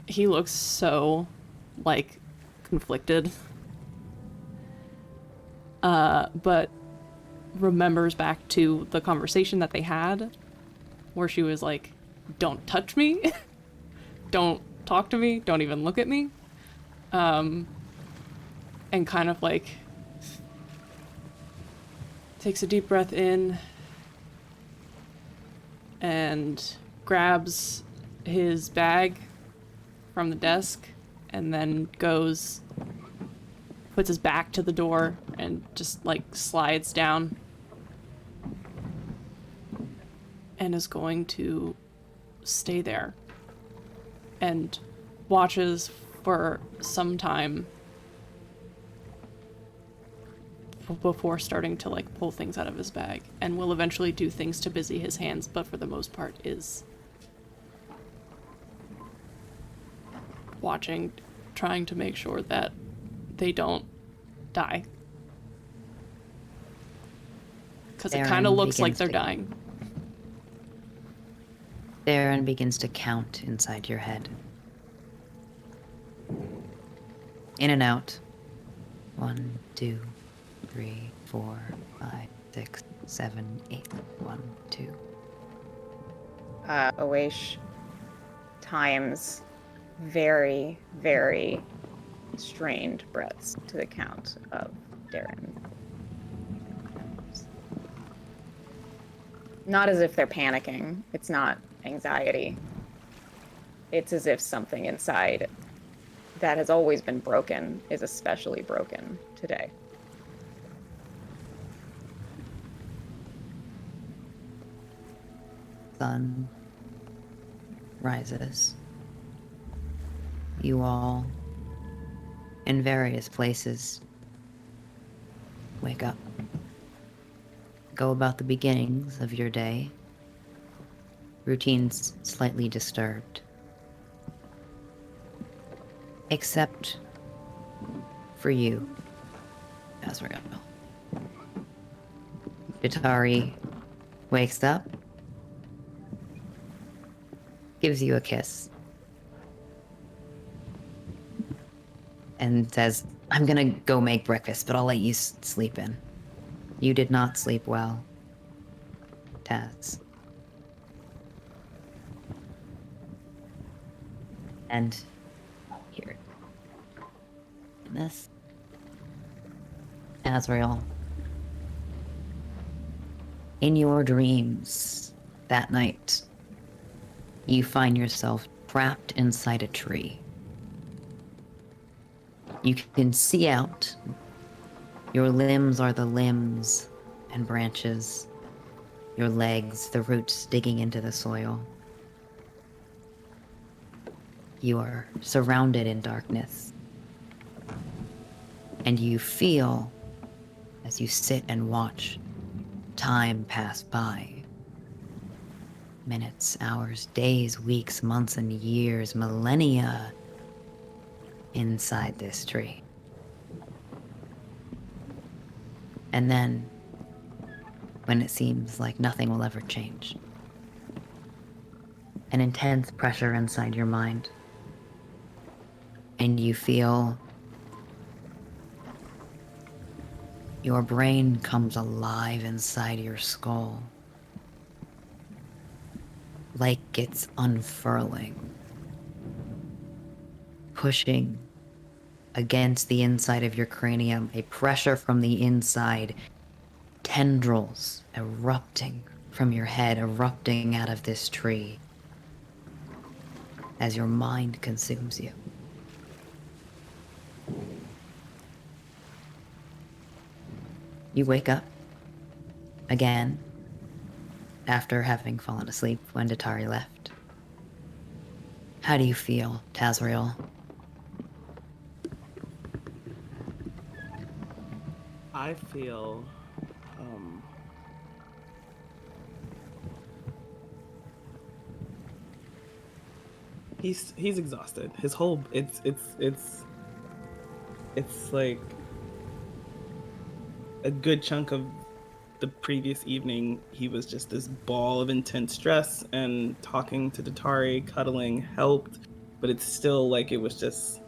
He looks so, like, conflicted. But remembers back to the conversation that they had where she was like, don't touch me, don't talk to me, don't even look at me. And kind of like takes a deep breath in and grabs his bag from the desk and then goes, puts his back to the door and just like slides down and is going to stay there and watches for some time before starting to like pull things out of his bag, and will eventually do things to busy his hands, but for the most part is watching, trying to make sure that they don't die. Because it kind of looks like they're dying. Darren begins to count inside your head. In and out. 1, 2, 3, 4, 5, 6, 7, 8. 1, 2. Awaish times very, very strained breaths to the count of Darren. Not as if they're panicking. It's not anxiety. It's as if something inside that has always been broken is especially broken today. Sun rises. You all, in various places, wake up. Go about the beginnings of your day. Routines slightly disturbed. Except for you, Azrael. Jatari wakes up, gives you a kiss, and says, I'm gonna go make breakfast, but I'll let you sleep in. You did not sleep well, Taz. And here. This. Azrael. In your dreams that night, you find yourself trapped inside a tree. You can see out. Your limbs are the limbs and branches. Your legs, the roots digging into the soil. You are surrounded in darkness. And you feel, as you sit and watch, time pass by. Minutes, hours, days, weeks, months, and years, millennia inside this tree. And then, when it seems like nothing will ever change, an intense pressure inside your mind, and you feel your brain comes alive inside your skull, like it's unfurling, pushing against the inside of your cranium, a pressure from the inside, tendrils erupting from your head, erupting out of this tree as your mind consumes you. You wake up again after having fallen asleep when Datari left. How do you feel, Tazriel? I feel he's exhausted. His whole it's like a good chunk of the previous evening he was just this ball of intense stress, and talking to Datari, cuddling helped, but it's still like it was just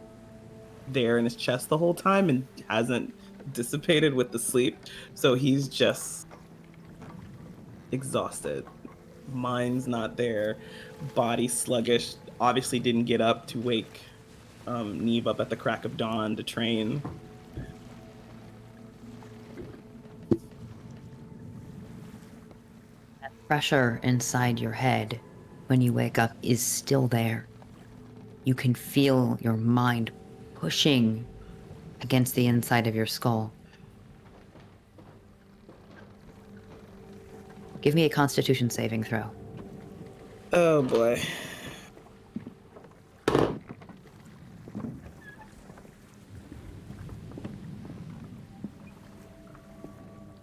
there in his chest the whole time and hasn't dissipated with the sleep. So he's just exhausted. Mind's not there, body sluggish. Obviously didn't get up to wake Neve up at the crack of dawn to train. That pressure inside your head when you wake up is still there. You can feel your mind pushing against the inside of your skull. Give me a Constitution saving throw. Oh boy.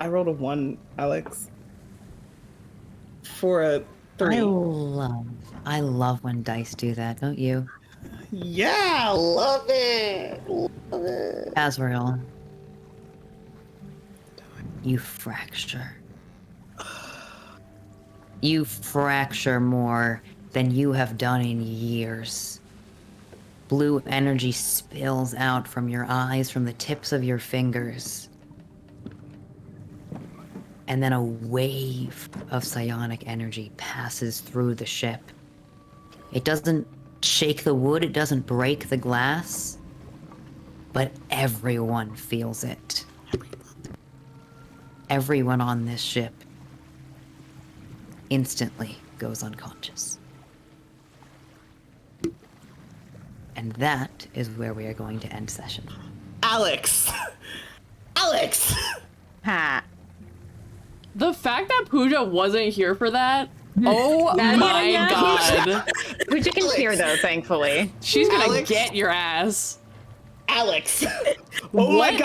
I rolled a 1, Alex. For a 3. I love when dice do that, don't you? Yeah, love it. Love it. Azrael, you fracture. You fracture more than you have done in years. Blue energy spills out from your eyes, from the tips of your fingers. And then a wave of psionic energy passes through the ship. It doesn't shake the wood, it doesn't break the glass, but everyone feels it. Everyone on this ship instantly goes unconscious. And that is where we are going to end session. Alex! Alex! Ha. The fact that Pooja wasn't here for that, oh my god. Pooja can hear though, thankfully. She's gonna Alex? get your ass. Alex! Oh my What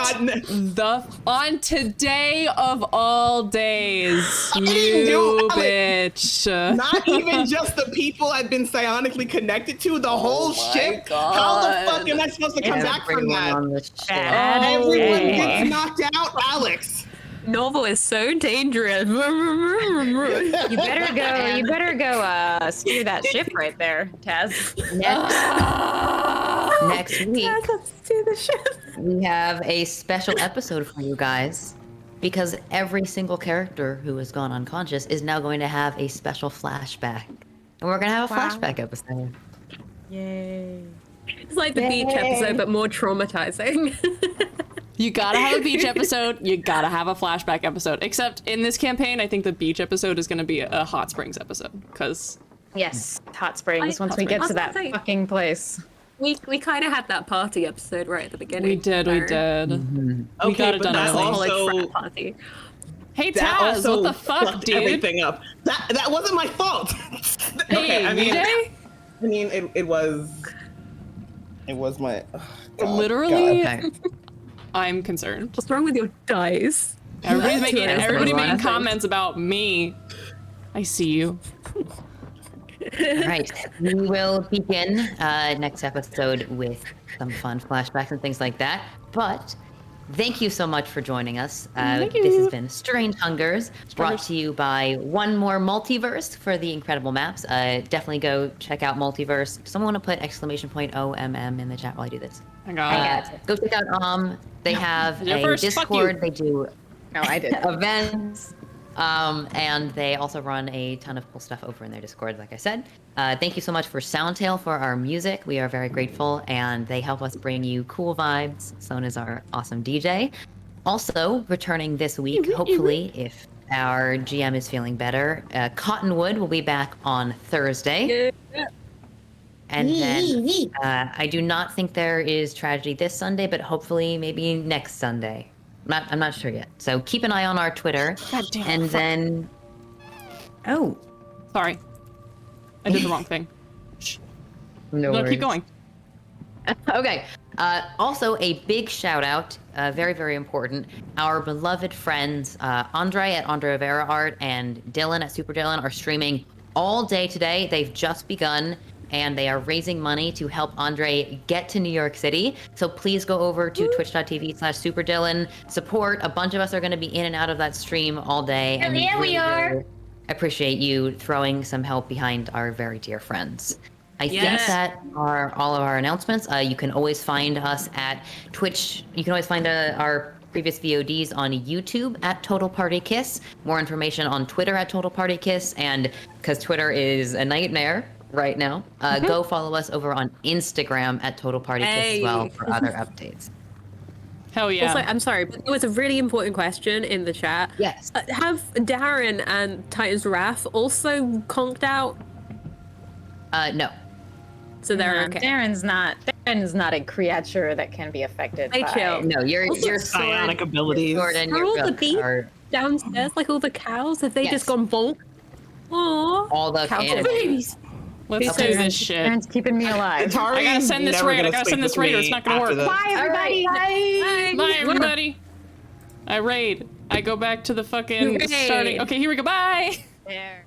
god. on today of all days, didn't you do- bitch. Not even just the people I've been psionically connected to, the whole ship. God. How the fuck am I supposed to come back from that? on the ship. Everyone Okay. gets knocked out, Alex. Novel is so dangerous. You better go steer that ship right there, Taz. Next week, we have a special episode for you guys because every single character who has gone unconscious is now going to have a special flashback. And we're going to have a flashback episode. It's like the beach episode, but more traumatizing. You gotta have a beach episode, you gotta have a flashback episode. Except in this campaign, I think the beach episode is gonna be a hot springs episode, because Yes, hot springs. Once we springs. get to that I was gonna say- fucking place. we kind of had that party episode right at the beginning. we did. We got Okay, it but done that's early. also- Like frat party. Hey That Taz, also what the fuck, fucked dude? everything up. That wasn't my fault. Hey, it was my. Oh, God, Literally, God. Okay. I'm concerned. What's wrong with your dice? Everybody's making That's everybody what I making think. comments about me. I see you. All right. We will begin next episode with some fun flashbacks and things like that. But thank you so much for joining us. Thank This you. has been Strange Hungers, brought to you by One More Multiverse for the incredible maps. Definitely go check out Multiverse. Someone want to put !OMM in the chat while I do this. I got it. Go check out they have You're a first, fuck Discord. you. They do No, I did. events. And they also run a ton of cool stuff over in their Discord, like I said. Thank you so much for Soundtail for our music. We are very grateful, and they help us bring you cool vibes. Sloan is our awesome DJ. Also, returning this week, hopefully, if our GM is feeling better, Cottonwood will be back on Thursday. And then I do not think there is tragedy this Sunday, but hopefully maybe next Sunday. I'm not sure yet. So keep an eye on our Twitter. God damn it, And fuck. then, Sorry. I did the wrong thing. no, Keep going. Okay. Also, a big shout out, very, very important. Our beloved friends, Andre at Andre Rivera Art and Dylan at Super Dylan are streaming all day today. They've just begun, and they are raising money to help Andre get to New York City. So please go over to twitch.tv/SuperDylan. Support. A bunch of us are going to be in and out of that stream all day. And we are. Appreciate you throwing some help behind our very dear friends. I think that are all of our announcements. You can always find us at Twitch. You can always find our previous VODs on YouTube at Total Party Kiss. More information on Twitter at Total Party Kiss. And because Twitter is a nightmare right now, go follow us over on Instagram at Total Party Kiss as well for other updates. Hell yeah. Also, I'm sorry, but there was a really important question in the chat. Yes. Have Darren and Titan's Wrath also conked out? No. So they're okay. Darren's not a creature that can be affected They by... chill. No, your Psionic abilities. sword and Are your all the book beasts are downstairs, like all the cows? Have they Yes. just gone bonk? Aww. all the Cows are animals. babies. Let's do this shit. Darren's keeping me alive. I gotta send this raid. I gotta send this raid or it's not gonna work. Bye, everybody. Bye, everybody. I raid. I go back to the fucking starting. Okay, here we go. Bye. There.